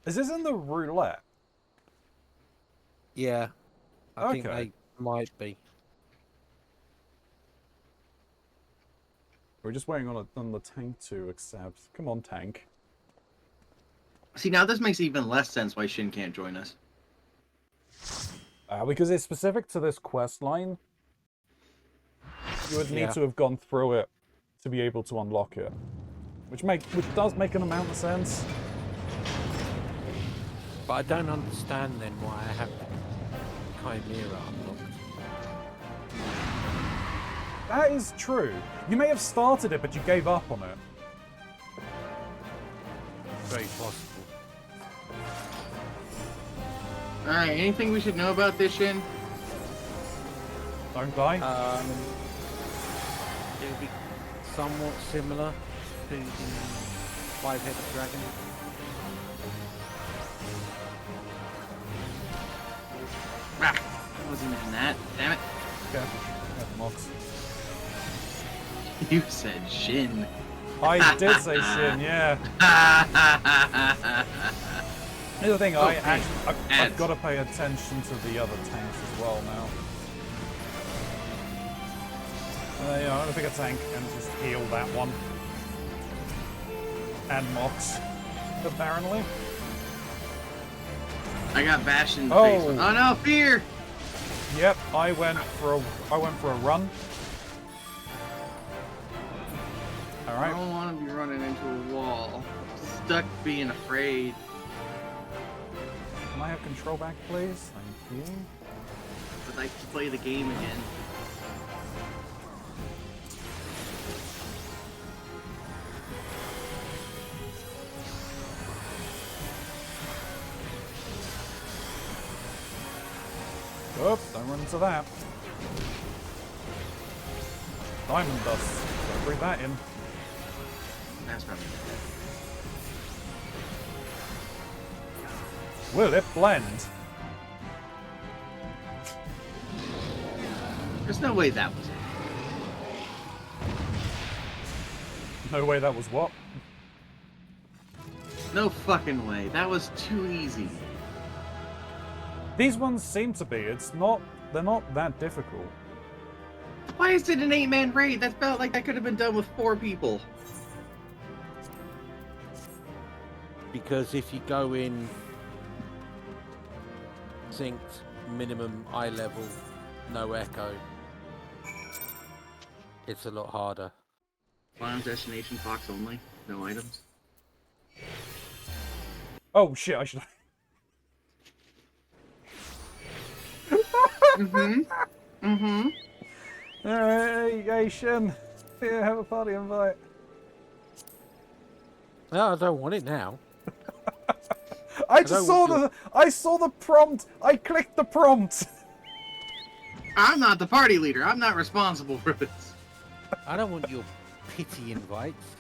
A: Is this in the roulette?
B: Yeah, I think
A: Okay.
B: they might be.
A: We're just waiting on the tank to accept. Come on, tank.
C: See, now this makes even less sense why Shin can't join us.
A: Because it's specific to this quest line. You would need
B: Yeah.
A: to have gone through it to be able to unlock it. Which does make an amount of sense.
B: But I don't understand then why I have the Chimera unlocked.
A: That is true. You may have started it, but you gave up on it.
B: Very possible.
C: Alright, anything we should know about this, Shin?
A: Don't die.
B: It'll be somewhat similar to the five-headed dragon.
C: Ah, I wasn't in that. Damn it.
A: Careful. Mox.
C: You said Shin.
A: I did say Shin, yeah. Here's the thing, I've got to pay attention to the other tanks as well now. Yeah, I'm gonna pick a tank and just heal that one. And Mox, apparently.
C: I got bashed in the
A: Oh.
C: face. Oh no, fear!
A: Yep, I went for a run.
C: I
A: Alright.
C: don't want to be running into a wall. Stuck being afraid.
A: Can I have control back, please? Thank you.
C: I'd like to play the game again.
A: Oops, don't run into that. Diamond dust. Don't bring that in.
C: That's probably
A: Will it blend?
C: There's no way that was it.
A: No way that was what?
C: No fucking way. That was too easy.
A: These ones seem to be. They're not that difficult.
C: Why is it an 8-man raid? That felt like that could have been done with 4 people.
B: Because if you go in synced, minimum eye level, no echo, it's a lot harder.
C: Final destination box only. No items.
A: Oh shit, I should... Alright, hey Shin. Here, have a party invite.
B: No, I don't want it now.
A: I saw the prompt! I clicked the prompt!
C: I'm not the party leader. I'm not responsible for this.
B: I don't want your pity invites.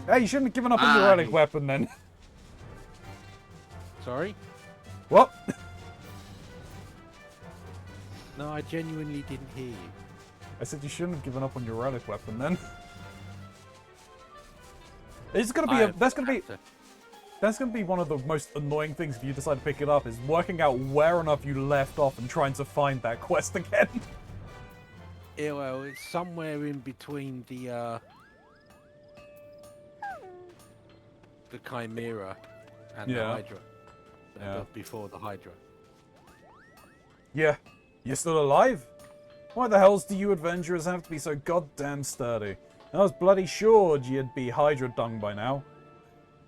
A: Hey, you shouldn't have given up on your relic weapon then.
B: Sorry?
A: What?
B: No, I genuinely didn't hear you.
A: I said you shouldn't have given up on your relic weapon then. It's gonna be that's gonna be one of the most annoying things if you decide to pick it up, is working out where on earth you left off and trying to find that quest again.
B: Yeah, well, it's somewhere in between the Chimera and the
A: Yeah.
B: Hydra.
A: Yeah.
B: Before the Hydra.
A: Yeah. You're still alive? Why the hells do you adventurers have to be so goddamn sturdy? I was bloody sure you'd be Hydra dung by now.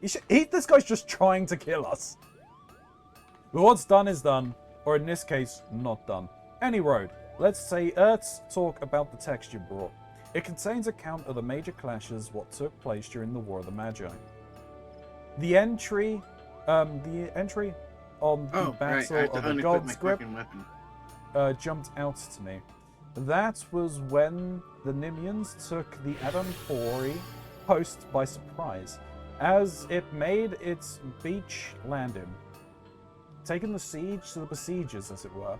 A: This guy's just trying to kill us. But what's done is done, or in this case, not done. Any road. Let's talk about the text you brought. It contains account of the major clashes what took place during the War of the Magi. The entry on the Battle of the Gods script jumped out to me. That was when the Nimians took the Adampori post by surprise, as it made its beach landing. taken the siege to the besiegers, as it were.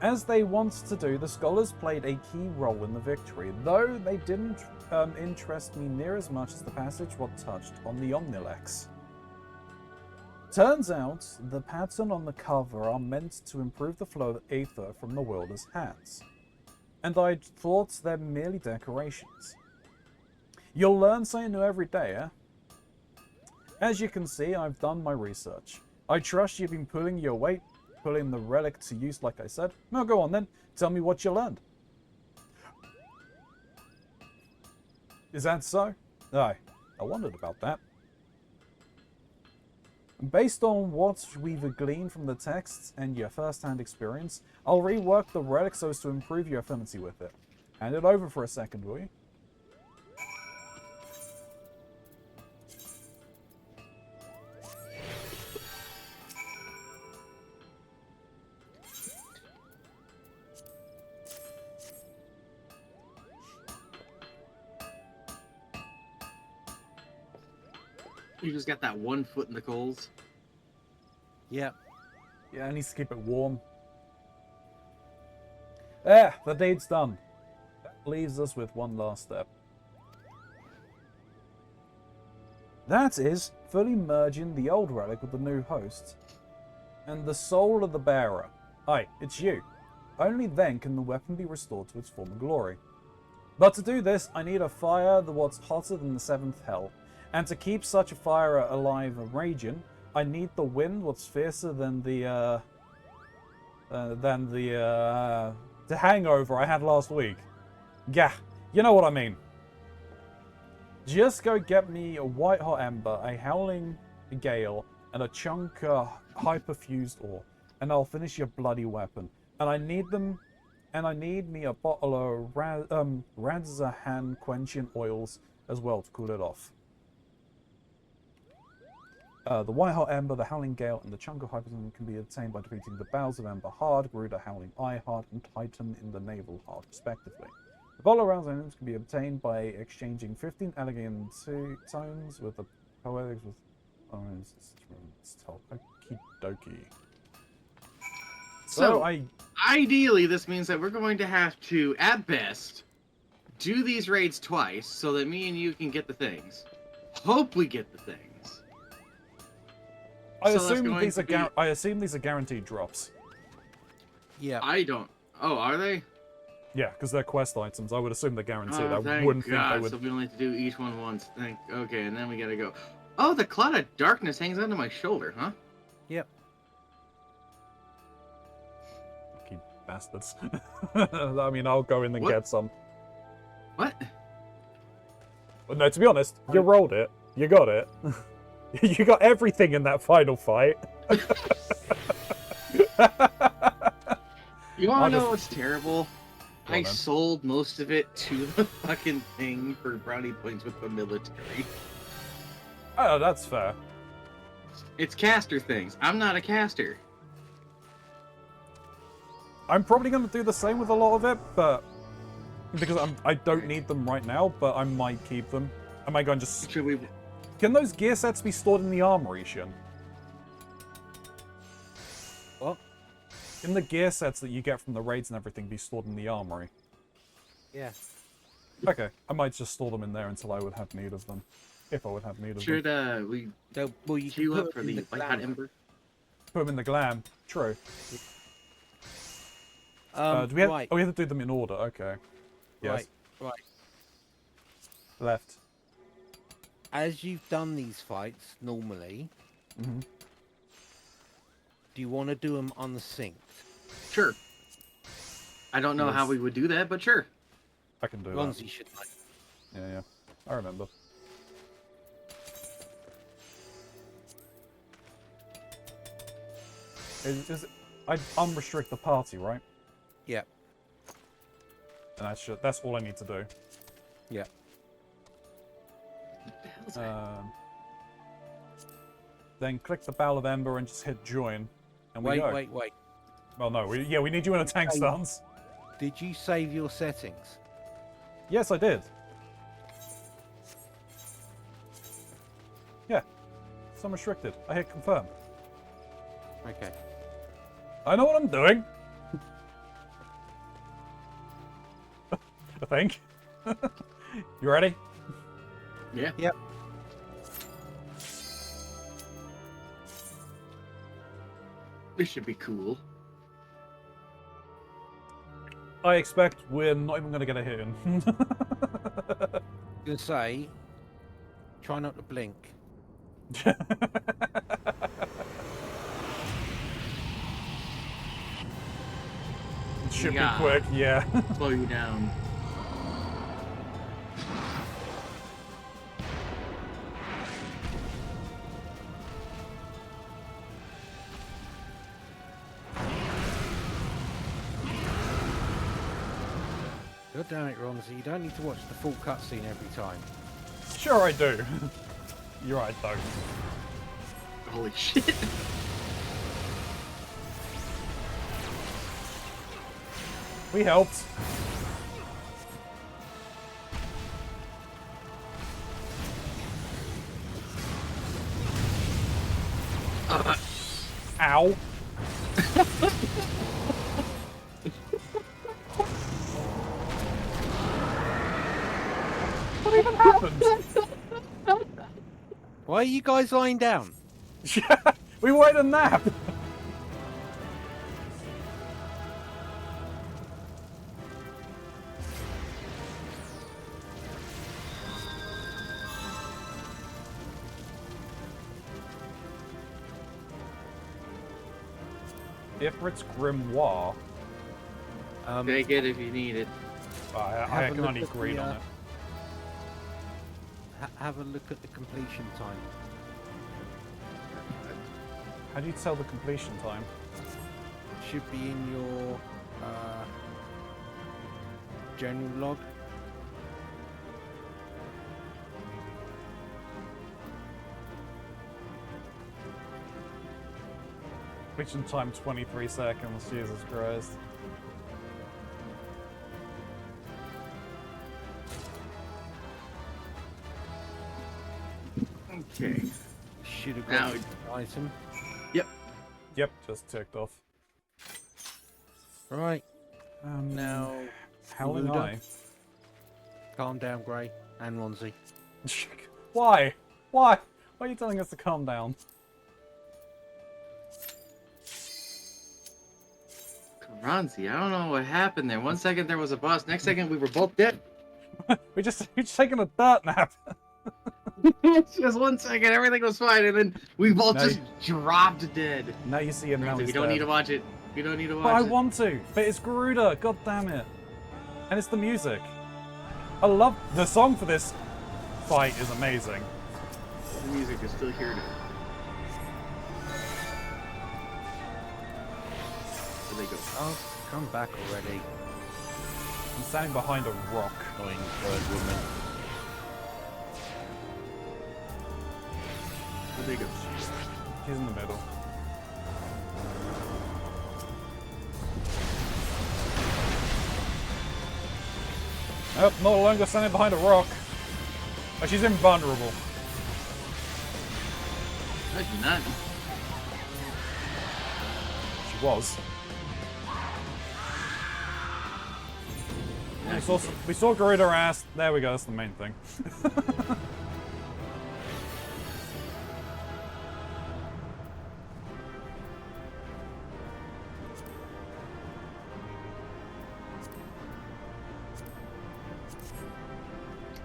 A: As they once to do, the scholars played a key role in the victory, though they didn't interest me near as much as the passage what touched on the Omnilex. Turns out, the pattern on the cover are meant to improve the flow of aether from the wielder's hands, and I thought they're merely decorations. You'll learn something new every day, eh? As you can see, I've done my research. I trust you've been pulling your weight, putting the relic to use like I said. Now go on then, tell me what you learned. Is that so? Aye, I wondered about that. Based on what we've gleaned from the texts and your first-hand experience, I'll rework the relic so as to improve your affinity with it. Hand it over for a second, will you?
C: You just got that 1 foot in the coals.
B: Yeah.
A: Yeah, it needs to keep it warm. There, the deed's done. That leaves us with one last step. That is, fully merging the old relic with the new host. And the soul of the bearer. Aye, it's you. Only then can the weapon be restored to its former glory. But to do this, I need a fire that's hotter than the 7th hell. And to keep such a fire alive and raging, I need the wind what's fiercer than the hangover I had last week. Gah, you know what I mean. Just go get me a white hot ember, a howling gale, and a chunk of hyperfused ore, and I'll finish your bloody weapon. And I need me a bottle of Radzahan quenching oils as well to cool it off. The White Hot Ember, the Howling Gale, and the Chunk of Hyperton can be obtained by defeating the Bowels of Ember Hard, Garuda Howling Eye Hard, and Titan in the Naval Hard, respectively. The bottle of rounds items can be obtained by exchanging 15 elegant tones with the poetics with orange. Okie dokie. So
C: ideally, this means that we're going to have to, at best, do these raids twice so that me and you can get the things. Hope we get the things.
A: I
C: So that's
A: assume
C: going
A: these
C: to
A: are
C: be-
A: I assume these are guaranteed drops.
B: Yeah.
C: I don't. Oh, are they?
A: Yeah, because they're quest items. I would assume they're guaranteed.
C: Oh,
A: I
C: thank
A: wouldn't think
C: God.
A: they would.
C: So we only have to do each one once. Okay, and then we gotta go. Oh, the cloud of darkness hangs onto my shoulder, huh?
B: Yep.
A: Lucky bastards. I mean, I'll go in and
C: What?
A: get some.
C: What?
A: But no, to be honest, you rolled it. You got it. You got everything in that final fight.
C: You wanna
A: I'll
C: know
A: just-
C: what's terrible?
A: Go on,
C: I
A: then.
C: sold most of it to the fucking thing for brownie points with the military.
A: Oh, that's fair.
C: It's caster things. I'm not a caster.
A: I'm probably going to do the same with a lot of it, but because I don't need them right now, but I might keep them. I might go and just.
C: Should we?
A: Can those gear sets be stored in the armory, Shin?
B: What?
A: Can the gear sets that you get from the raids and everything be stored in the armory?
B: Yeah.
A: Okay, I might just store them in there until I would have need of them. If I would have need of them.
C: Should we
B: Well, you can
C: queue
B: put
C: up for
B: them in
C: the white hot
B: glamour.
C: ember?
A: Put them in the glam. True. Do we have?
B: Right.
A: Oh, we have to do them in order. Okay. Yes.
B: Right.
A: Left.
B: As you've done these fights normally,
A: Hmm.
B: do you want to do them unsynced?
C: Sure. I don't know how
A: Yes.
C: we would do that, but sure.
A: I can do that.
B: Gonzi should know.
A: Yeah. I remember. I unrestrict the party, right?
B: Yeah.
A: And that's all I need to do.
B: Yeah.
C: What the hell's that?
A: Then click the Bowl of Ember and just hit join, and we
B: Wait,
A: go.
B: wait.
A: Well, no, we need you in a tank
B: Okay.
A: stance.
B: Did you save your settings?
A: Yes, I did. Yeah, it's unrestricted. I hit confirm.
B: Okay.
A: I know what I'm doing. I think. You ready?
C: Yeah.
B: Yep.
C: This should be cool.
A: I expect we're not even going to get a hit in.
B: Gonna say, try not to blink.
A: It should
C: Yeah.
A: be quick, yeah.
C: Slow you down.
B: God damn it, Ronzi, you don't need to watch the full cutscene every time.
A: Sure I do. You're right, though.
C: Holy shit.
A: We helped. Ow. What even happened?
B: Why are you guys lying down?
A: We wanted a nap. Ifrit's Grimoire.
C: Take it if you need it.
A: I
B: Have a
A: can
B: look
A: only
B: at
A: read
B: the,
A: on it.
B: Have a look at the completion time.
A: How do you tell the completion time?
B: Should be in your general log.
A: Completion time 23 seconds, Jesus Christ.
C: Okay.
B: Should have
C: Now-
B: got an item.
A: Yep, just ticked off.
B: Right,
A: Now,
B: now
A: Howling
B: Luda.
A: Eye.
B: calm down, Grey and Ronzi.
A: Why? Why? Why are you telling us to calm down?
C: Keronzi, I don't know what happened there. 1 second there was a boss, next second we were both dead.
A: we just taking a dirt nap.
C: Just 1 second, everything was fine, and then we both
A: No.
C: just dropped dead.
A: Now you see him. Now
C: Keronzi,
A: he's
C: you don't
A: dead.
C: need to watch it. You don't need to watch
A: But I
C: it.
A: want to. But it's Garuda. God damn it. And it's the music. I love the song for this fight. Is amazing.
C: The music is still here. Where they go?
B: Oh, come back already.
A: I'm standing behind a rock.
B: Annoying bird woman.
C: Where they go?
A: He's in the middle. Nope, no longer standing behind a rock. Oh, she's invulnerable.
C: No, she's not.
A: She was. We saw Garuda ass. There we go. That's the main thing.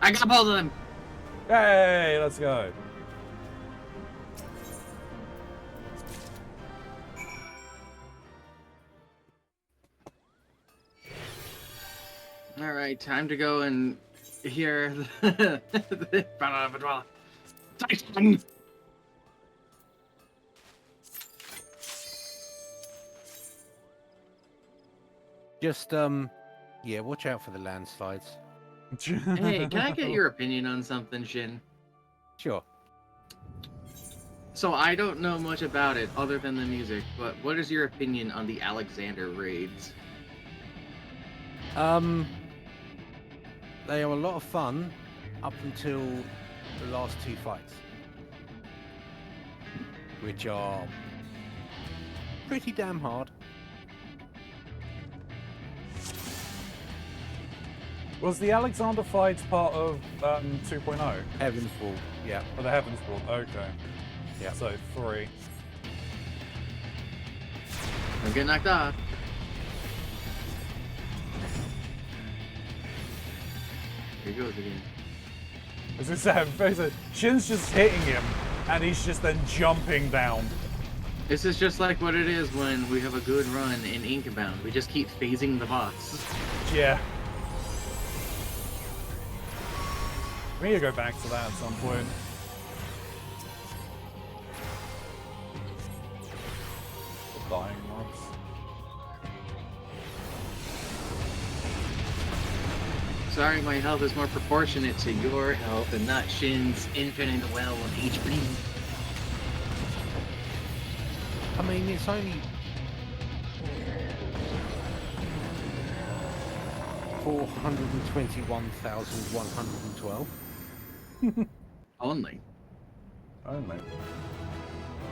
C: I got both of them.
A: Hey, let's go.
C: All right, time to go and hear the Titan.
B: Just yeah, watch out for the landslides.
C: Hey, can I get your opinion on something, Shin?
B: Sure.
C: So I don't know much about it other than the music, but what is your opinion on the Alexander raids?
B: They are a lot of fun up until the last two fights, which are pretty damn hard.
A: Was the Alexander fights part of 2.0?
B: Heaven's Ball, yeah.
A: Or the Heaven's Ball? Okay.
B: Yeah.
A: So 3.
C: Don't get knocked off. Here he goes again.
A: As I said, Shin's just hitting him, and he's just then jumping down.
C: This is just like what it is when we have a good run in Inkbound. We just keep phasing the boss.
A: Yeah. We need to go back to that at some point. The dying mobs.
C: Sorry, my health is more proportionate to your health and not Shin's infinite well of HP.
B: I mean, it's only 421,112.
C: Only.
A: Only.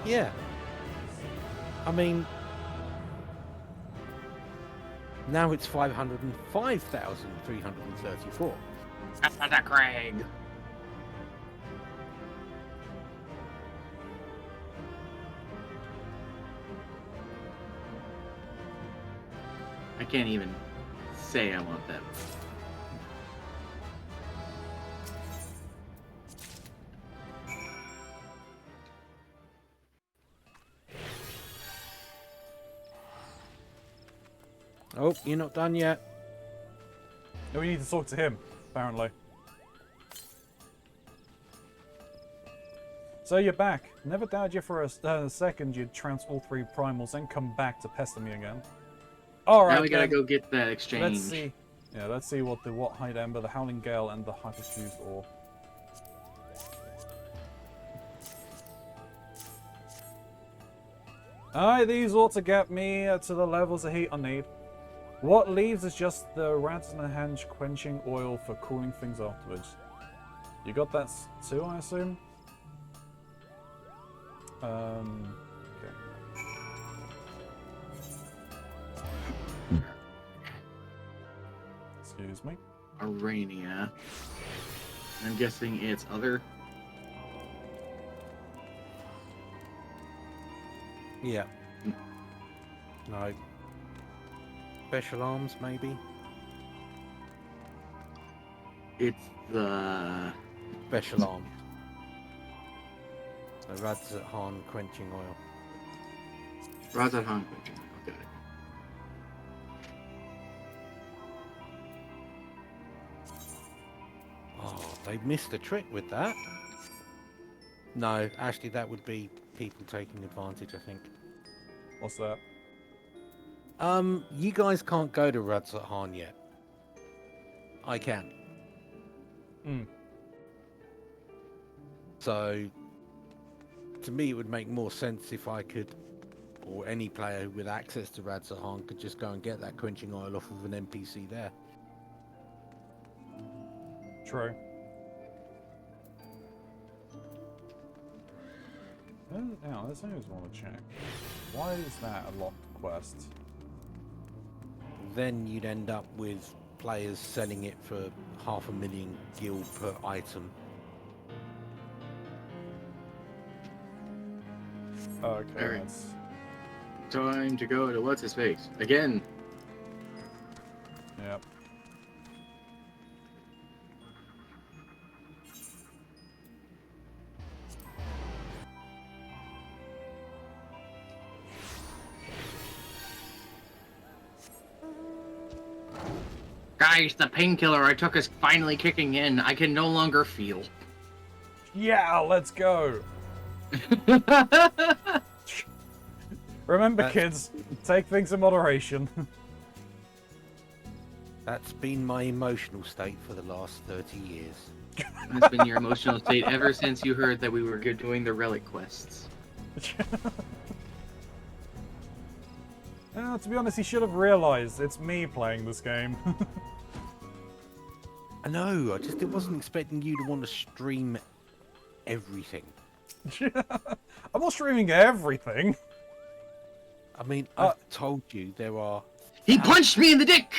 B: Yeah. I mean, now it's 505,334.
C: That's not a Craig. I can't even say I want that.
B: Oh, you're not done yet.
A: No, we need to talk to him, apparently. So you're back. Never doubted you for a second you'd trounce all 3 primals, then come back to pester me again. Alright,
C: Now we gotta go get the exchange.
A: Let's see. Yeah, let's see what the White Ember, the Howling Gale, and the Hyperfused Ore. Alright, these ought to get me to the levels of heat I need. What leaves is just the Radzenhenge quenching oil for cooling things afterwards. You got that too, I assume? Okay. Excuse me.
C: Arania. I'm guessing it's other.
B: Yeah. No. Special arms, maybe?
C: It's the...
B: Special arms. So Radzethan quenching oil.
C: Razadhan. Got it.
B: Oh, they missed a trick with that. No, actually that would be people taking advantage, I think.
A: What's that?
B: You guys can't go to Radzethan yet. I can.
A: Hmm.
B: So, to me, it would make more sense if I could, or any player with access to Radzethan could just go and get that quenching oil off of an NPC there.
A: True. Now, let's always want to check. Why is that a locked quest?
B: Then you'd end up with players selling it for 500,000 gil per item.
A: Okay,
C: Alright.
A: that's...
C: Time to go to what's his face again.
A: Yep.
C: Guys, the painkiller I took is finally kicking in. I can no longer feel.
A: Yeah, let's go! Remember, kids, take things in moderation.
B: That's been my emotional state for the last 30 years.
C: That's been your emotional state ever since you heard that we were doing the relic quests.
A: To be honest, he should have realized it's me playing this game.
B: I know, I just wasn't expecting you to want to stream everything.
A: I'm not streaming everything.
B: I mean, I've told you there are
C: He punched me in the dick.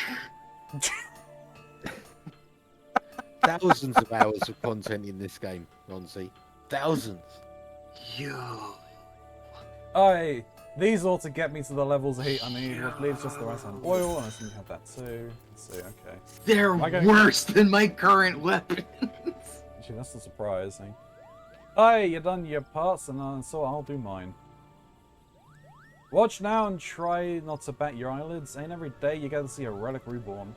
B: thousands of hours of content in this game, Ronzi. Thousands.
C: Yo.
A: These ought to get me to the levels of heat I need, which leaves just the rest on oil, and I seem to have that too. Let's see, okay.
C: They're worse than my current weapons.
A: Gee, that's not surprising. Aye, you done your parts, and so I'll do mine. Watch now and try not to bat your eyelids. Ain't every day you get to see a relic reborn.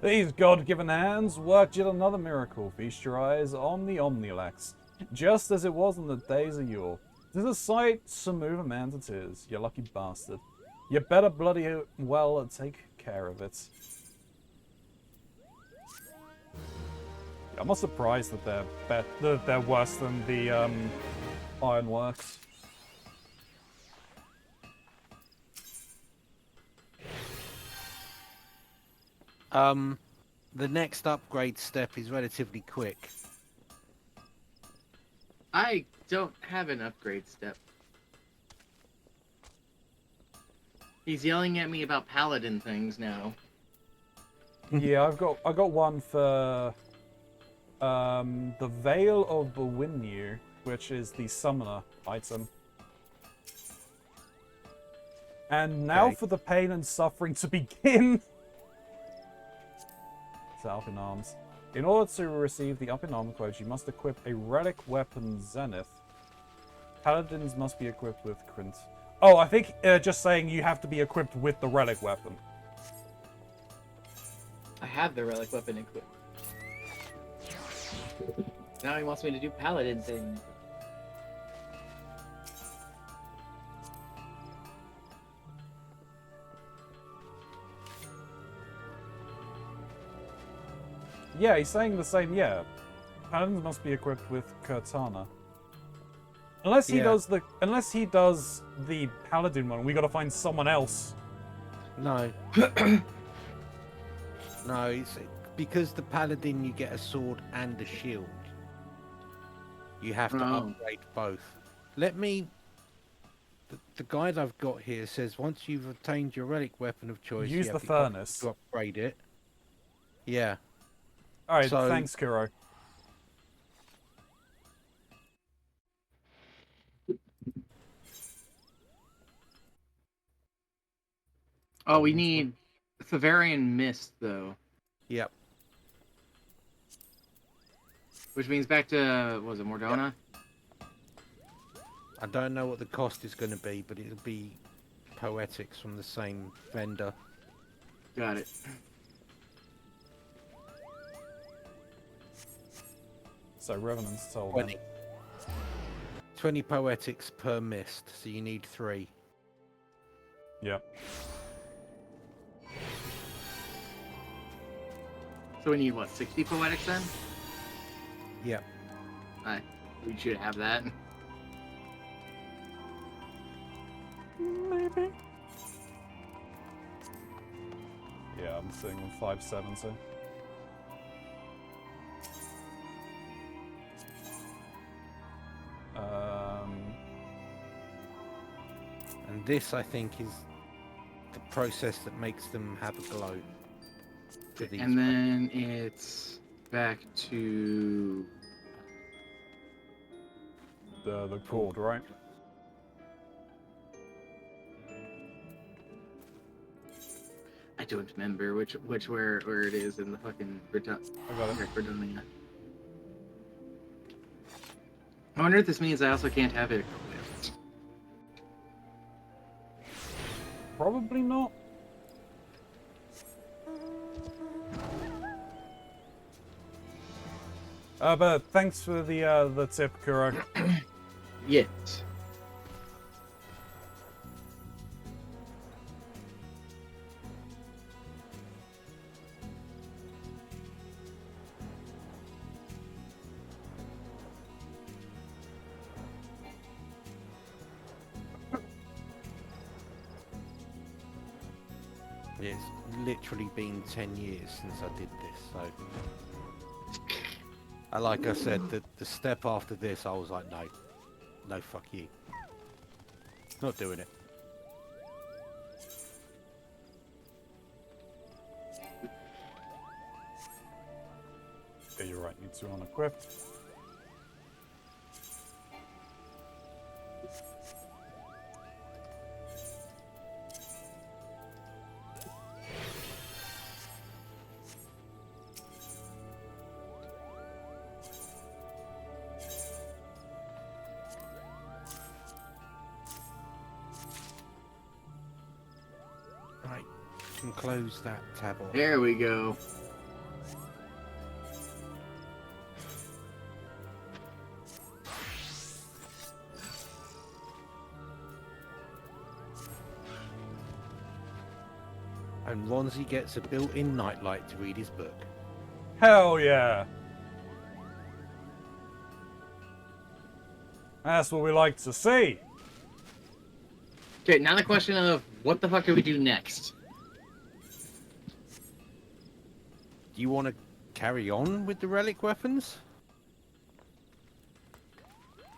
A: These God-given hands worked yet another miracle. Feast your eyes on the Omnilex, just as it was in the days of yore. 'Tis a sight to move a man to tears, you lucky bastard. You better bloody well take care of it. I'm not surprised that they're worse than the Ironworks.
B: The next upgrade step is relatively quick.
C: I don't have an upgrade step. He's yelling at me about paladin things now.
A: Yeah, I got one for the Veil of Bewinyu, which is the summoner item. And now
B: Okay.
A: for the pain and suffering to begin. It's Up in Arms. In order to receive the Up in Arm quote, you must equip a relic weapon Zenith. Paladins must be equipped with Krint. Oh, I think just saying you have to be equipped with the relic weapon.
E: I have the relic weapon equipped. Now he wants me to do paladin things.
A: Yeah, he's saying the same. Yeah, Paladins must be equipped with Cortana. Unless he does the Paladin one, we got to find someone else.
B: No. No, it's because the paladin you get a sword and a shield. You have to upgrade both. Let me. The guide I've got here says once you've obtained your relic weapon of choice,
A: Use
B: you
A: the
B: have option
A: furnace.
B: to upgrade it. Yeah.
A: All right,
B: So-
A: thanks, Kuro.
C: Oh, we need Favarian Mist, though.
B: Yep.
C: Which means back to, what was it, Mordona?
B: I don't know what the cost is going to be, but it'll be Poetics from the same vendor.
C: Got it.
A: So Revenant's told
B: 20.
A: him.
B: 20 Poetics per mist, so you need 3.
A: Yep.
C: So we need, what, 60 Poetics then?
B: Yep.
C: We should have that.
A: Maybe. Yeah, I'm sitting on 570.
B: And this, I think, is the process that makes them have a glow. For these
C: And then it's back to...
A: The cord, right?
C: I don't remember where it is in the fucking
A: I got it.
C: Bretonnia. I wonder if this means I also can't have it equipped.
A: Probably not. But thanks for the tip, Kuro.
C: Yet.
B: It's literally been 10 years since I did this, so... Like I said, the step after this, I was like, no. No, fuck you. Not doing it.
A: Yeah, you're right. Need to unequip.
B: Right, can close that tab off.
C: There we go.
B: And Ronzi gets a built-in nightlight to read his book.
A: Hell yeah! That's what we like to see.
C: Okay, now the question of what the fuck do we do next?
B: Do you want to carry on with the relic weapons?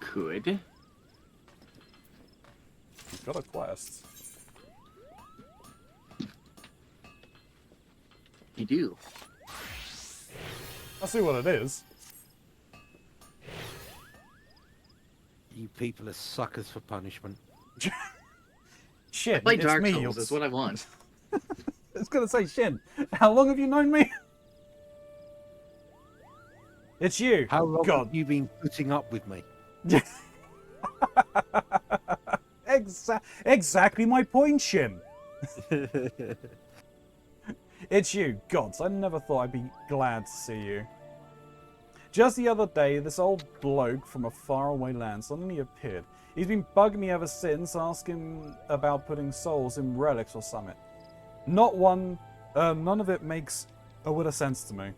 C: Could.
A: You've got a quest.
C: You do.
A: I see what it is.
B: You people are suckers for punishment.
A: Shit,
C: Play
A: it's
C: Dark
A: me.
C: Souls, that's what I want.
A: I was gonna say, Shin, how long have you known me? It's you.
B: How long
A: God.
B: have you been putting up with me?
A: Exactly my point, Shin. It's you. Gods, I never thought I'd be glad to see you. Just the other day, this old bloke from a faraway land suddenly appeared. He's been bugging me ever since, asking about putting souls in relics or something. None of it makes a bit of sense to me.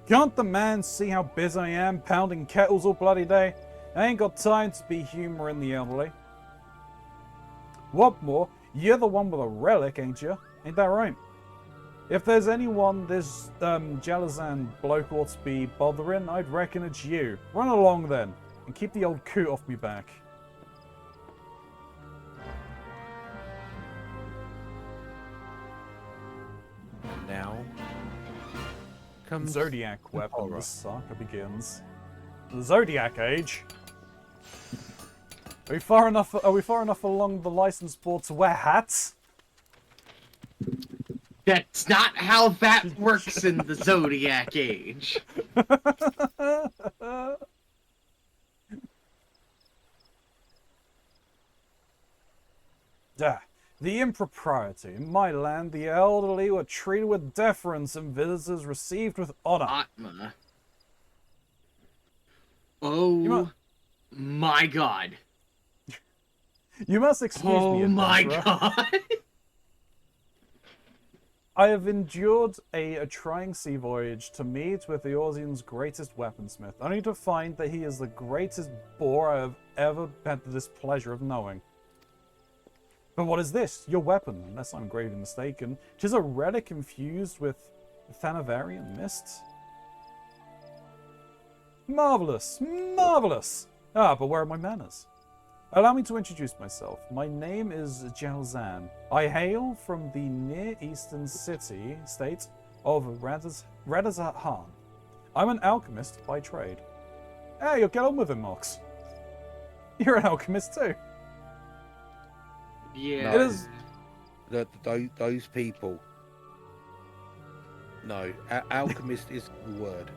A: Can't the man see how busy I am, pounding kettles all bloody day? I ain't got time to be humouring the elderly. What more, you're the one with a relic, ain't you? Ain't that right? If there's anyone this Jalazan bloke ought to be bothering, I'd reckon it's you. Run along then, and keep the old coot off me back.
B: Now comes
A: Zodiac weapon,
B: horror.
A: the saga begins. The Zodiac age. Are we far enough along the license board to wear hats?
C: That's not how that works in the Zodiac Age.
A: The impropriety. In my land, the elderly were treated with deference and visitors received with honor.
C: Atma. Oh my god.
A: You must excuse me,
C: Oh my
A: adventurer.
C: god.
A: I have endured a trying sea voyage to meet with the Eorzean's greatest weaponsmith, only to find that he is the greatest bore I have ever had the displeasure of knowing. But what is this? Your weapon, unless I'm gravely mistaken. 'Tis a relic infused with Thanavarian mist. Marvelous! Marvelous! Ah, but where are my manners? Allow me to introduce myself. My name is Jalzan. I hail from the Near Eastern state of Radazat-Han. I'm an alchemist by trade. Hey, you'll get on with him, Mox. You're an alchemist too.
C: Yeah.
A: It is.
B: Those people. No, alchemist is the word.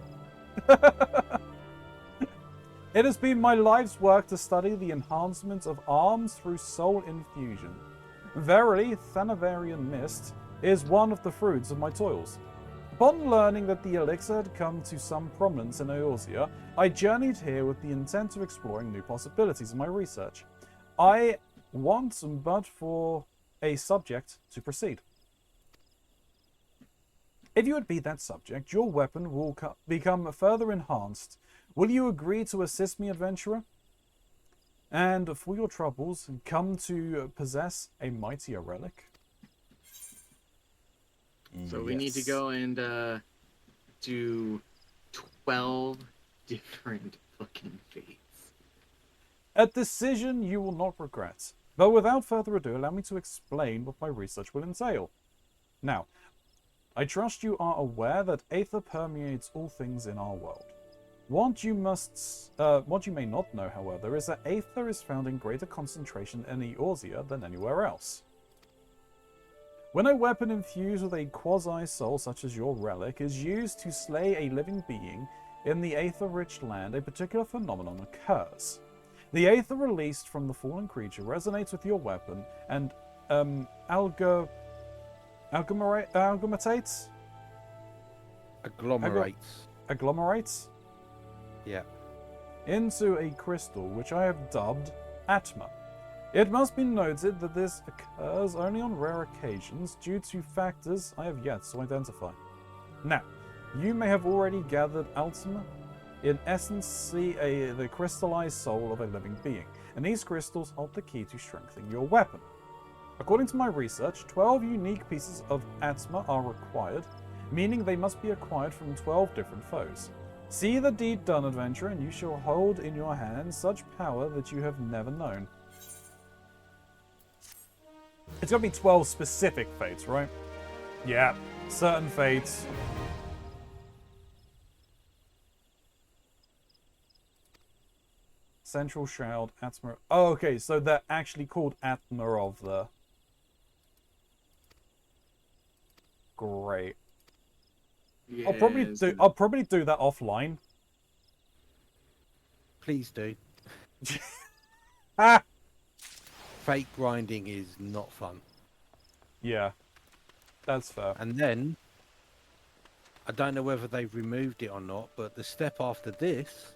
A: It has been my life's work to study the enhancement of arms through soul infusion. Verily, Thanavarian mist is one of the fruits of my toils. Upon learning that the elixir had come to some prominence in Eorzea, I journeyed here with the intent of exploring new possibilities in my research. I want but for a subject to proceed. If you would be that subject, your weapon will become further enhanced. Will you agree to assist me, adventurer? And for your troubles, come to possess a mightier relic?
C: So we need to
A: Yes.
C: go and do 12 different fucking fates.
A: A decision you will not regret. But without further ado, allow me to explain what my research will entail. Now, I trust you are aware that Aether permeates all things in our world. What you may not know, however, is that Aether is found in greater concentration in Eorzea than anywhere else. When a weapon infused with a quasi-soul such as your relic is used to slay a living being in the Aether-rich land, a particular phenomenon occurs. The Aether released from the fallen creature resonates with your weapon and amalgamates
B: Agglomerates. Yeah.
A: into a crystal which I have dubbed Atma. It must be noted that this occurs only on rare occasions due to factors I have yet to identify. Now, you may have already gathered Atma, in essence the crystallized soul of a living being, and these crystals hold the key to strengthening your weapon. According to my research, 12 unique pieces of Atma are required, meaning they must be acquired from 12 different foes. See the deed done, adventurer, and you shall hold in your hands such power that you have never known. It's going to be 12 specific fates, right? Yeah, certain fates. Central Shroud, Atma. Oh, okay, so they're actually called Atma of the... Great.
C: Yes.
A: I'll probably do that offline.
B: Please do.
A: Ah!
B: Fate grinding is not fun.
A: Yeah, that's fair.
B: And then, I don't know whether they've removed it or not, but the step after this,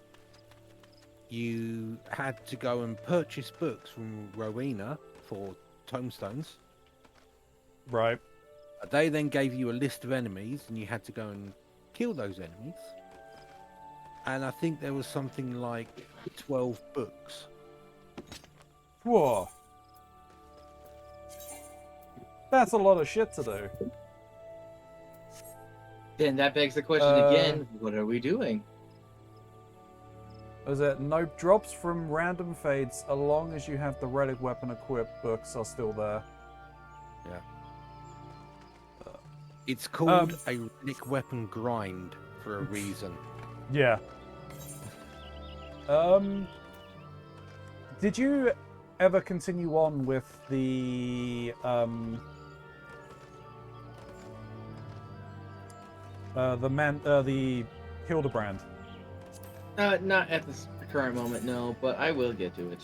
B: you had to go and purchase books from Rowena for tomestones.
A: Right.
B: They then gave you a list of enemies, and you had to go and kill those enemies. And I think there was something like 12 books.
A: Whoa. That's a lot of shit to do.
E: Then that begs the question again, what are we doing?
A: Is it nope drops from random fates as long as you have the relic weapon equipped books are still there.
B: Yeah. It's called a relic weapon grind for a reason.
A: Yeah. Did you ever continue on with the the Hildebrand?
E: Not at this current moment, no, but I will get to it.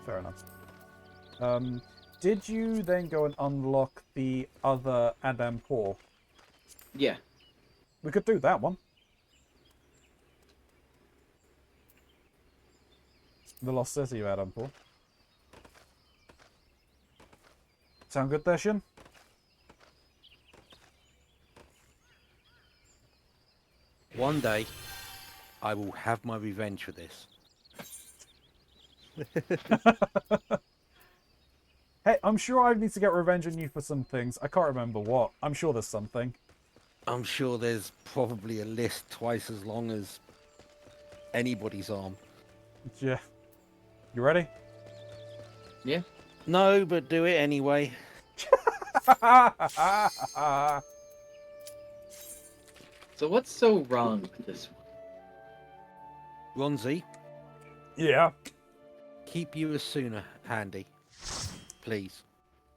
A: Fair enough. Did you then go and unlock the other Adampor?
E: Yeah.
A: We could do that one. The Lost City of Adampor. Sound good there, Shin?
B: One day, I will have my revenge for this.
A: Hey, I'm sure I need to get revenge on you for some things. I can't remember what. I'm sure there's something.
B: I'm sure there's probably a list twice as long as anybody's arm.
A: Yeah. You ready?
E: Yeah.
B: No, but do it anyway.
E: So what's so wrong with this one?
B: Ronzi,
A: Yeah.
B: keep you a sooner handy. Please.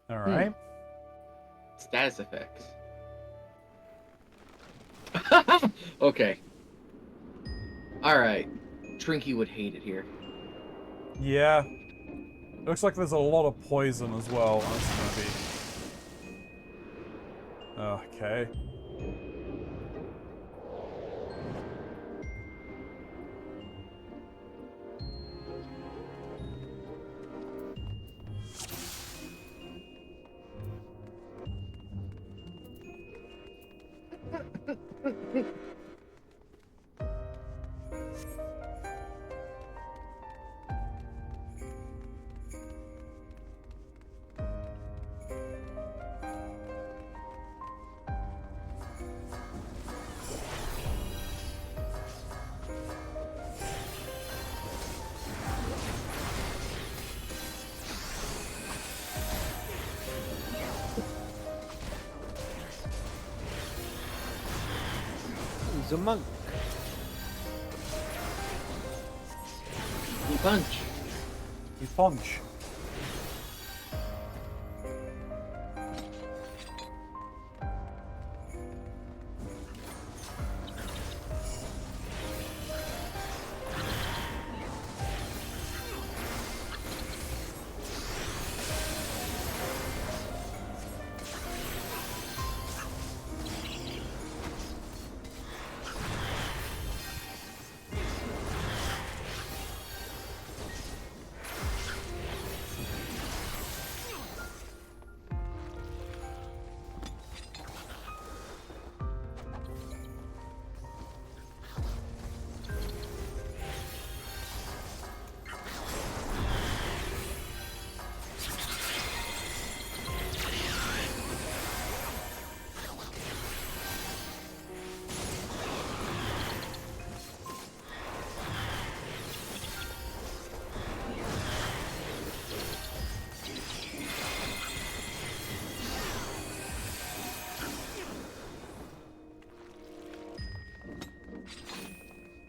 A: Alright.
E: Status effects. Okay. Alright. Trinky would hate it here.
A: Yeah. Looks like there's a lot of poison as well. That's gonna be... Okay.
B: He's a monk.
E: You punch.
A: You punch.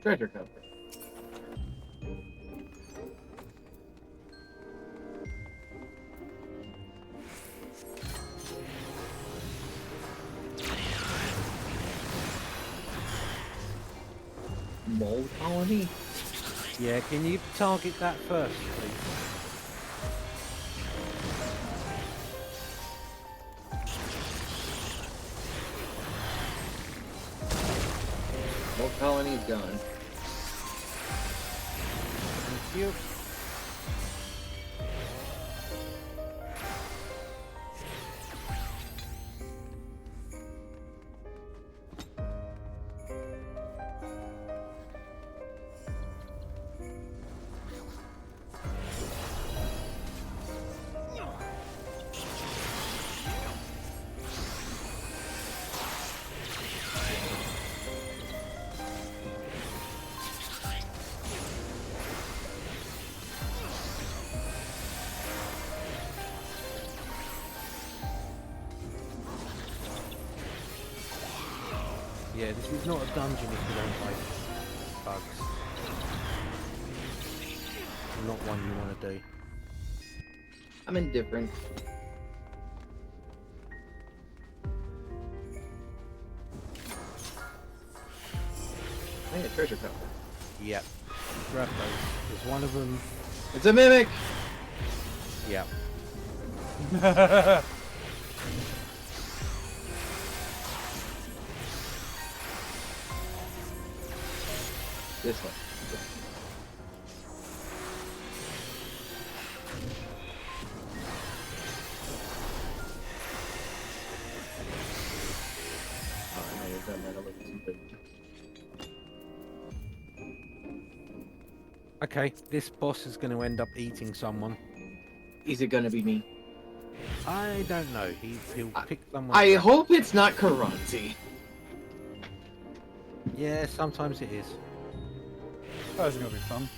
E: Treasure cover. Mold colony?
B: Yeah, can you target that first, please?
E: Mold colony's gone.
B: Thank you. Yeah, this is not a dungeon if you don't like bugs. Not one you want to do.
E: I'm indifferent. I need a treasure cover.
B: Yep. Grab those. There's one of them.
E: It's a mimic!
B: Yep.
E: This one. Oh, I know you've done that a little something.
B: Okay, this boss is going to end up eating someone.
E: Is it gonna be me?
B: I don't know. He'll pick someone.
E: I hope it's not Keronzi.
B: Yeah, sometimes it is.
A: That's gonna be fun.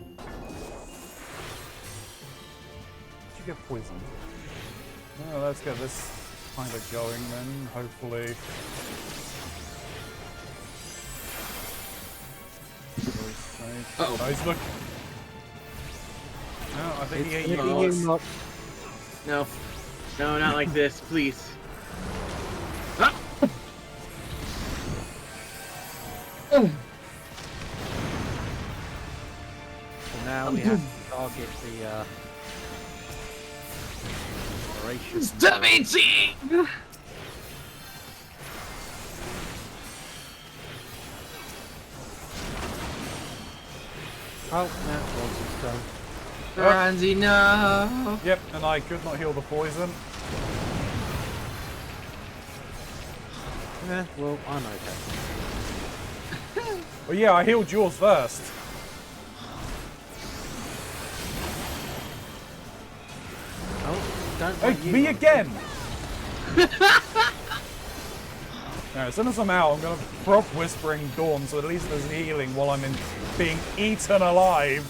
A: Did you get poisoned? Well, let's get this kind of going then, hopefully.
E: Uh-oh.
A: Oh, he's looking. No, I think he ate
B: It's
A: you.
B: gonna be you, not.
C: No. No, not like this, please.
B: So now we have to target the operation.
E: Stop eating!
B: Oh, that was his turn.
E: Keronzi, no!
A: Yep, and I could not heal the poison.
B: Yeah, well, I'm okay.
A: Well, yeah, I healed yours first.
B: Oh, don't
A: Hey,
B: let you
A: me
B: on.
A: again! Now, as soon as I'm out, I'm gonna prop Whispering Dawn, so at least there's healing while I'm being eaten alive.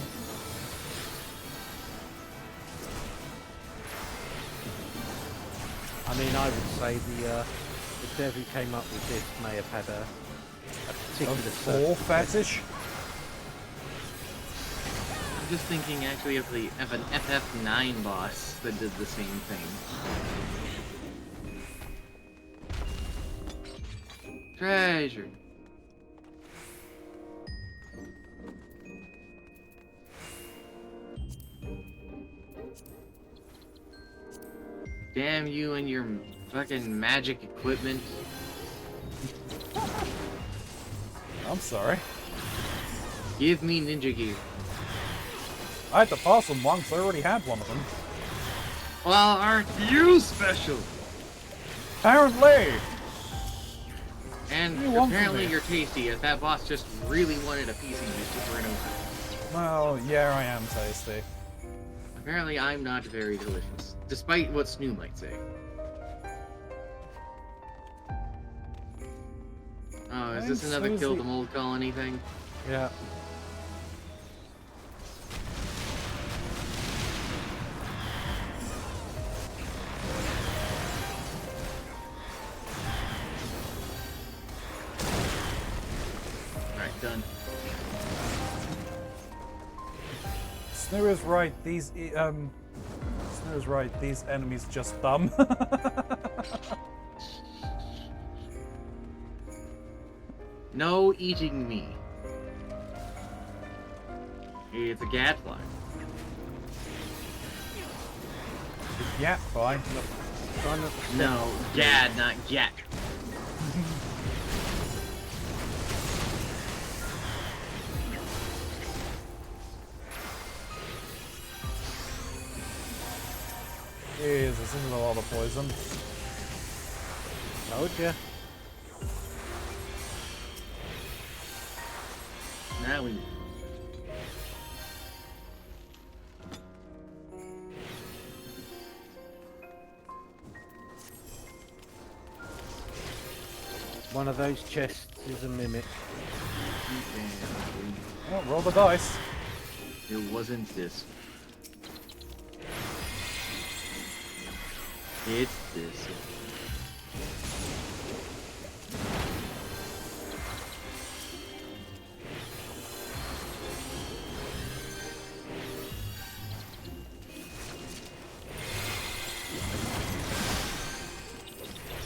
B: I mean, I would say the dev who came up with this may have had a particular
A: A
B: search.
A: ball fetish?
C: I'm just thinking actually of an FF9 boss that did the same thing. Treasure. Damn you and your fucking magic equipment.
A: I'm sorry.
C: Give me ninja gear.
A: I had to pass them once, I already had one of them.
C: Well, aren't you special?
A: Apparently!
C: And
A: What do you want from
C: apparently
A: me?
C: you're tasty, as that boss just really wanted a piece of you super over.
A: Well, yeah, I am tasty.
C: Apparently I'm not very delicious, despite what Snoo might say. Oh, is this
A: Thanks,
C: another kill
A: Susie.
C: the mold colony thing?
A: Yeah.
C: Alright, done.
A: Snoo is right, Snoo is right, these enemies just dumb.
C: No eating me. It's a gadfly.
A: Yeah, fine.
C: No, gad, not gat.
A: Jesus, this is a lot of poison.
B: Told ya.
C: Now we...
B: One of those chests is a mimic.
A: Oh, roll the dice.
C: It wasn't this. It's this.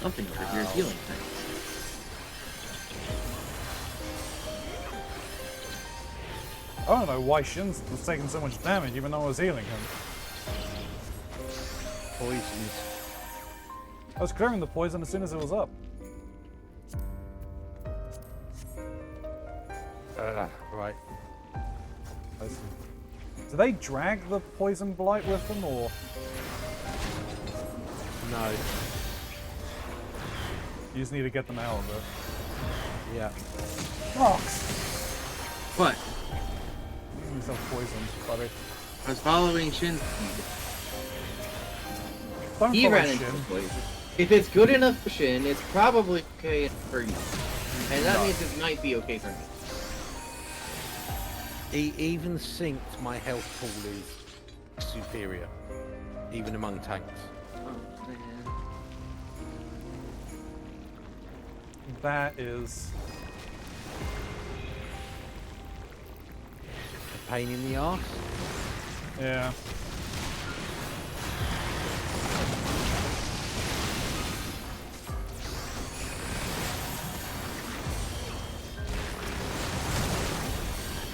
C: Something over here is healing things.
A: I don't know why Shin was taking so much damage even though I was healing him.
B: Poisons.
A: I was clearing the poison as soon as it was up.
B: Right.
A: I see. Do they drag the poison blight with them or?
B: No.
A: You just need to get them out of it.
B: Yeah.
A: Rocks!
C: But
A: Give yourself poison, buddy.
C: I was following Shin's lead.
A: Don't
C: He
A: follow
C: ran into
A: Shin.
C: the poison. If it's good enough for Shin, it's probably okay for you. And that
A: No.
C: means it might be okay for me.
B: Even synced, my health pool is superior, even among tanks.
C: Oh, man.
A: That is...
B: A pain in the arse.
A: Yeah.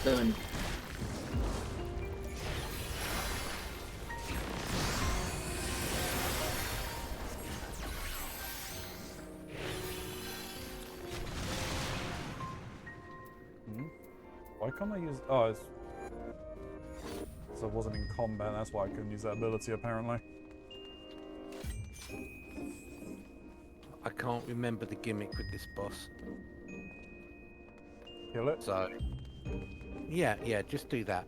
C: Done.
A: Why can't I use... Oh, it's... So I wasn't in combat, that's why I couldn't use that ability apparently.
B: I can't remember the gimmick with this boss.
A: Kill it?
B: So, yeah, just do that.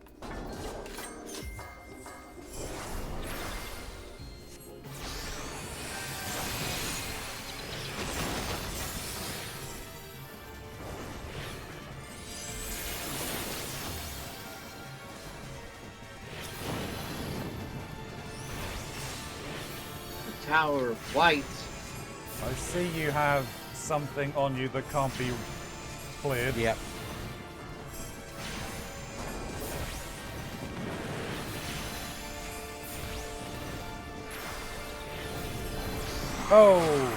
C: The Tower of White.
A: I see you have something on you that can't be cleared.
B: Yep.
A: Oh!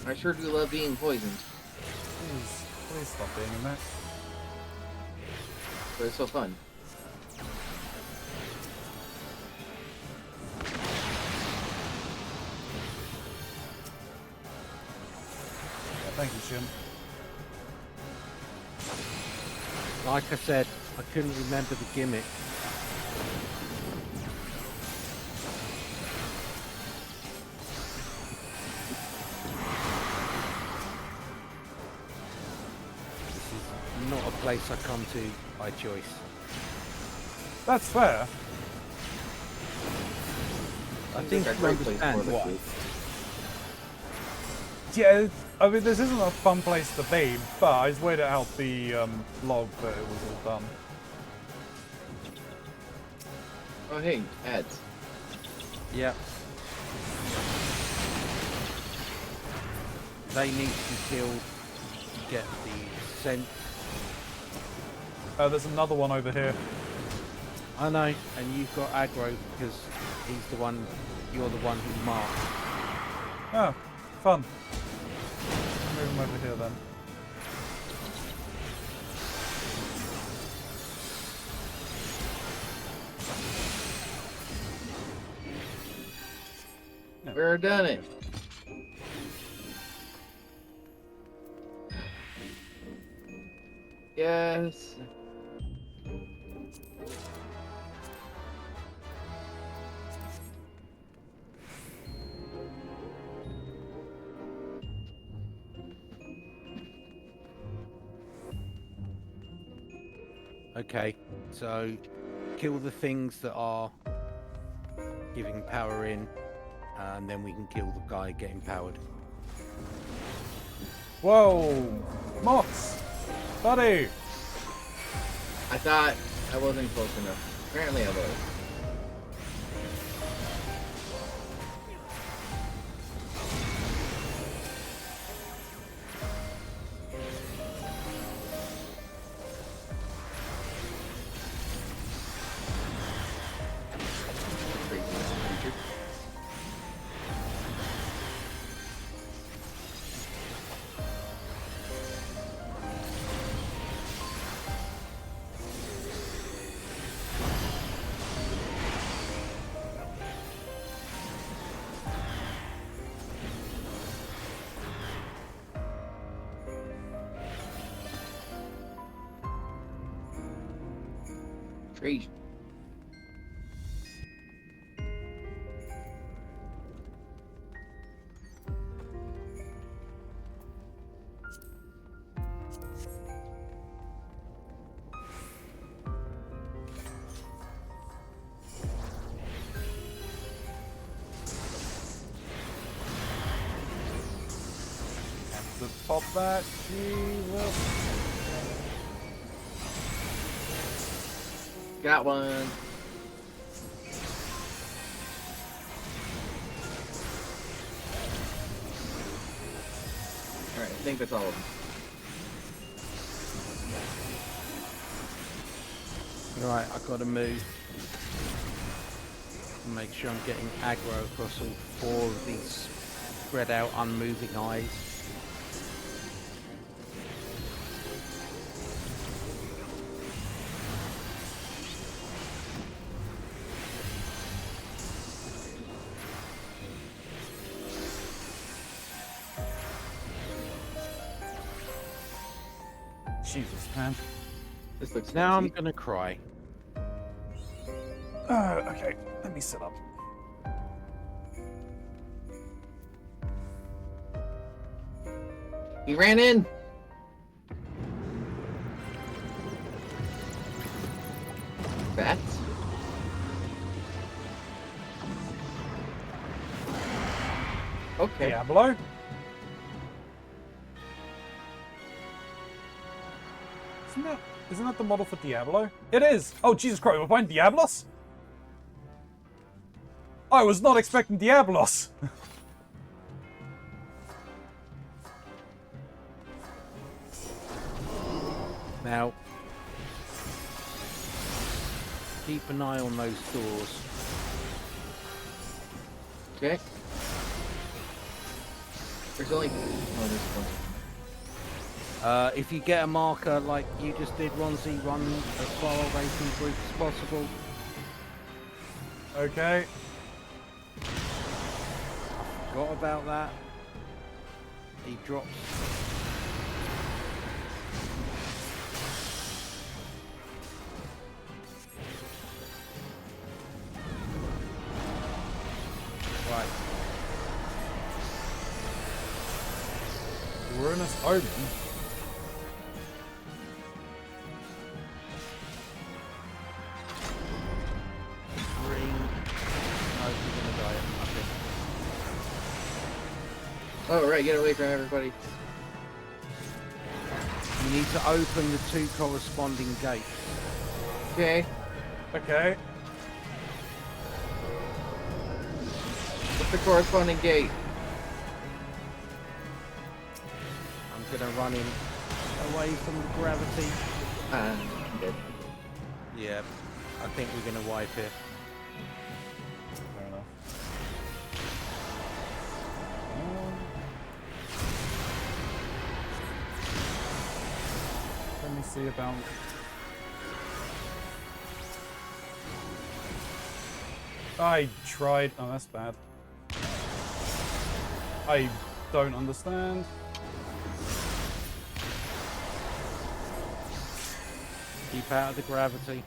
E: I sure do love being poisoned,
A: Please stop being in that.
E: but it's so fun.
A: Yeah, thank you, Shin.
B: Like I said, I couldn't remember the gimmick. This is not a place I come to by choice.
A: That's fair.
B: I
E: Seems
B: think
E: like a
B: you
E: great place
B: understand
E: for the
B: why.
E: group.
A: Yeah, I mean, this isn't a fun place to be, but I just waited out the log that it was all done.
E: Oh hey, ads.
B: Yep. They need to be killed to get the scent.
A: There's another one over here.
B: I know, and you've got aggro because he's the one, you're the one who marked.
A: Oh, fun. Move him over here then.
E: We're done it. Yes.
B: Okay, so kill the things that are giving power in, and then we can kill the guy getting powered.
A: Whoa! Mox! Buddy!
E: I thought I wasn't close enough. Apparently I was. Crazy creature. Crazy.
A: Have to pop that. Jesus.
E: Got one. Alright, I think that's all of them.
B: Right, I've got to move. Make sure I'm getting aggro across all four of these spread out unmoving eyes.
A: Jesus, man.
E: This looks
B: Now I'm
E: fancy.
B: gonna cry.
A: Okay, let me sit up.
E: He ran in. Bats? Okay.
A: Diablo? Isn't that the model for Diablo? It is! Oh, Jesus Christ, we're playing Diablos? I was not expecting Diablos!
B: Now, keep an eye on those doors.
E: Okay. There's only. Oh, there's one.
B: If you get a marker like you just did, Ronzi, run as far away from the group as possible.
A: Okay.
B: Forgot about that. He drops. Right.
A: Ruinous Omen.
B: Green. No, you're gonna die. Okay.
E: Oh, right, get away from everybody.
B: You need to open the 2 corresponding gates.
E: Okay.
A: Okay.
E: What's the corresponding gate?
B: I'm gonna run him away from the gravity.
E: I'm dead.
B: Yeah, I think we're gonna wipe it.
A: Fair enough. Let me see about. I tried. Oh, that's bad. I don't understand.
B: Keep out of the gravity.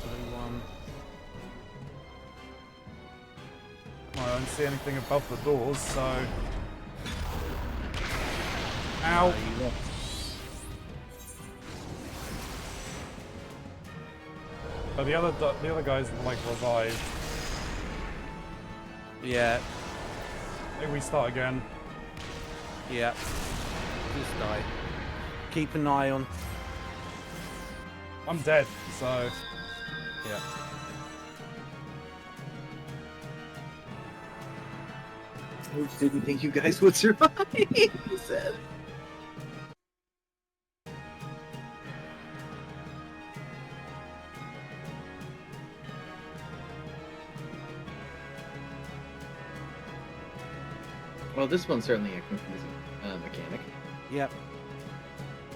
B: Blue one.
A: I don't see anything above the doors, so. Ow.
B: You lost.
A: But the other guys were like revived.
B: Yeah,
A: Maybe we start again.
B: yeah. Just die. Keep an eye on.
A: I'm dead, so.
B: Yeah.
C: I didn't think you guys would survive, he said. Well, this one's certainly a confusing mechanic.
B: Yep.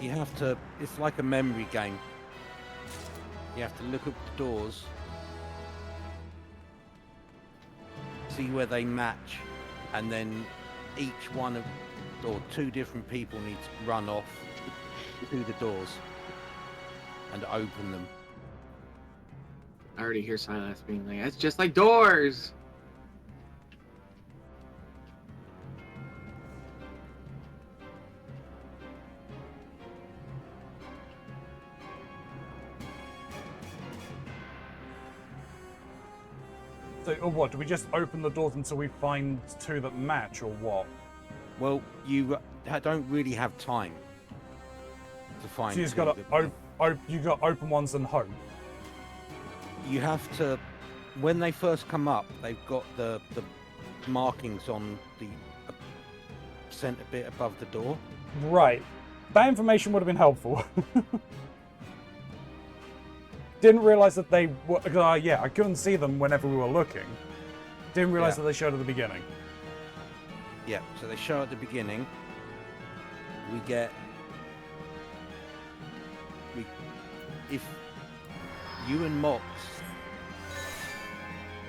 B: You have to. It's like a memory game. You have to look at the doors, see where they match, and then each one of, or 2 different people need to run off to the doors and open them.
C: I already hear Silas being like, "It's just like doors."
A: So, or what? Do we just open the doors until we find 2 that match, or what?
B: Well, you don't really have time to find.
A: So you just
B: 2
A: gotta
B: that-
A: you got to open ones and hope.
B: You have to. When they first come up, they've got the markings on the centre bit above the door.
A: Right. That information would have been helpful. Didn't realize that they were. Yeah, I couldn't see them whenever we were looking. Didn't realize
B: Yeah.
A: that they showed at the beginning.
B: Yeah, so they show at the beginning. If you and Mox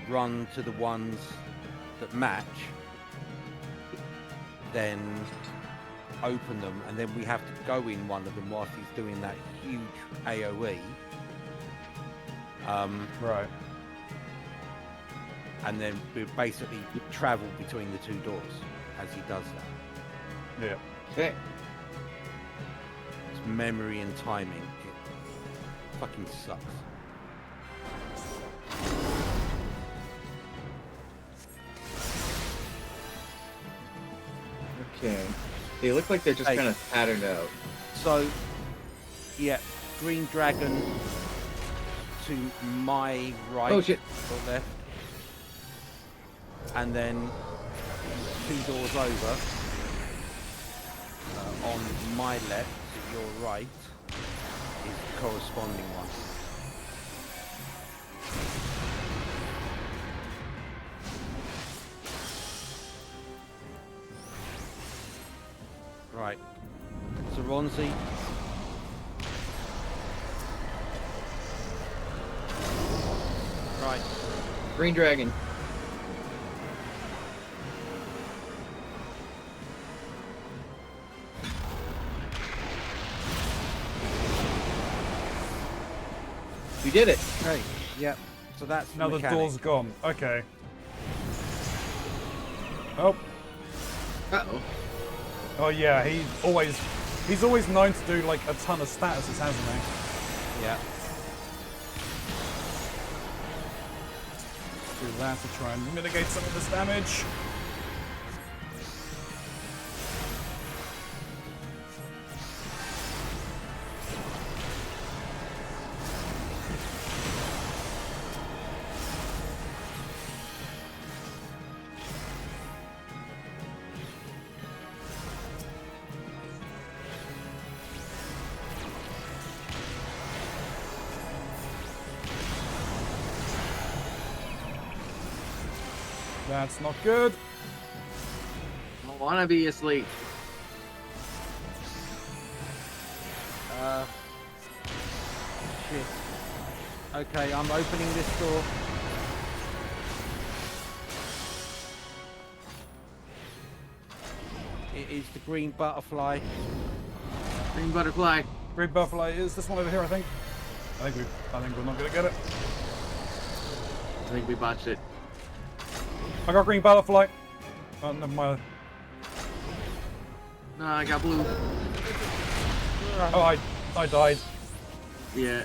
B: run to the ones that match, then open them, and then we have to go in one of them whilst he's doing that huge AoE.
A: Right.
B: And then we basically travel between the 2 doors as he does that.
A: Yeah.
E: Okay.
B: It's memory and timing. It fucking sucks.
E: Okay. They look like they're just
B: Hey.
E: kind of patterned out.
B: So, yeah, green dragon to my right
E: Oh, shit.
B: or left, and then 2 doors over on my left to your right is the corresponding one. Right. Keronzi. Right.
E: Green dragon. We did it.
B: Okay. Yep. So that's the
A: Now the
B: mechanic.
A: door's gone. Okay. Oh.
C: Uh-oh.
A: Oh yeah, he's always known to do like a ton of statuses, hasn't he?
B: Yeah.
A: Do that to try and mitigate some of this damage. That's not good.
C: I want to be asleep.
B: Shit. Okay, I'm opening this door. It is the green butterfly.
C: Green butterfly.
A: Green Buffalo is this one over here, I think. I think we're not gonna get it.
C: I think we botched it.
A: I got green butterfly. Oh, never mind.
C: No, I got blue.
A: Oh, I died.
C: Yeah.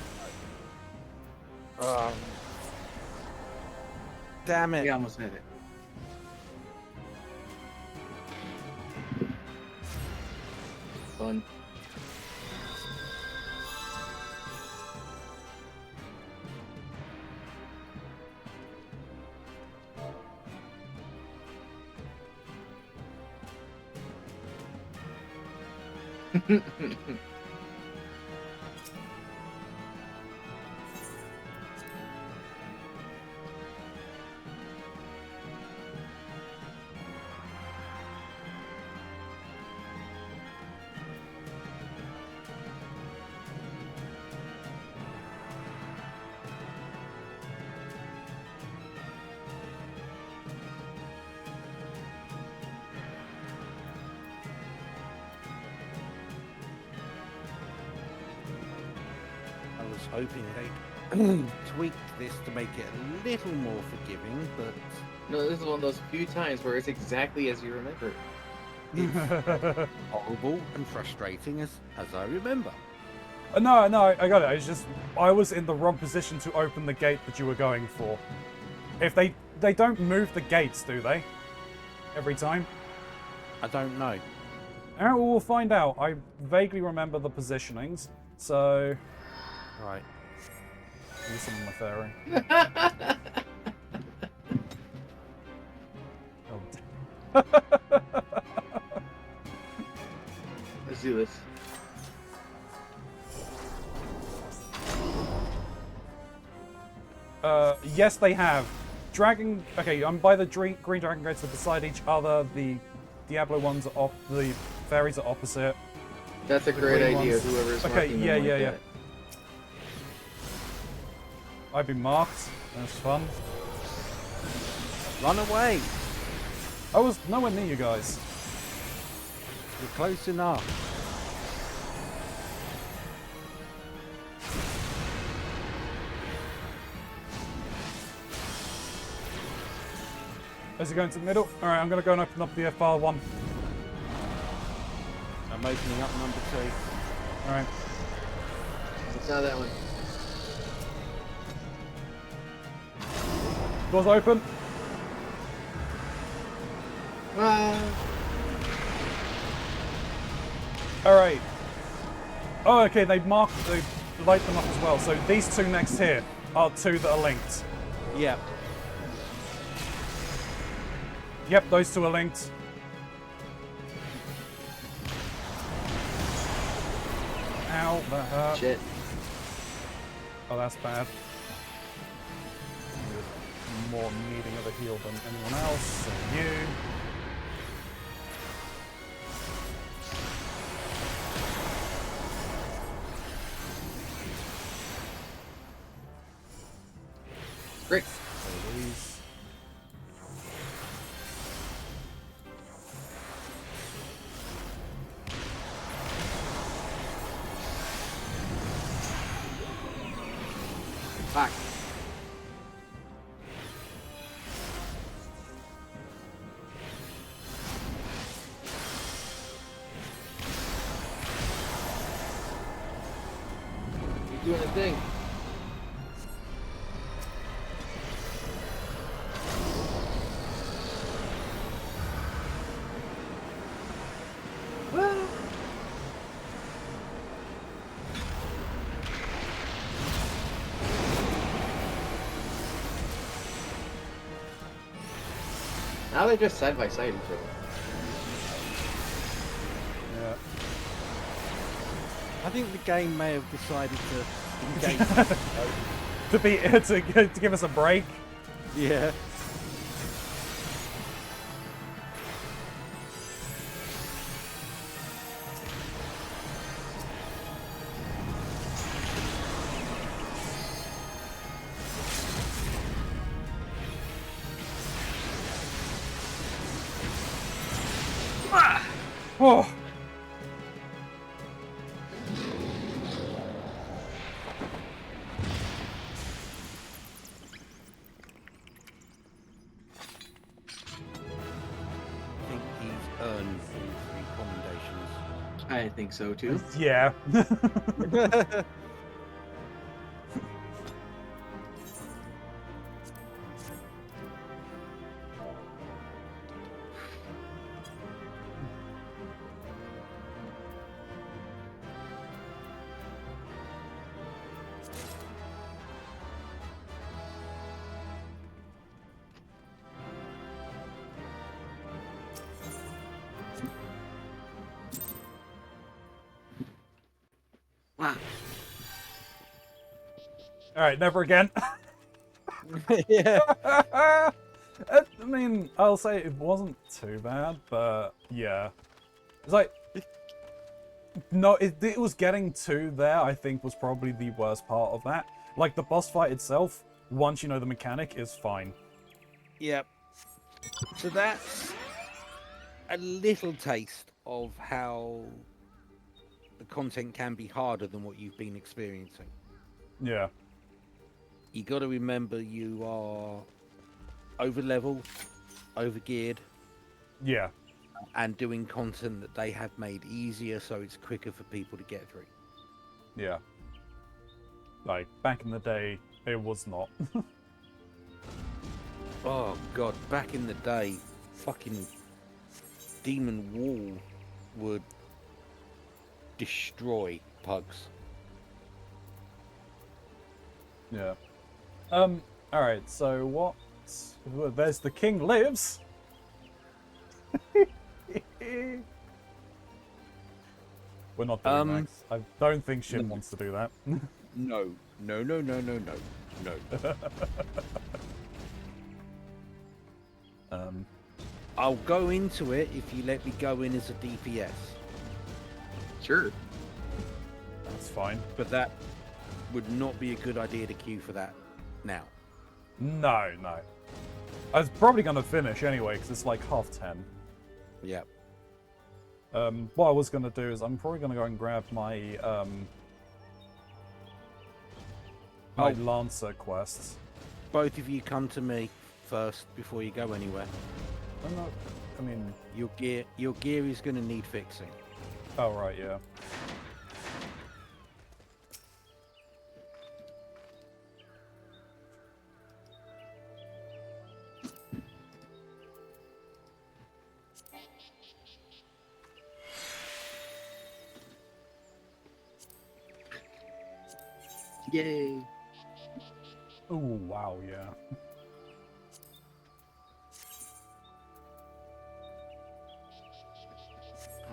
B: Damn it.
C: We almost had it.
E: Fun.
B: I was hoping they'd tweak this to make it a little more forgiving, but
E: No, this is one of those few times where it's exactly as you remember.
B: horrible and frustrating as I remember.
A: No, I got it. It's just I was in the wrong position to open the gate that you were going for. If they don't move the gates, do they? Every time?
B: I don't know.
A: Alright, well, we'll find out. I vaguely remember the positionings, so
B: Right.
A: listen to my fairy. Oh,
E: Let's do this.
A: yes, they have. Dragon. Okay, I'm by the green dragon gates are beside each other. The Diablo ones are off. The fairies are opposite.
E: That's a great
A: green
E: idea.
A: ones.
E: Whoever's
A: Okay,
E: marking them
A: yeah,
E: like
A: yeah, yeah.
E: that.
A: I've been marked. That's fun.
B: Run away!
A: I was nowhere near you guys.
B: You're close enough.
A: As you go into the middle. All right, I'm gonna go and open up the FR one.
B: I'm opening up number 2.
A: All right.
E: It's not that one.
A: Doors open.
E: Ah.
A: Alright. Oh, okay, they light them up as well. So these two next here are two that are linked.
B: Yep.
A: Yep, those two are linked. Ow, that hurt.
C: Shit.
A: Oh, that's bad. You're more needing of a heal than anyone else. So you.
C: Great.
A: So these.
C: Fuck.
E: You're doing a thing. Now they're just side by side each other.
A: Yeah.
B: I think the game may have decided to engage.
A: to give us a break.
B: Yeah.
A: Oh.
B: I think he's earned all 3 commendations.
C: I think so too.
A: Yeah.
C: Wow.
A: All right, never again.
B: Yeah.
A: I mean, I'll say it wasn't too bad, but yeah, it's like no, it was getting to there. I think was probably the worst part of that. Like the boss fight itself, once you know the mechanic, is fine.
B: Yep. So that's a little taste of how the content can be harder than what you've been experiencing.
A: Yeah,
B: You got to remember you are over leveled, over geared,
A: yeah,
B: and doing content that they have made easier so it's quicker for people to get through.
A: yeah. Like back in the day, it was not.
B: Oh god, back in the day, fucking Demon Wall would destroy pugs.
A: Yeah. All right. So what? Well, there's the king lives. We're not doing Max. I don't think Shin wants to do that.
B: No. I'll go into it if you let me go in as a DPS,
C: Sure.
A: That's fine.
B: but that would not be a good idea to queue for that now.
A: No, no. I was probably gonna finish anyway because it's like 10:30.
B: Yep.
A: What I was gonna do is I'm probably gonna go and grab my my Lancer quests.
B: Both of you come to me first before you go anywhere.
A: I'm not. I mean,
B: Your gear is going to need fixing.
A: oh right, yeah.
C: Yay!
A: Oh, wow, yeah.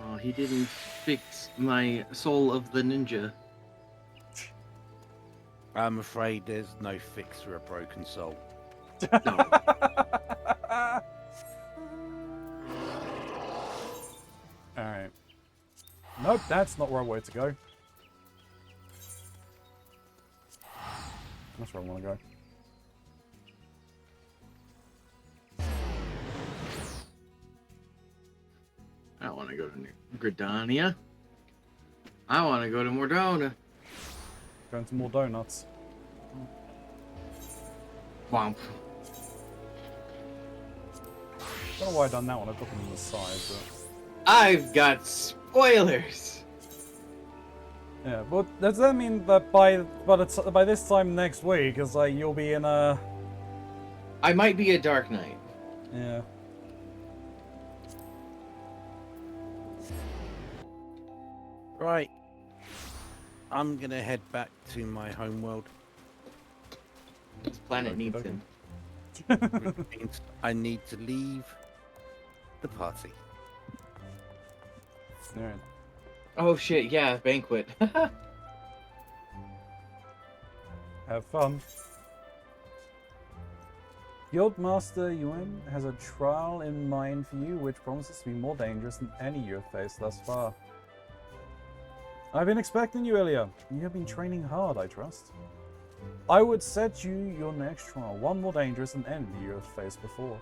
C: Oh, he didn't fix my soul of the ninja.
B: I'm afraid there's no fix for a broken soul.
C: No.
A: Alright. Nope, that's not where I wanted to go. That's where I want to go.
C: I don't want to go to Gridania. I want to go to Mordona.
A: Going to more donuts.
C: Womp.
A: Don't know why I done that one. I put them on the side, but
E: I've got spoilers.
A: yeah. But does that mean that by this time next week, is like you'll be in a
E: I might be a Dark Knight.
A: yeah.
B: Right. I'm gonna head back to my homeworld.
E: This planet needs
A: Okey-dokey.
E: him.
B: Which means I need to leave the party.
A: Alright.
E: Oh shit, yeah, banquet.
A: Have fun. Guildmaster Yuan has a trial in mind for you which promises to be more dangerous than any you have faced thus far. I've been expecting you, Ilya. You have been training hard, I trust. I would set you your next trial, one more dangerous than any you have faced before.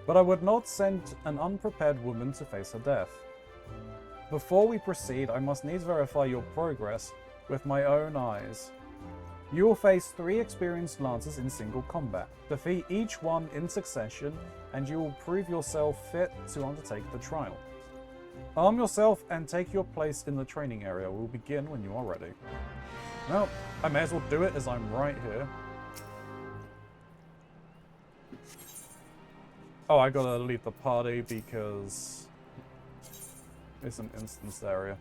A: But I would not send an unprepared woman to face her death. Before we proceed, I must needs verify your progress with my own eyes. You will face 3 experienced lancers in single combat. Defeat each one in succession, and you will prove yourself fit to undertake the trial. Arm yourself and take your place in the training area. We'll begin when you are ready. Well, I may as well do it as I'm right here. Oh, I gotta leave the party because it's an instanced area.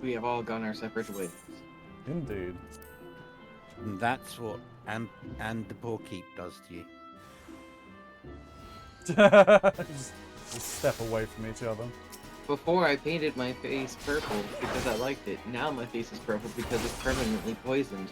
E: We have all gone our separate ways.
A: Indeed.
B: And that's what and the poor keep does to you.
A: Just step away from each other.
E: Before I painted my face purple because I liked it. Now my face is purple because it's permanently poisoned.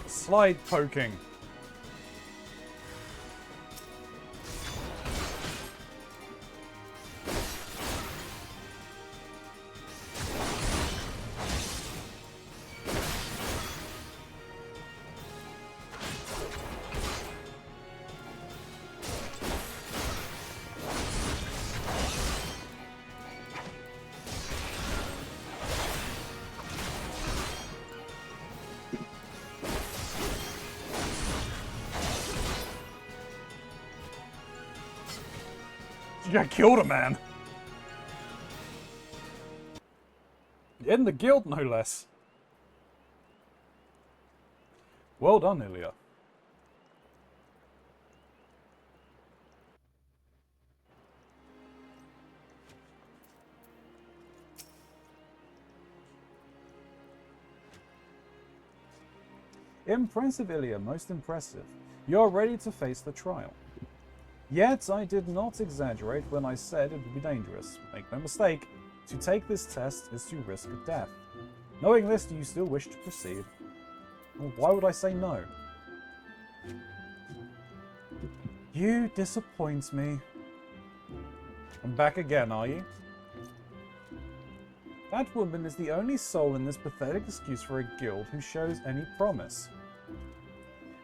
A: Slide poking. You killed a man. In the guild, no less. Well done, Ilya. Impressive, Ilya, most impressive. You are ready to face the trial. Yet I did not exaggerate when I said it would be dangerous. Make no mistake, to take this test is to risk death. Knowing this, do you still wish to proceed? Well, why would I say no? You disappoint me. I'm back again, are you? That woman is the only soul in this pathetic excuse for a guild who shows any promise.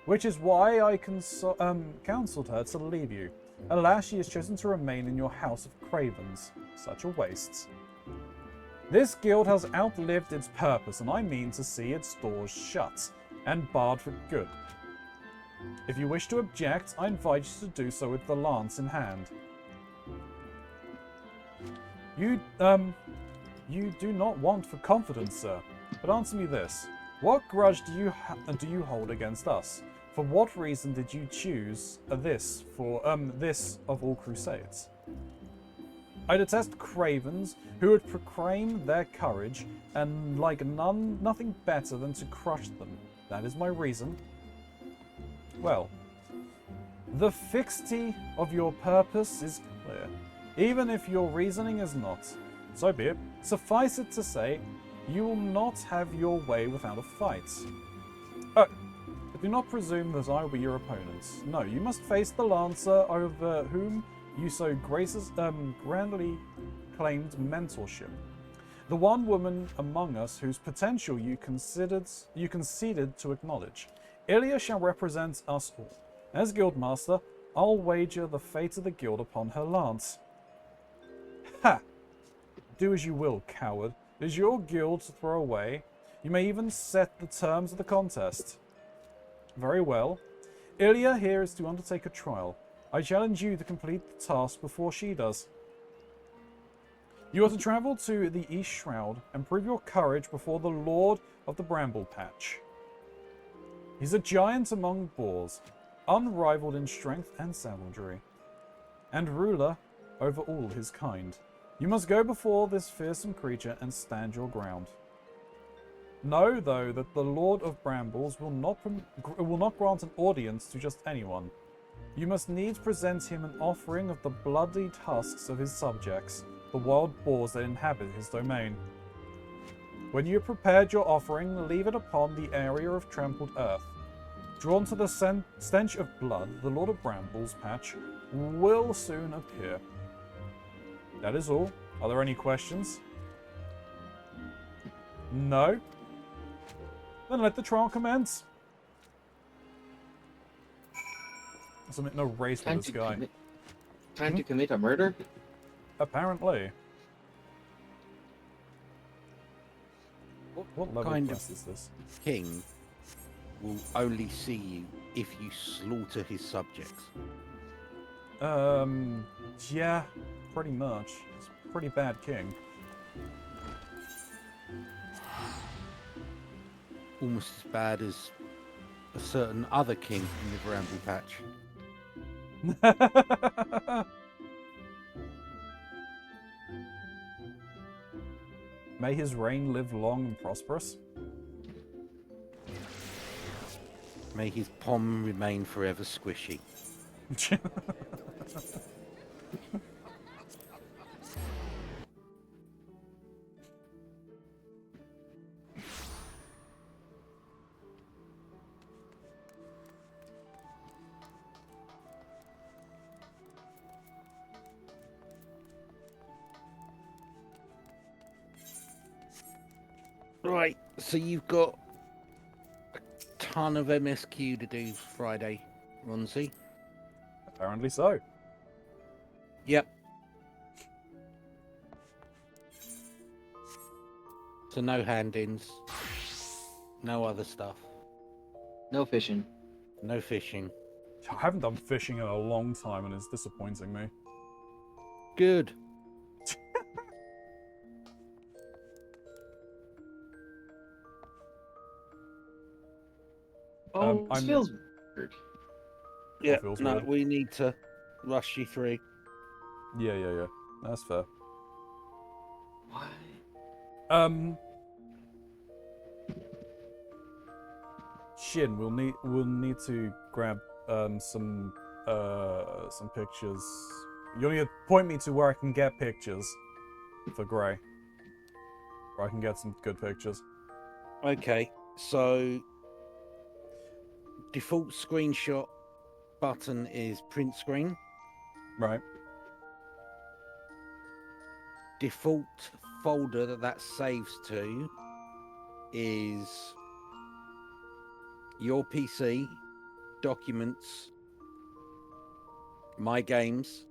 A: Which is why I counseled her to leave you. Alas, she has chosen to remain in your house of cravens. Such a waste. This guild has outlived its purpose, and I mean to see its doors shut and barred for good. If you wish to object, I invite you to do so with the lance in hand. You do not want for confidence, sir. But answer me this: what grudge do you hold against us? For what reason did you choose this of all crusades? I detest cravens who would proclaim their courage and like nothing better than to crush them. That is my reason. Well, the fixity of your purpose is clear, even if your reasoning is not. So be it. Suffice it to say, you will not have your way without a fight. Oh, but do not presume that I will be your opponent. No, you must face the Lancer over whom you so grandly claimed mentorship. The one woman among us whose potential you conceded to acknowledge. Ilya shall represent us all. As Guildmaster, I'll wager the fate of the guild upon her lance. Ha! Do as you will, coward. It is your guild to throw away. You may even set the terms of the contest. Very well. Ilya here is to undertake a trial. I challenge you to complete the task before she does. You are to travel to the East Shroud and prove your courage before the Lord of the Bramble Patch. He's a giant among boars, unrivaled in strength and savagery, and ruler over all his kind. You must go before this fearsome creature and stand your ground. Know, though, that the Lord of Brambles will not grant an audience to just anyone. You must needs present him an offering of the bloodied husks of his subjects, the wild boars that inhabit his domain. When you have prepared your offering, leave it upon the area of trampled earth. Drawn to the stench of blood, the Lord of Brambles Patch will soon appear. That is all. Are there any questions? No? Then let the trial commence. Submit no race with this guy.
E: Time to commit a murder?
A: Apparently. What level
B: kind
A: quest
B: of
A: is this?
B: king will only see you if you slaughter his subjects?
A: Yeah, pretty much. It's a pretty bad king.
B: Almost as bad as a certain other king in the Bramble Patch.
A: May his reign live long and prosperous.
B: May his pom remain forever squishy. Right, so you've got a ton of MSQ to do Friday, Ronzi.
A: Apparently so.
B: Yep. So no hand-ins, no other stuff,
E: No fishing.
B: no fishing.
A: I haven't done fishing in a long time and it's disappointing me.
B: Good.
E: Oh, this
A: I'm-
E: feels weird.
B: Yeah,
A: feels
B: no,
A: weird.
B: we need to rush you through.
A: Yeah. That's fair.
E: Why?
A: Shin, we'll need to grab some pictures. You'll need to point me to where I can get pictures for Grey. Where I can get some good pictures.
B: Okay, so default screenshot button is print screen.
A: Right.
B: Default folder that saves to is your PC, documents, my games,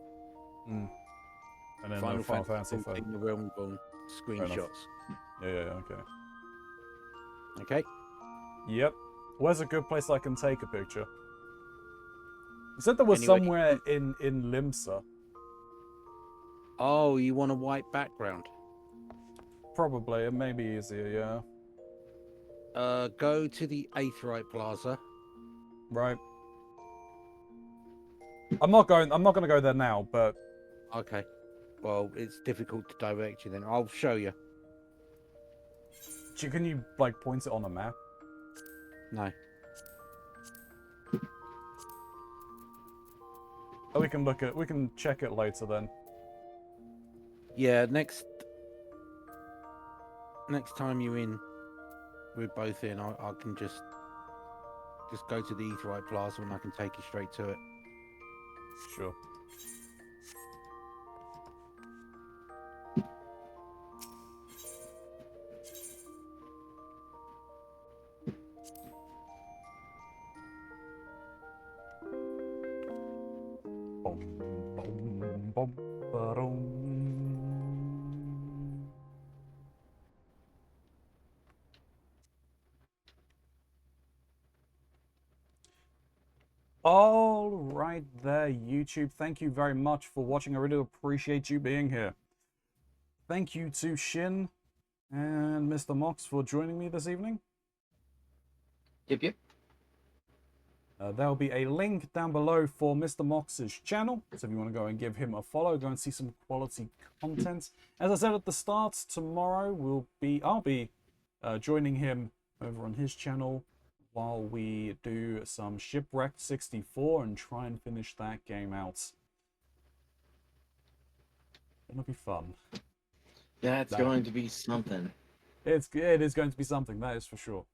A: And then
B: Final
A: Final Fantasy
B: 14, The Realm Reborn.
A: enough.
B: screenshots.
A: Yeah, okay.
B: Okay.
A: Yep. Where's a good place I can take a picture? You said there was
B: Anyway.
A: somewhere in Limsa.
B: Oh, you want a white background?
A: Probably. It may be easier, yeah.
B: Go to the Aetheryte Plaza.
A: Right. I'm not gonna go there now, but
B: Okay. Well, it's difficult to direct you then. I'll show you.
A: can you like point it on a map?
B: No.
A: Oh, we can check it later then.
B: Yeah, next time you're in, we're both in, I can just go to the Aetheryte Plaza and I can take you straight to it.
A: Sure. Bom, bom, bom, ba-dum. All right there, YouTube. Thank you very much for watching. I really appreciate you being here. Thank you to Shin and Mr. Mox for joining me this evening.
E: Yep.
A: There'll be a link down below for Mr. Mox's channel, so if you want to go and give him a follow, go and see some quality content. As I said at the start, tomorrow I'll be joining him over on his channel while we do some Shipwrecked 64 and try and finish that game out. It'll be fun.
E: That's going to be something.
A: It is going to be something, that is for sure.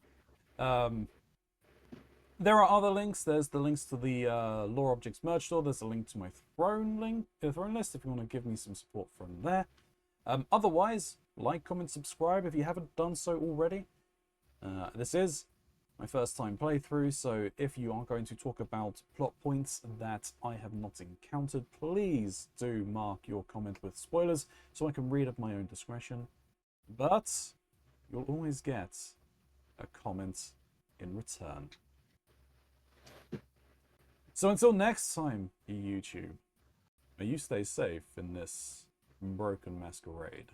A: There are other links. There's the links to the Lore Objects merch store. There's a link to my throne list if you want to give me some support from there. Otherwise, like, comment, subscribe if you haven't done so already. This is my first time playthrough, so if you are going to talk about plot points that I have not encountered, please do mark your comment with spoilers so I can read at my own discretion. But you'll always get a comment in return. So until next time, YouTube, may you stay safe in this broken masquerade.